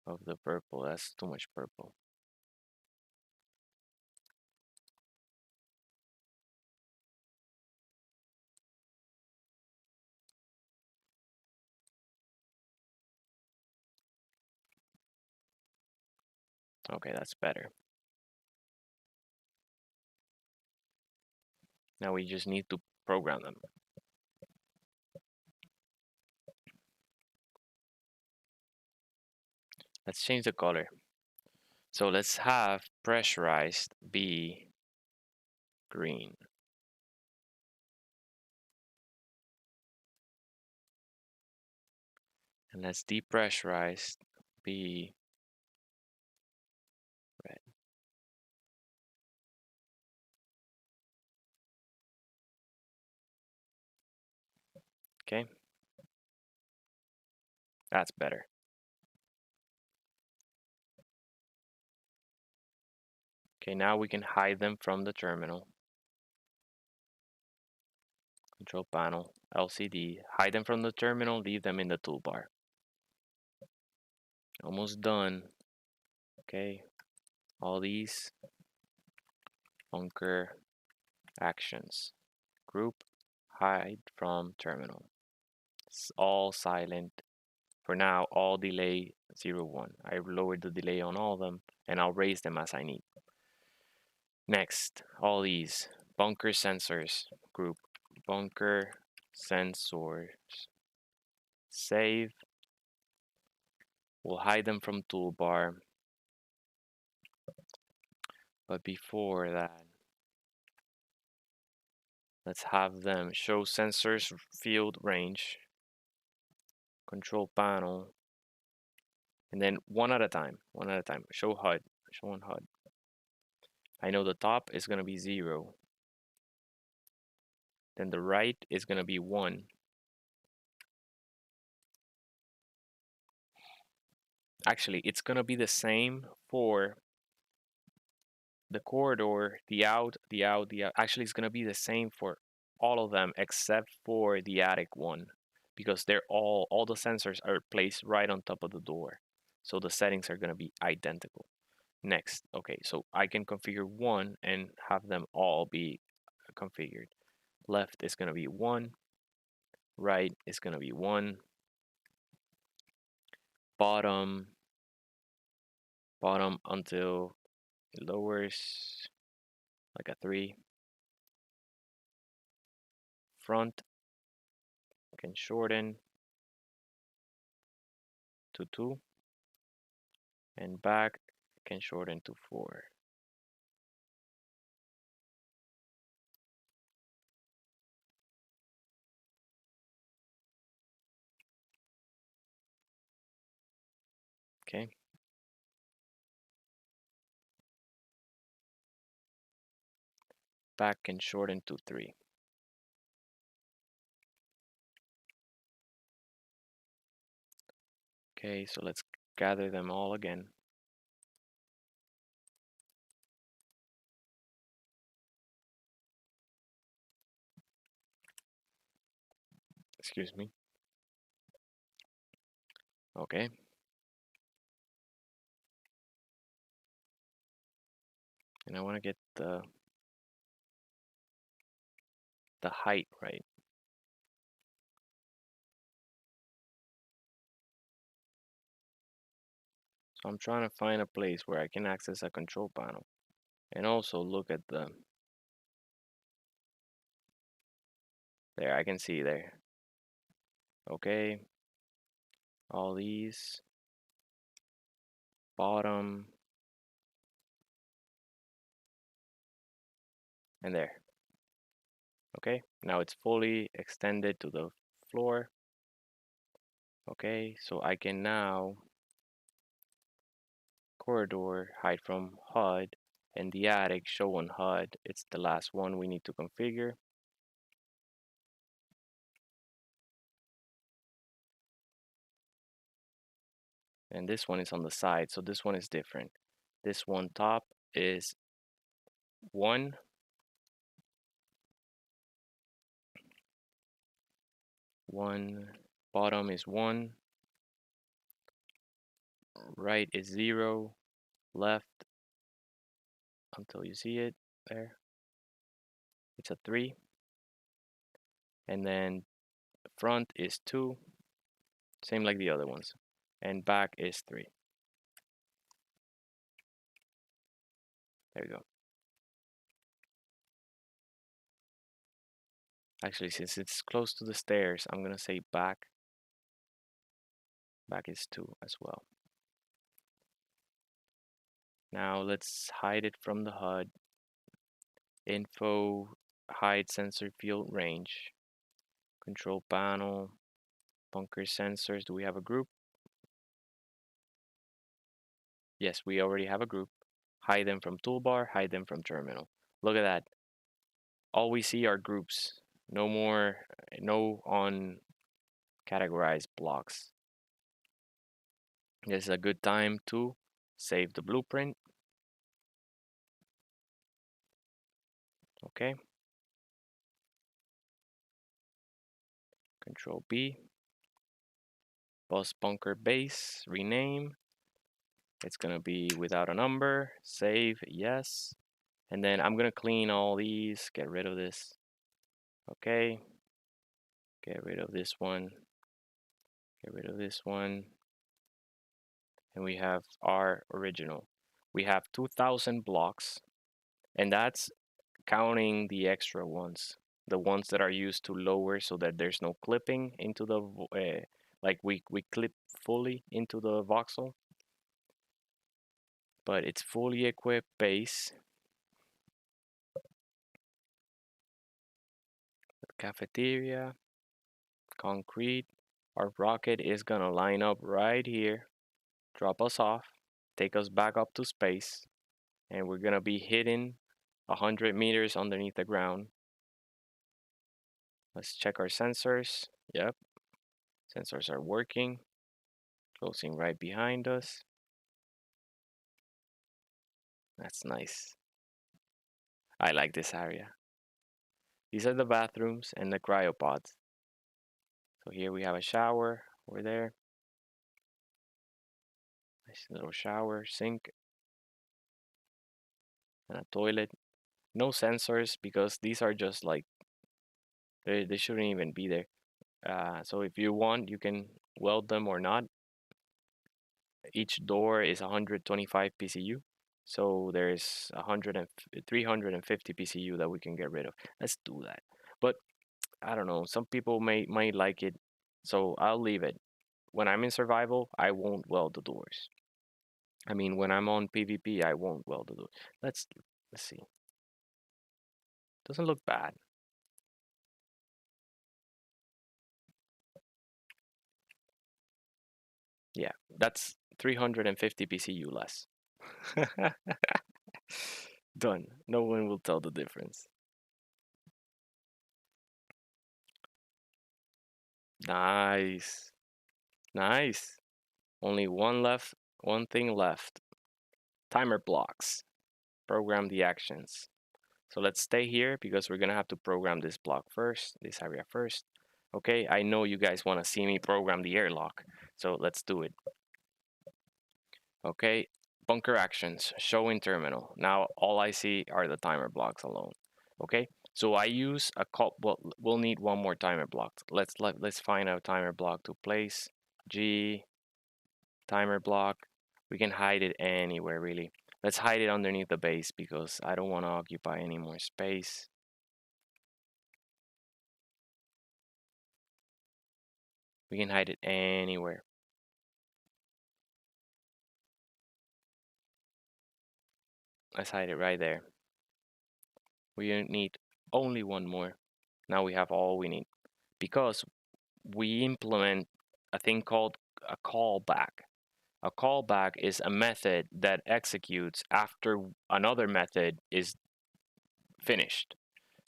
of the purple. That's too much purple. Okay, that's better. Now we just need to program them. Let's change the color. So let's have pressurized be green. And let's depressurized be red. Okay, that's better. Okay, now we can hide them from the terminal. Control panel, LCD, hide them from the terminal, leave them in the toolbar. Almost done. Okay, all these bunker actions. Group, hide from terminal. It's all silent. For now, all delay 0, 1. I lowered the delay on all of them and I'll raise them as I need. Next, all these bunker sensors. Group, bunker sensors. Save. We'll hide them from toolbar. But before that, let's have them show sensors field range, control panel, and then one at a time, show HUD, show on HUD. I know the top is going to be 0. Then the right is going to be 1. Actually, it's going to be the same for the corridor, the out, the out, the out. Actually, it's going to be the same for all of them except for the attic one, because they're all the sensors are placed right on top of the door. So the settings are going to be identical. Next, okay, so I can configure 1 and have them all be configured. Left is going to be 1, right is going to be 1, bottom until it lowers like a 3. Front can shorten to 2, and back can shorten to 4. Okay. back can shorten to 3. Okay, so let's gather them all again. Excuse me. Okay. And I want to get the height right. So I'm trying to find a place where I can access a control panel and also look at the, there, I can see there. Okay, all these, bottom, and there. Okay, now it's fully extended to the floor. Okay, so I can now corridor hide from HUD and the attic show on HUD. It's the last one we need to configure. And this one is on the side, so this one is different. This one top is 1. 1, bottom is 1, right is 0, left until you see it there. It's a 3. And then front is 2, same like the other ones. And back is 3. There you go. Actually, since it's close to the stairs, I'm gonna say back. Back is 2 as well. Now let's hide it from the HUD. Info, hide sensor field range. Control panel, bunker sensors. Do we have a group? Yes, we already have a group. Hide them from toolbar, hide them from terminal. Look at that. All we see are groups. No more, no on categorized blocks. This is a good time to save the blueprint. Okay. Control B. Bus bunker base, rename. It's gonna be without a number. Save, yes. And then I'm gonna clean all these, get rid of this. Okay. Get rid of this one. Get rid of this one. And we have our original. We have 2,000 blocks, and that's counting the extra ones, the ones that are used to lower so that there's no clipping into the, like we clip fully into the voxel. But it's fully equipped base. Cafeteria, concrete. Our rocket is gonna line up right here, drop us off, take us back up to space, and we're gonna be hidden 100 meters underneath the ground. Let's check our sensors. Yep, sensors are working. Closing right behind us. That's nice. I like this area. These are the bathrooms and the cryopods. So here we have a shower over there. Nice little shower, sink, and a toilet. No sensors because these are just like, they shouldn't even be there. So if you want, you can weld them or not. Each door is 125 PCU. So there's 350 PCU that we can get rid of. Let's do that. But I don't know, some people might like it, so I'll leave it. When I'm in survival, I won't weld the doors. I mean, when I'm on PvP, I won't weld the doors. Let's see. Doesn't look bad. Yeah, that's 350 PCU less. Done. No one will tell the difference. Nice. Nice. Only one thing left. Timer blocks. Program the actions. So let's stay here because we're gonna have to program this block first, this area first. Okay, I know you guys wanna see me program the airlock, so let's do it. Okay, bunker actions, show in terminal. Now all I see are the timer blocks alone. Okay, so I use a call, well, we'll need one more timer block. Let's find a timer block to place. G, timer block. We can hide it anywhere really. Let's hide it underneath the base because I don't want to occupy any more space. We can hide it anywhere. Let's hide it right there. We need only one more. Now we have all we need because we implement a thing called a callback. A callback is a method that executes after another method is finished.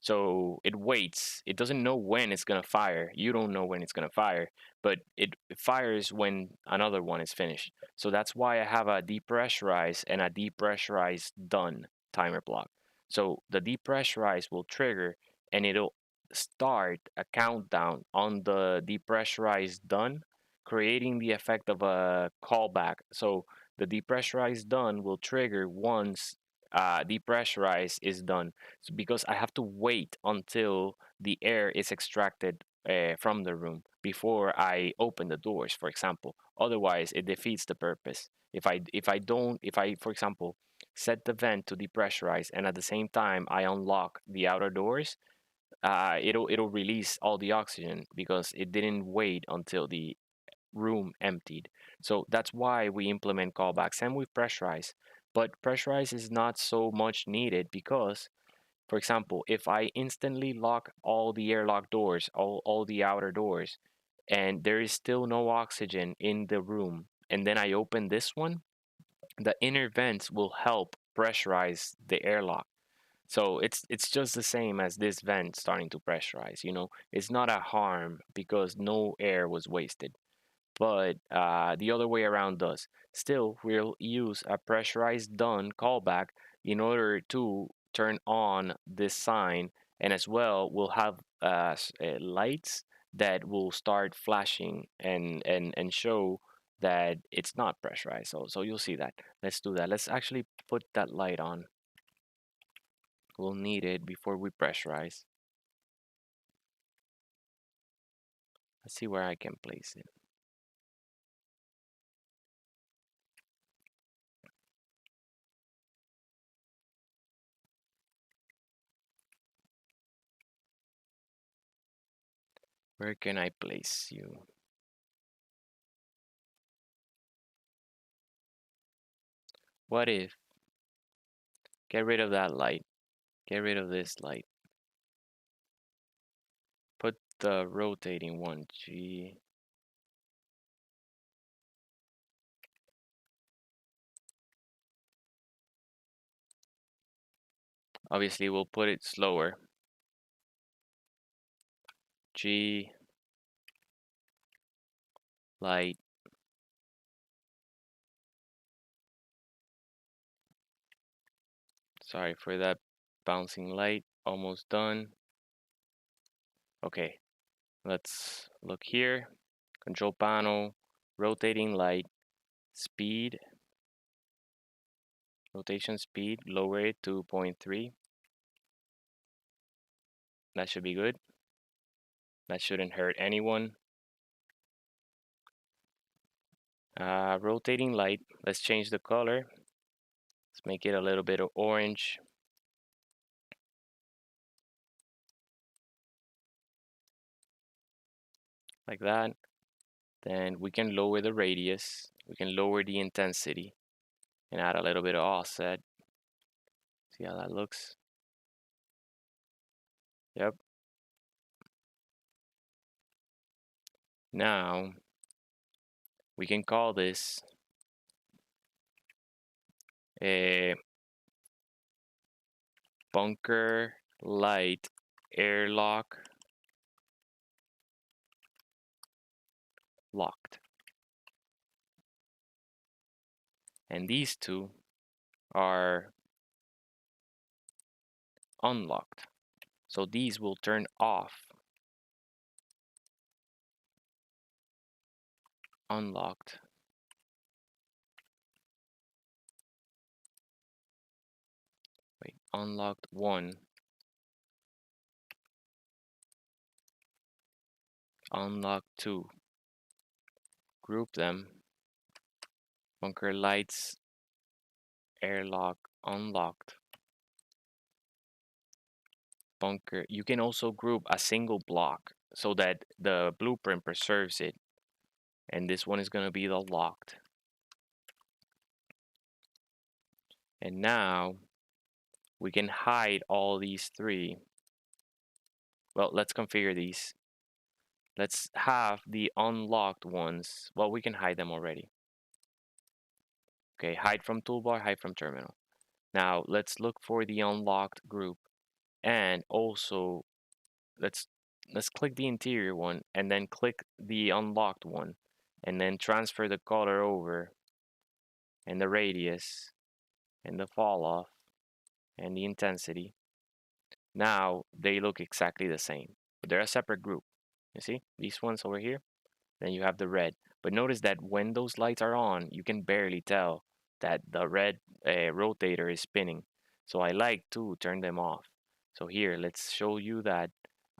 So it waits. It doesn't know when it's gonna fire. You don't know when it's gonna fire, but it fires when another one is finished. So that's why I have a depressurize and a depressurize done timer block. So the depressurize will trigger and it'll start a countdown on the depressurize done, creating the effect of a callback. So the depressurize done will trigger once depressurize is done. So because I have to wait until the air is extracted from the room before I open the doors, for example. Otherwise, it defeats the purpose. If I for example set the vent to depressurize and at the same time I unlock the outer doors, it'll release all the oxygen because it didn't wait until the room emptied. So that's why we implement callbacks and we pressurize. But pressurize is not so much needed because, for example, if I instantly lock all the airlock doors, all the outer doors, and there is still no oxygen in the room, and then I open this one, the inner vents will help pressurize the airlock. So it's just the same as this vent starting to pressurize, you know. It's not a harm because no air was wasted, but the other way around does. Still, we'll use a pressurized done callback in order to turn on this sign, and as well, we'll have lights that will start flashing and show that it's not pressurized. So you'll see that. Let's do that. Let's actually put that light on. We'll need it before we pressurize. Let's see where I can place it. Where can I place you? What if, get rid of that light, get rid of this light, put the rotating one, G. Obviously, we'll put it slower. G, light. Sorry for that bouncing light, almost done. Okay, let's look here. Control panel, rotating light, speed, rotation speed, lower it to 0.3. That should be good. That shouldn't hurt anyone. Rotating light, let's change the color. Let's make it a little bit of orange. Like that. Then we can lower the radius. We can lower the intensity and add a little bit of offset. See how that looks? Yep. Now we can call this a bunker light airlock locked. And these two are unlocked. So these will turn off. Unlocked. Wait, unlocked 1. Unlocked 2. Group them. Bunker lights, airlock, unlocked. Bunker. You can also group a single block so that the blueprint preserves it. And this one is going to be the locked. And now we can hide all these three. Well, let's configure these. Let's have the unlocked ones. Well, we can hide them already. Okay, hide from toolbar, hide from terminal. Now let's look for the unlocked group, and also let's click the interior one and then click the unlocked one, and then transfer the color over, and the radius, and the fall off, and the intensity. Now they look exactly the same, but they're a separate group. You see these ones over here? Then you have the red. But notice that when those lights are on, you can barely tell that the red rotator is spinning. So I like to turn them off. So here, let's show you that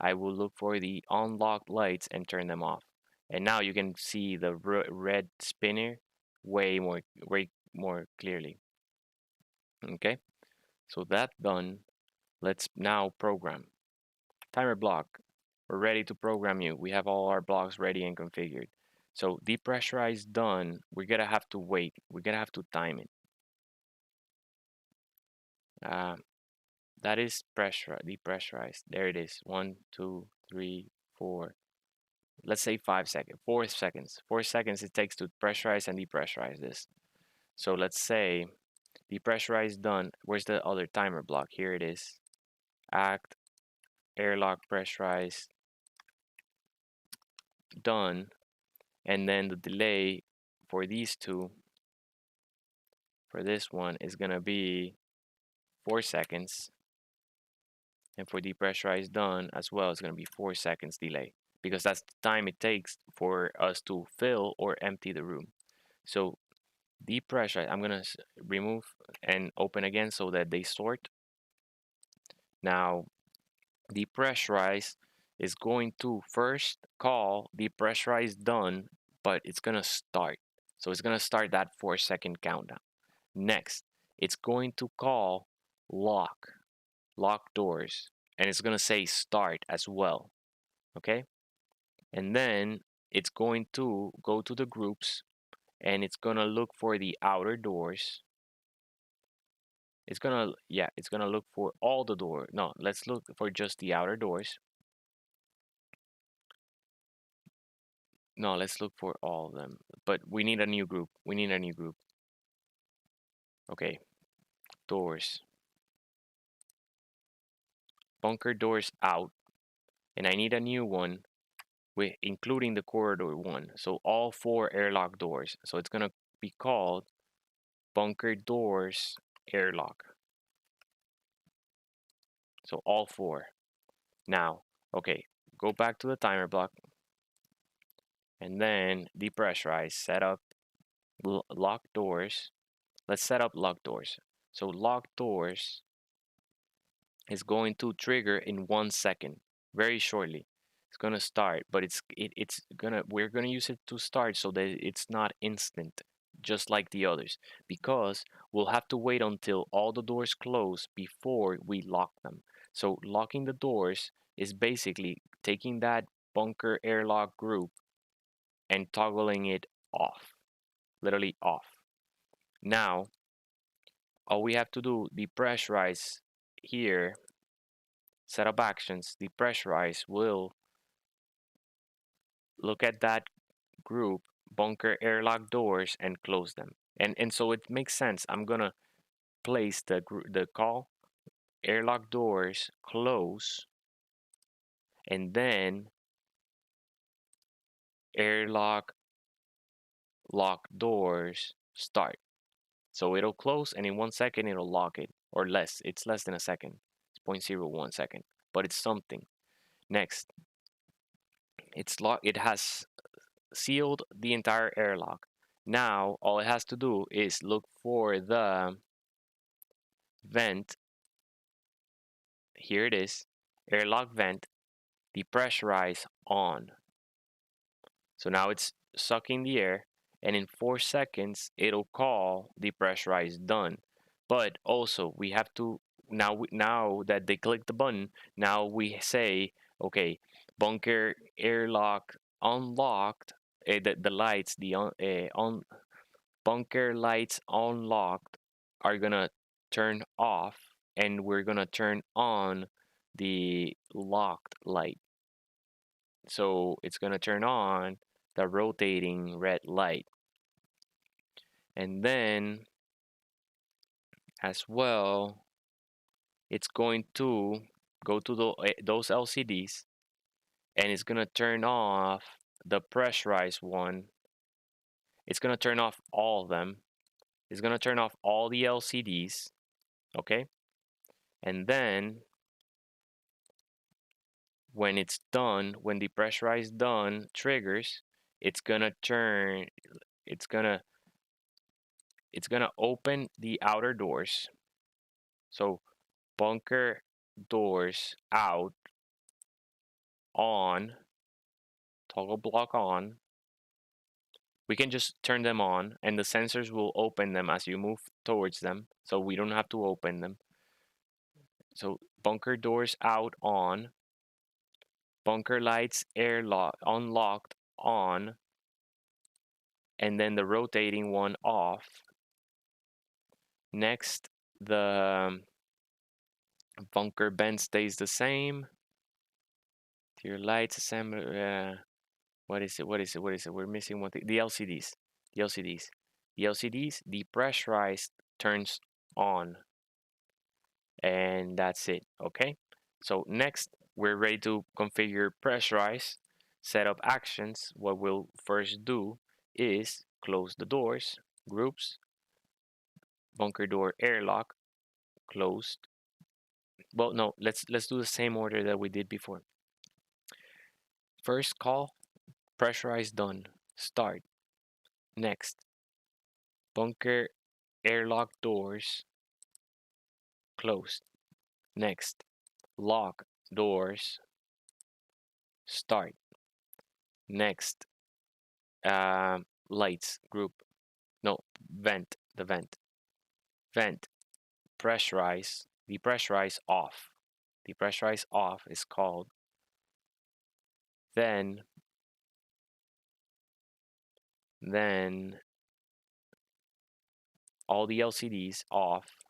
I will look for the unlocked lights and turn them off. And now you can see the red spinner way more clearly. Okay, so that's done. Let's now program. Timer block. We're ready to program you. We have all our blocks ready and configured. So depressurize done. We're gonna have to wait. We're gonna have to time it. That is pressure depressurized. There it is. 1, 2, 3, 4. Let's say 5 seconds. 4 seconds. 4 seconds it takes to pressurize and depressurize this. So let's say depressurize done. Where's the other timer block? Here it is. Act airlock pressurize done. And then the delay for these two, for this one, is gonna be 4 seconds. And for depressurize done as well, it's gonna be 4 seconds delay, because that's the time it takes for us to fill or empty the room. So depressurize, I'm gonna remove and open again so that they sort. Now depressurize is going to first call depressurize done, but it's gonna start. So it's gonna start that 4-second countdown. Next, it's going to call lock doors, and it's gonna say start as well. Okay, and then it's going to go to the groups, and it's gonna look for the outer doors. It's gonna look for all the doors. No, let's look for just the outer doors. No, let's look for all of them, but we need a new group. Okay, doors, bunker doors out, and I need a new one with including the corridor one. So all 4 airlock doors. So it's gonna be called bunker doors airlock. So all 4. Now, okay, go back to the timer block, and then depressurize, set up lock doors. Let's set up lock doors. So lock doors is going to trigger in 1 second, very shortly. It's gonna start, but we're gonna use it to start so that it's not instant, just like the others, because we'll have to wait until all the doors close before we lock them. So locking the doors is basically taking that bunker airlock group and toggling it off, literally off. Now, all we have to do, depressurize here, set up actions, depressurize will look at that group, bunker airlock doors, and close them. And so it makes sense. I'm gonna place the call airlock doors close, and then airlock lock doors, start. So it'll close and in 1 second it'll lock it, or less. It's less than a second. It's 0.01 second, but it's something. Next, it has sealed the entire airlock. Now all it has to do is look for the vent. Here it is, airlock vent, depressurize on. So now it's sucking the air, and in 4 seconds it'll call depressurize done. But also we have to now that they click the button, now we say, okay, bunker airlock unlocked. The lights, the on bunker lights unlocked are gonna turn off, and we're gonna turn on the locked light. So it's gonna turn on the rotating red light, and then as well it's going to go to those LCDs, and it's gonna turn off the pressurized one. It's gonna turn off all of them. It's gonna turn off all the LCDs, okay? And then when it's done, when the pressurize done triggers, it's gonna open the outer doors. So bunker doors out, on, toggle block on. We can just turn them on, and the sensors will open them as you move towards them, so we don't have to open them. So bunker doors out, on, bunker lights airlock unlocked, on, and then the rotating one off. Next, the bunker bend stays the same. Your lights assembly. What is it? We're missing one thing. The LCDs. The pressurized turns on, and that's it. Okay. So next, we're ready to configure pressurize. Setup actions. What we'll first do is close the doors, groups, bunker door airlock, closed. Well, no, let's do the same order that we did before. First call, pressurize done, start. Next, bunker airlock doors, closed. Next, lock doors, start. Next, lights group, no, vent, the vent, pressurize, depressurize off. Depressurize off is called. Then all the LCDs off.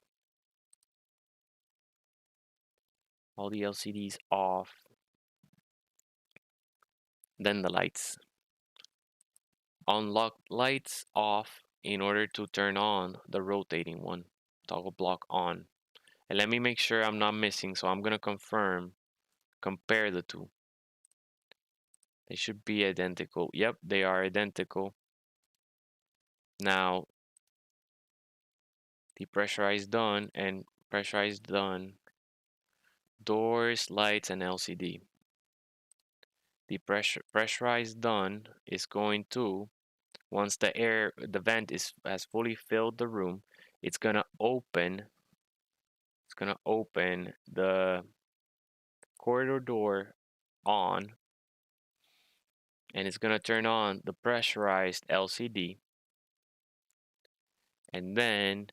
All the LCDs off. Then the lights. Unlock lights off in order to turn on the rotating one. Toggle block on. And let me make sure I'm not missing, so I'm gonna compare the two. They should be identical. Yep, they are identical. Now, depressurize done and pressurize done. Doors, lights, and LCD. The pressurize done is going to, once the vent has fully filled the room, it's gonna open the corridor door on, and it's gonna turn on the pressurized LCD, and then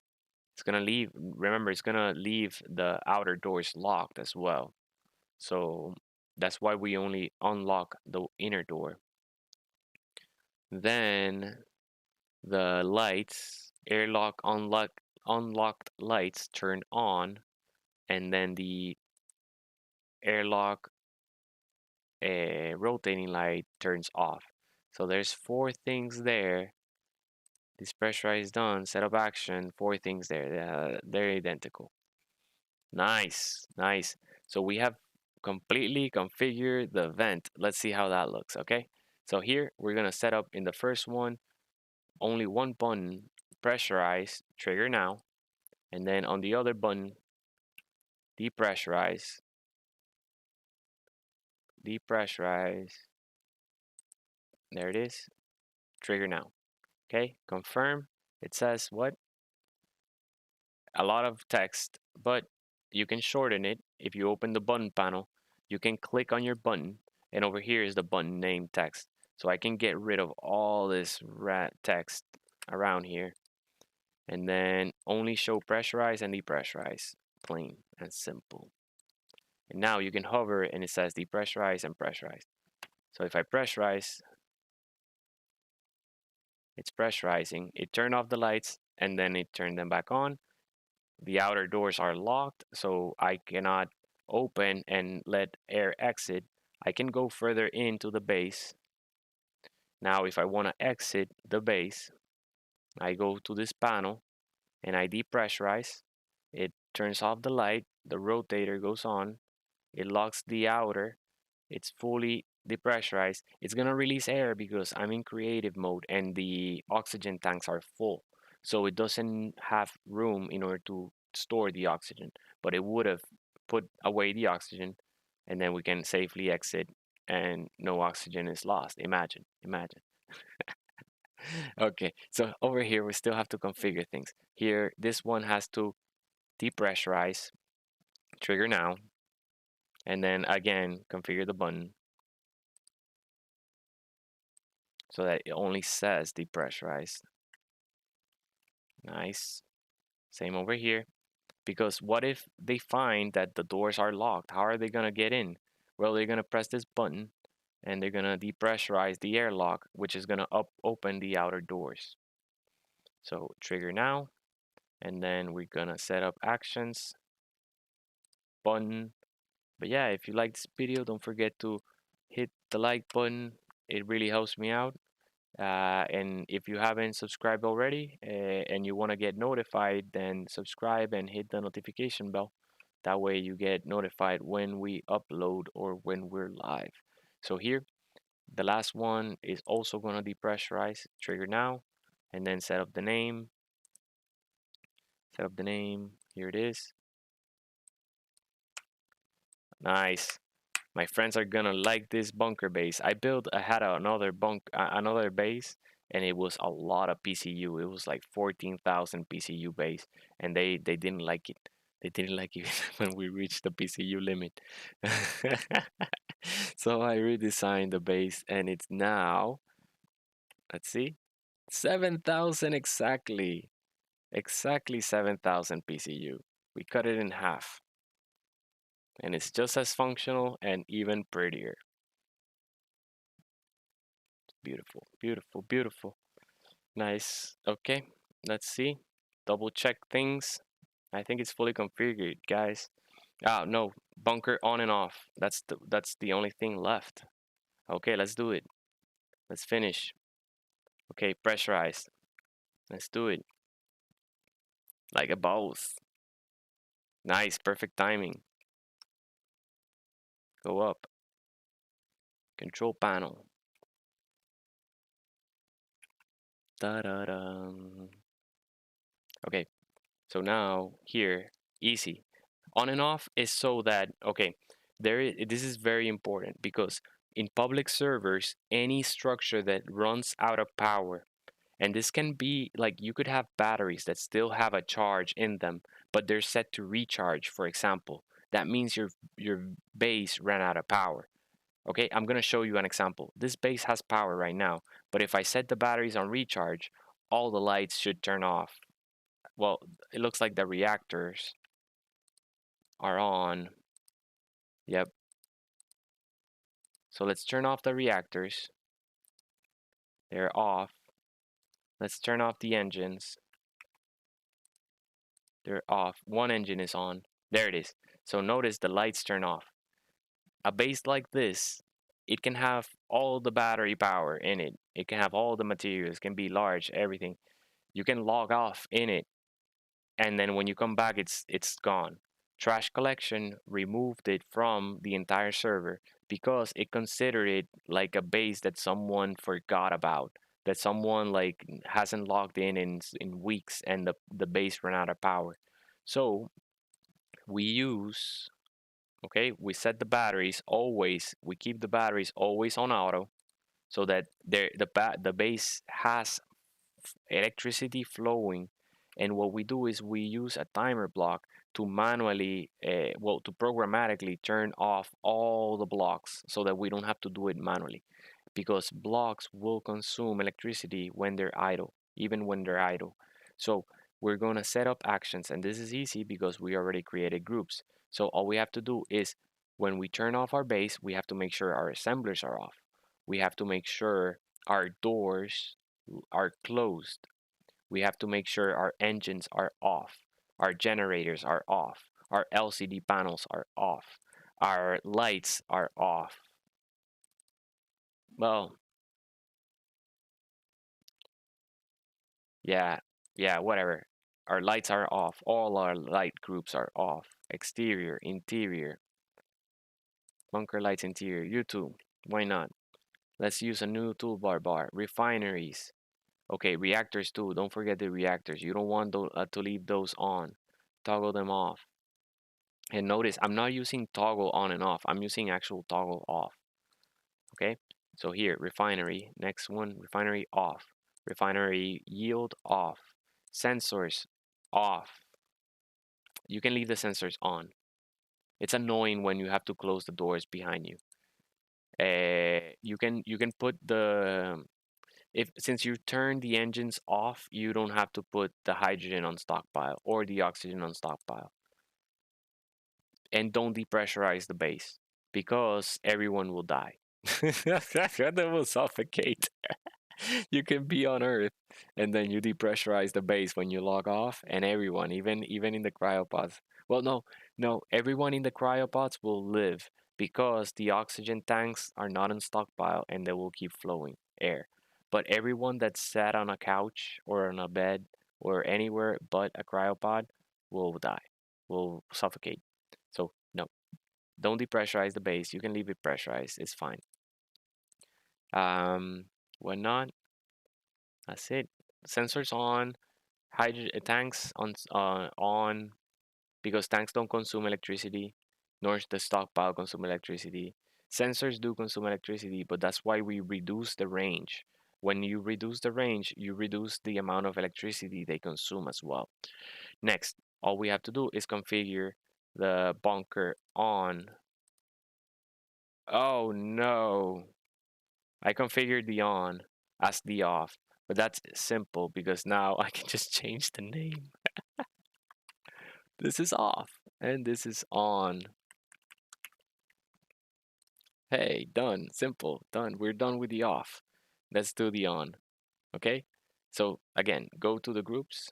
it's gonna leave. Remember, it's gonna leave the outer doors locked as well. So that's why we only unlock the inner door. Then the lights, unlocked lights turn on, and then the airlock rotating light turns off. So there's 4 things there. This pressurize done, setup action, 4 things there. They're identical. Nice, nice. So we have completely configured the vent. Let's see how that looks, okay? So here we're gonna set up in the first one only one button, pressurize, trigger now, and then on the other button, depressurize, depressurize, there it is, trigger now. Okay, confirm. It says what? A lot of text, but you can shorten it. If you open the button panel, you can click on your button, and over here is the button name text. So I can get rid of all this rat text around here, and then only show pressurize and depressurize, plain and simple. And now you can hover and it says depressurize and pressurize. So if I pressurize, it's pressurizing. It turned off the lights and then it turned them back on. The outer doors are locked, so I cannot open and let air exit. I can go further into the base. Now, if I want to exit the base, I go to this panel and I depressurize. It turns off the light, the rotator goes on, it locks the outer, it's fully depressurized. It's gonna release air because I'm in creative mode and the oxygen tanks are full. So it doesn't have room in order to store the oxygen, but it would have put away the oxygen and then we can safely exit and no oxygen is lost. Imagine, imagine. Okay, so over here we still have to configure things. Here, this one has to depressurize, trigger now, and then again configure the button so that it only says depressurized. Nice. Same over here. Because what if they find that the doors are locked? How are they gonna get in? Well, they're gonna press this button and they're gonna depressurize the airlock, which is gonna open the outer doors. So trigger now, and then we're gonna set up actions, button. But yeah, if you like this video, don't forget to hit the like button. It really helps me out. And if you haven't subscribed already and you want to get notified, then subscribe and hit the notification bell. That way you get notified when we upload or when we're live. So here, the last one is also going to depressurize, trigger now, and then set up the name. Set up the name. Here it is. Nice. My friends are gonna like this bunker base. I had another base, and it was a lot of PCU. It was like 14,000 PCU base, and they didn't like it. They didn't like it when we reached the PCU limit. So I redesigned the base, and it's now, let's see, 7,000 exactly. Exactly 7,000 PCU. We cut it in half, and it's just as functional and even prettier. Beautiful, beautiful, beautiful. Nice. Okay, let's see. Double check things. I think it's fully configured, guys. Ah, no, bunker on and off. That's the only thing left. Okay, let's do it. Let's finish. Okay, pressurize. Let's do it. Like a boss. Nice, perfect timing. Go up. Control panel. Da da da. Okay, so now here, easy. On and off is so that, okay, this is very important because in public servers, any structure that runs out of power, and this can be like you could have batteries that still have a charge in them, but they're set to recharge, for example. That means your base ran out of power. Okay, I'm gonna show you an example. This base has power right now, but if I set the batteries on recharge, all the lights should turn off. Well, it looks like the reactors are on. Yep. So let's turn off the reactors. They're off. Let's turn off the engines. They're off. One engine is on. There it is. So notice the lights turn off. A base like this, it can have all the battery power in it. It can have all the materials, it can be large, everything. You can log off in it, and then when you come back, it's gone. Trash collection removed it from the entire server because it considered it like a base that someone forgot about. that someone like hasn't logged in weeks and the base ran out of power. So we use, okay, we set the batteries always, we keep the batteries always on auto so that the base has electricity flowing. And what we do is we use a timer block to manually, well, to programmatically turn off all the blocks so that we don't have to do it manually, because blocks will consume electricity when they're idle, even when they're idle. So we're going to set up actions, and this is easy because we already created groups. So all we have to do is when we turn off our base, we have to make sure our assemblers are off. We have to make sure our doors are closed. We have to make sure our engines are off, our generators are off, our LCD panels are off, our lights are off. Well, yeah, yeah, whatever. Our lights are off. All our light groups are off. Exterior, interior, bunker lights, interior. YouTube, why not? Let's use a new toolbar bar. Refineries. Okay, reactors too. Don't forget the reactors. You don't want to leave those on. Toggle them off. And notice I'm not using toggle on and off. I'm using actual toggle off. Okay, so here, refinery. Next one, refinery off. Refinery yield off. Sensors off. You can leave the sensors on. It's annoying when you have to close the doors behind you. You can put the, if since you turn the engines off, you don't have to put the hydrogen on stockpile or the oxygen on stockpile. And don't depressurize the base because everyone will die. They will suffocate. You can be on Earth and then you depressurize the base when you log off, and everyone, even in the cryopods. Well, no, everyone in the cryopods will live because the oxygen tanks are not in stockpile and they will keep flowing air. But everyone that's sat on a couch or on a bed or anywhere but a cryopod will die, will suffocate. So no, don't depressurize the base. You can leave it pressurized. It's fine. What not? That's it. Sensors on, hydrogen tanks on, because tanks don't consume electricity, nor the stockpile consume electricity. Sensors do consume electricity, but that's why we reduce the range. When you reduce the range, you reduce the amount of electricity they consume as well. Next, all we have to do is configure the bunker on. Oh no, I configured the on as the off, but that's simple because now I can just change the name. This is off and this is on. Hey, done. Simple. Done. We're done with the off. Let's do the on. Okay? So again, go to the groups.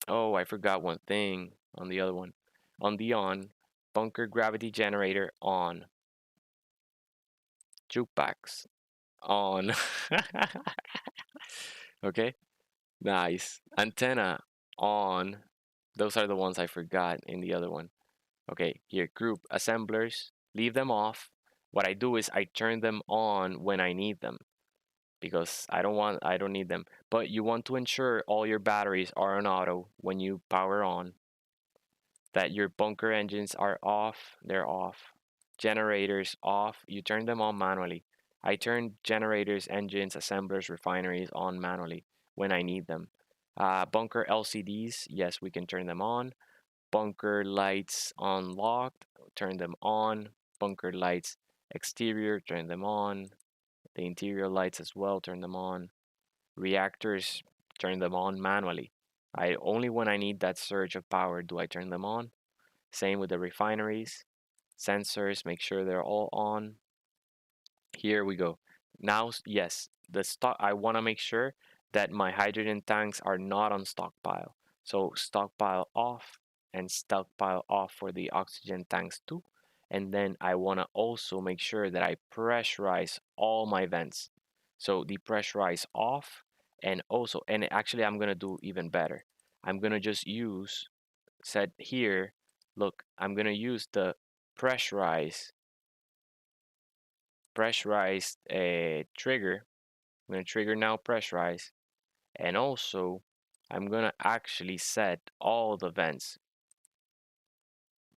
Oh, I forgot one thing on the other one. On the on, bunker gravity generator on. Jukebox on. Okay? Nice. Antenna on. Those are the ones I forgot in the other one. Okay, here, group assemblers, leave them off. What I do is I turn them on when I need them because I don't need them. But you want to ensure all your batteries are on auto when you power on, that your bunker engines are off, they're off. Generators off, you turn them on manually. I turn generators, engines, assemblers, refineries on manually when I need them. Bunker LCDs, yes, we can turn them on. Bunker lights unlocked, turn them on. Bunker lights exterior, turn them on. The interior lights as well, turn them on. Reactors, turn them on manually. I only when I need that surge of power do I turn them on. Same with the refineries. Sensors, make sure they're all on. Here we go. Now, yes, the stock. I want to make sure that my hydrogen tanks are not on stockpile. So stockpile off and stockpile off for the oxygen tanks too. And then I want to also make sure that I pressurize all my vents. So depressurize off, and also, and actually I'm going to do even better. I'm going to just use, set here, look, I'm going to use the pressurize pressurized trigger, I'm going to trigger now pressurize. And also, I'm going to actually set all the vents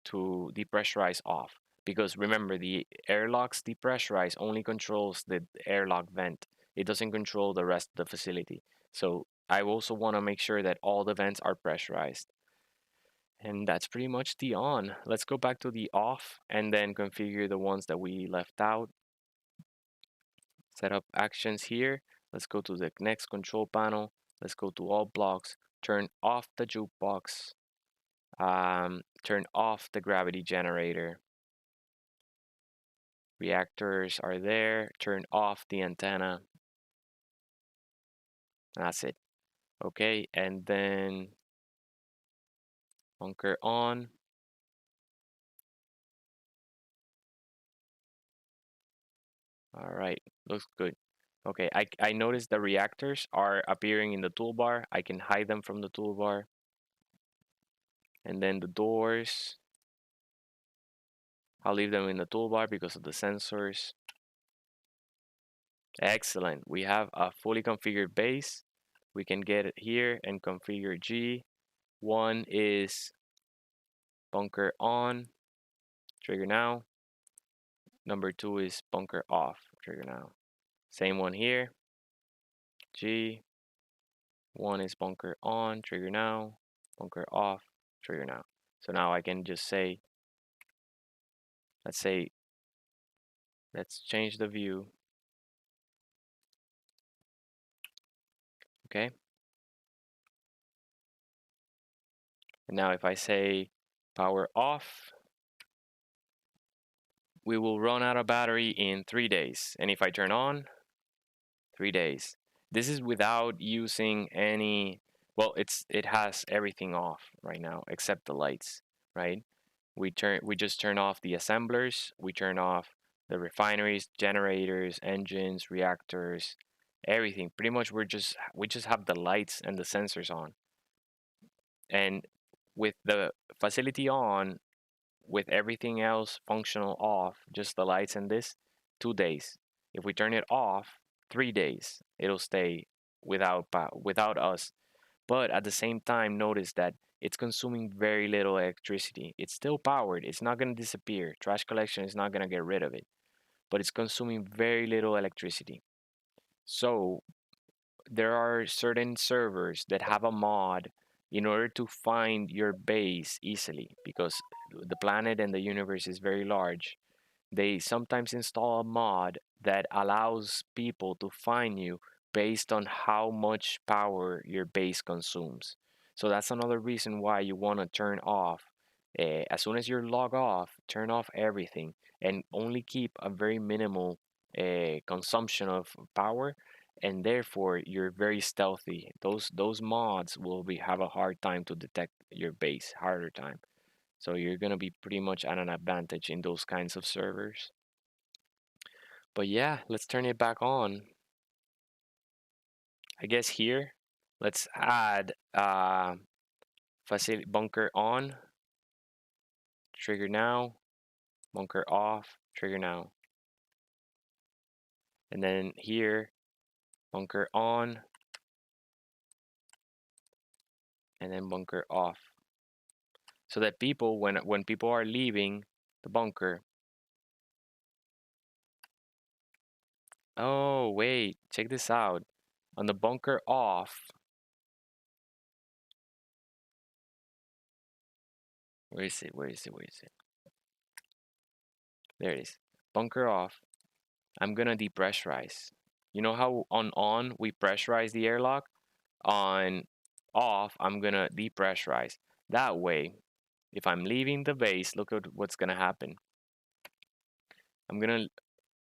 to depressurize off. Because remember, the airlock's depressurize only controls the airlock vent. It doesn't control the rest of the facility. So I also want to make sure that all the vents are pressurized. And that's pretty much the on. Let's go back to the off and then configure the ones that we left out. Set up actions here. Let's go to the next control panel. Let's go to all blocks. Turn off the jukebox. Turn off the gravity generator. Reactors are there. Turn off the antenna. That's it. Okay, and then bunker on. All right, looks good. Okay, I noticed the reactors are appearing in the toolbar. I can hide them from the toolbar. And then the doors, I'll leave them in the toolbar because of the sensors. Excellent. We have a fully configured base. We can get it here and configure G. One is bunker on, trigger now. Number two is bunker off, trigger now. Same one here. G. One is bunker on, trigger now. Bunker off, trigger now. So now I can just say, let's change the view. Okay. And now if I say power off, we will run out of battery in 3 days. And if I turn on, 3 days. This is without using any, well, it has everything off right now except the lights, right? We just turn off the assemblers, we turn off the refineries, generators, engines, reactors, everything. Pretty much we just have the lights and the sensors on. And with the facility on, with everything else functional off, just the lights and this, 2 days. If we turn it off, 3 days, it'll stay without us. But at the same time, notice that it's consuming very little electricity. It's still powered. It's not going to disappear. Trash collection is not going to get rid of it, but it's consuming very little electricity. So there are certain servers that have a mod in order to find your base easily, because the planet and the universe is very large. They sometimes install a mod that allows people to find you based on how much power your base consumes. So that's another reason why you want to turn off. As soon as you're log off, turn off everything and only keep a very minimal consumption of power, and therefore you're very stealthy. Those mods will have a hard time to detect your base, harder time. So you're gonna be pretty much at an advantage in those kinds of servers. But yeah, let's turn it back on. I guess here, let's add facility bunker on, trigger now, bunker off, trigger now. And then here, bunker on, and then bunker off. So that people, when people are leaving the bunker, oh wait, check this out. On the bunker off, where is it? Where is it? Where is it? There it is. Bunker off. I'm gonna depressurize. You know how on we pressurize the airlock? On off, I'm gonna depressurize. That way, if I'm leaving the base, look at what's gonna happen. I'm gonna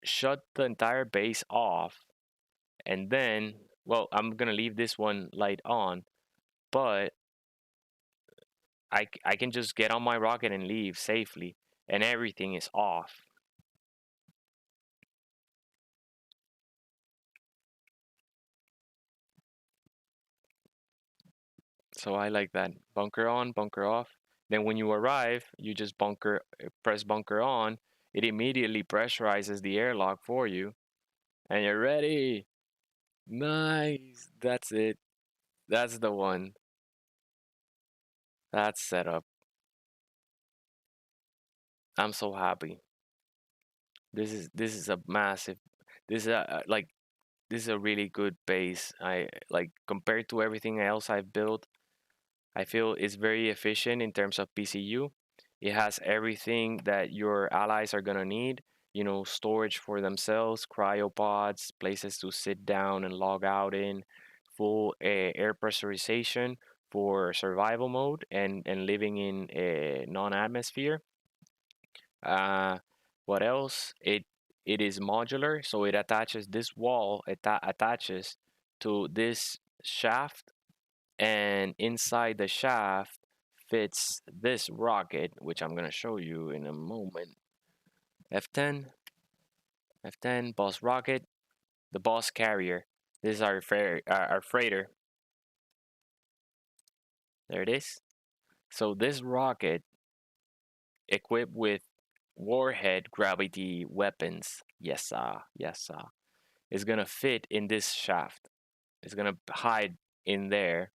shut the entire base off, and then, well, I'm gonna leave this one light on, but I can just get on my rocket and leave safely, and everything is off. So I like that. Bunker on, bunker off. Then when you arrive, you just press bunker on. It immediately pressurizes the airlock for you, and you're ready. Nice. That's it. That's the one. That's set up. I'm so happy. This is a massive. This is like this is a really good base. I like compared to everything else I've built. I feel it's very efficient in terms of PCU. It has everything that your allies are gonna need. You know, storage for themselves, cryopods, places to sit down and log out in, full air pressurization for survival mode and living in a non-atmosphere. Uh, what else? It is modular, so it attaches this wall. It attaches to this shaft, and inside the shaft fits this rocket, which I'm gonna show you in a moment. F10, F10, boss rocket, the boss carrier. This is our freighter. There it is. So this rocket, equipped with warhead gravity weapons, yes sir, yes sir, is gonna fit in this shaft. It's gonna hide in there,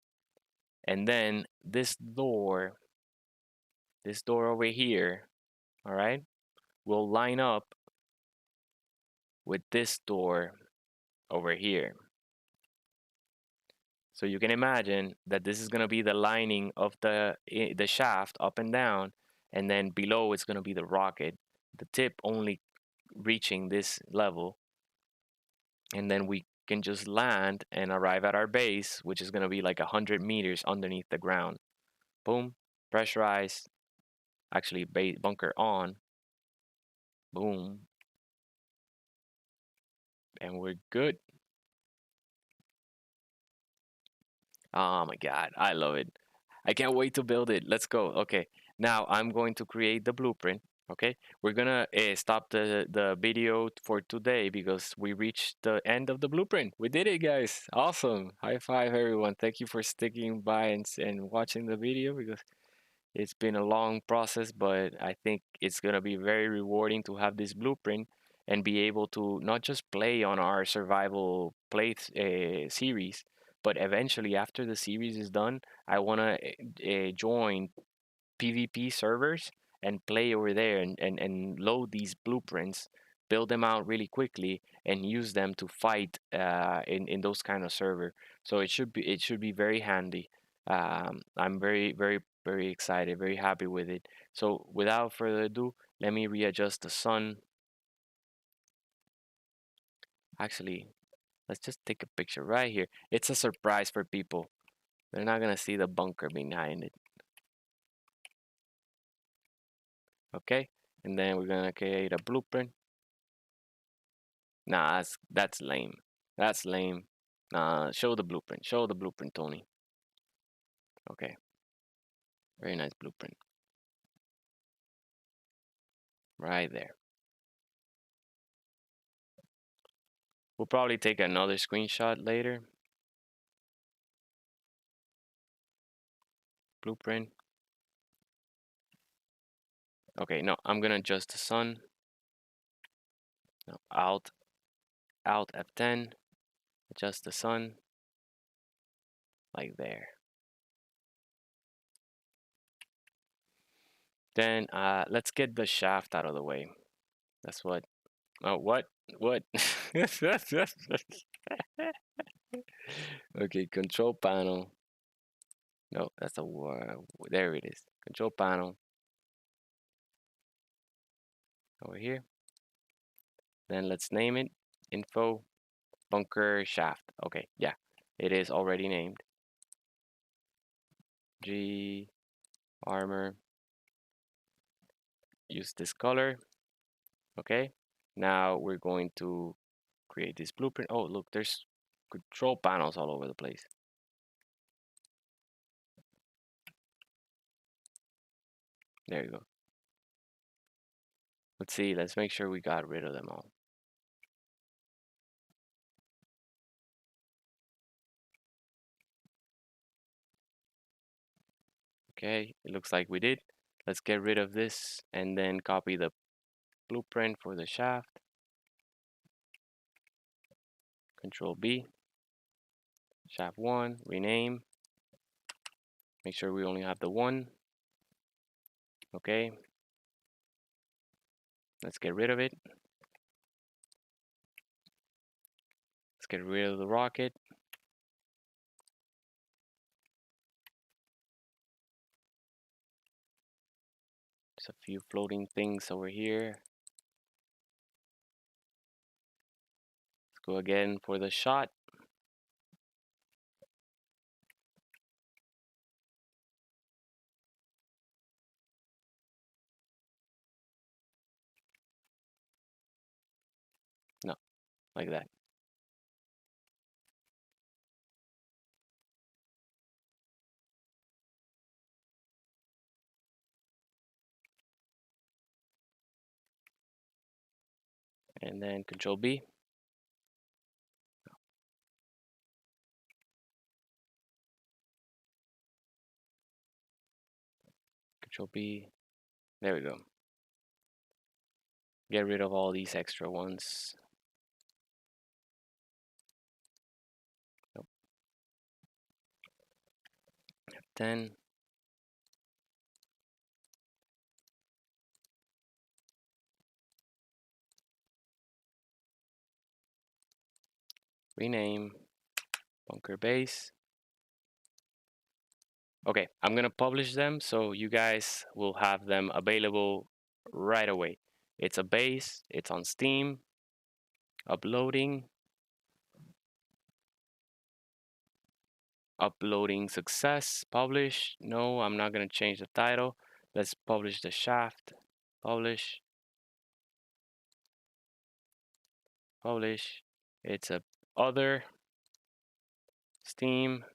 and then this door over here, all right, will line up with this door over here. So you can imagine that this is going to be the lining of the shaft up and down, and then below it's going to be the rocket, the tip only reaching this level, and then we can just land and arrive at our base, which is going to be like 100 meters underneath the ground. Boom, pressurize, actually base bunker on, boom, and we're good. Oh my God, I love it. I can't wait to build it. Let's go. Okay, now I'm going to create the blueprint. Okay, we're gonna stop the video for today because we reached the end of the blueprint. We did it, guys. Awesome. High five, everyone. Thank you for sticking by and watching the video because it's been a long process, but I think it's gonna be very rewarding to have this blueprint and be able to not just play on our survival play series, but eventually after the series is done, I wanna join PvP servers and play over there and load these blueprints, build them out really quickly, and use them to fight in those kind of server. So it should be very handy. I'm very excited, very happy with it. So without further ado, let me readjust the sun. Actually, let's just take a picture right here. It's a surprise for people. They're not gonna see the bunker behind it. Okay, and then we're gonna create a blueprint. Nah, that's lame. That's lame. Nah, show the blueprint. Show the blueprint, Tony. Okay, very nice blueprint. Right there. We'll probably take another screenshot later. Blueprint. Okay, no, I'm gonna adjust the sun. No, Alt F10. Adjust the sun. Like there. Then let's get the shaft out of the way. That's what. Oh, what? What? Okay, control panel. No, that's a there it is. Control panel over here. Then let's name it info bunker shaft. Okay, yeah, it is already named. G armor. Use this color. Okay, now we're going to create this blueprint. Oh, look, there's control panels all over the place. There you go. Let's see, let's make sure we got rid of them all. Okay, it looks like we did. Let's get rid of this and then copy the blueprint for the shaft. Control B. shaft 1, rename. Make sure we only have the 1. Okay. Let's get rid of it. Let's get rid of the rocket. There's a few floating things over here. Let's go again for the shot. No, like that. And then Control B. Control B. There we go. Get rid of all these extra ones. Nope. 10. Rename. Bunker base. Okay, I'm gonna publish them so you guys will have them available right away. It's a base, it's on Steam, uploading success, publish. No, I'm not gonna change the title. Let's publish the shaft, publish. It's a other Steam.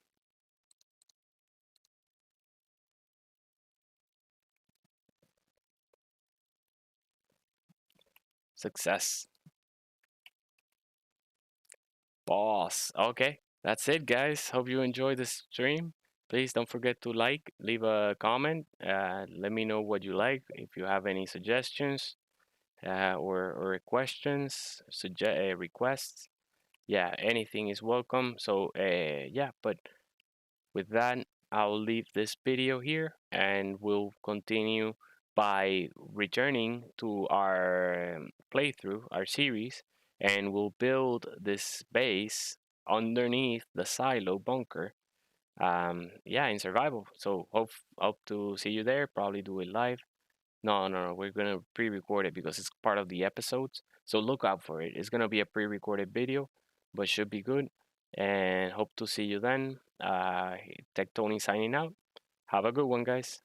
Success. Boss. Okay, that's it, guys. Hope you enjoyed this stream. Please don't forget to like, leave a comment. Let me know what you like. If you have any suggestions or questions, requests, yeah, anything is welcome. So yeah, but with that, I'll leave this video here and we'll continue by returning to our playthrough, our series, and we'll build this base underneath the silo bunker. Yeah, in survival. So hope to see you there. Probably do it live. No. We're gonna pre-record it because it's part of the episodes. So look out for it. It's gonna be a pre-recorded video, but should be good. And hope to see you then. TechTony signing out. Have a good one, guys.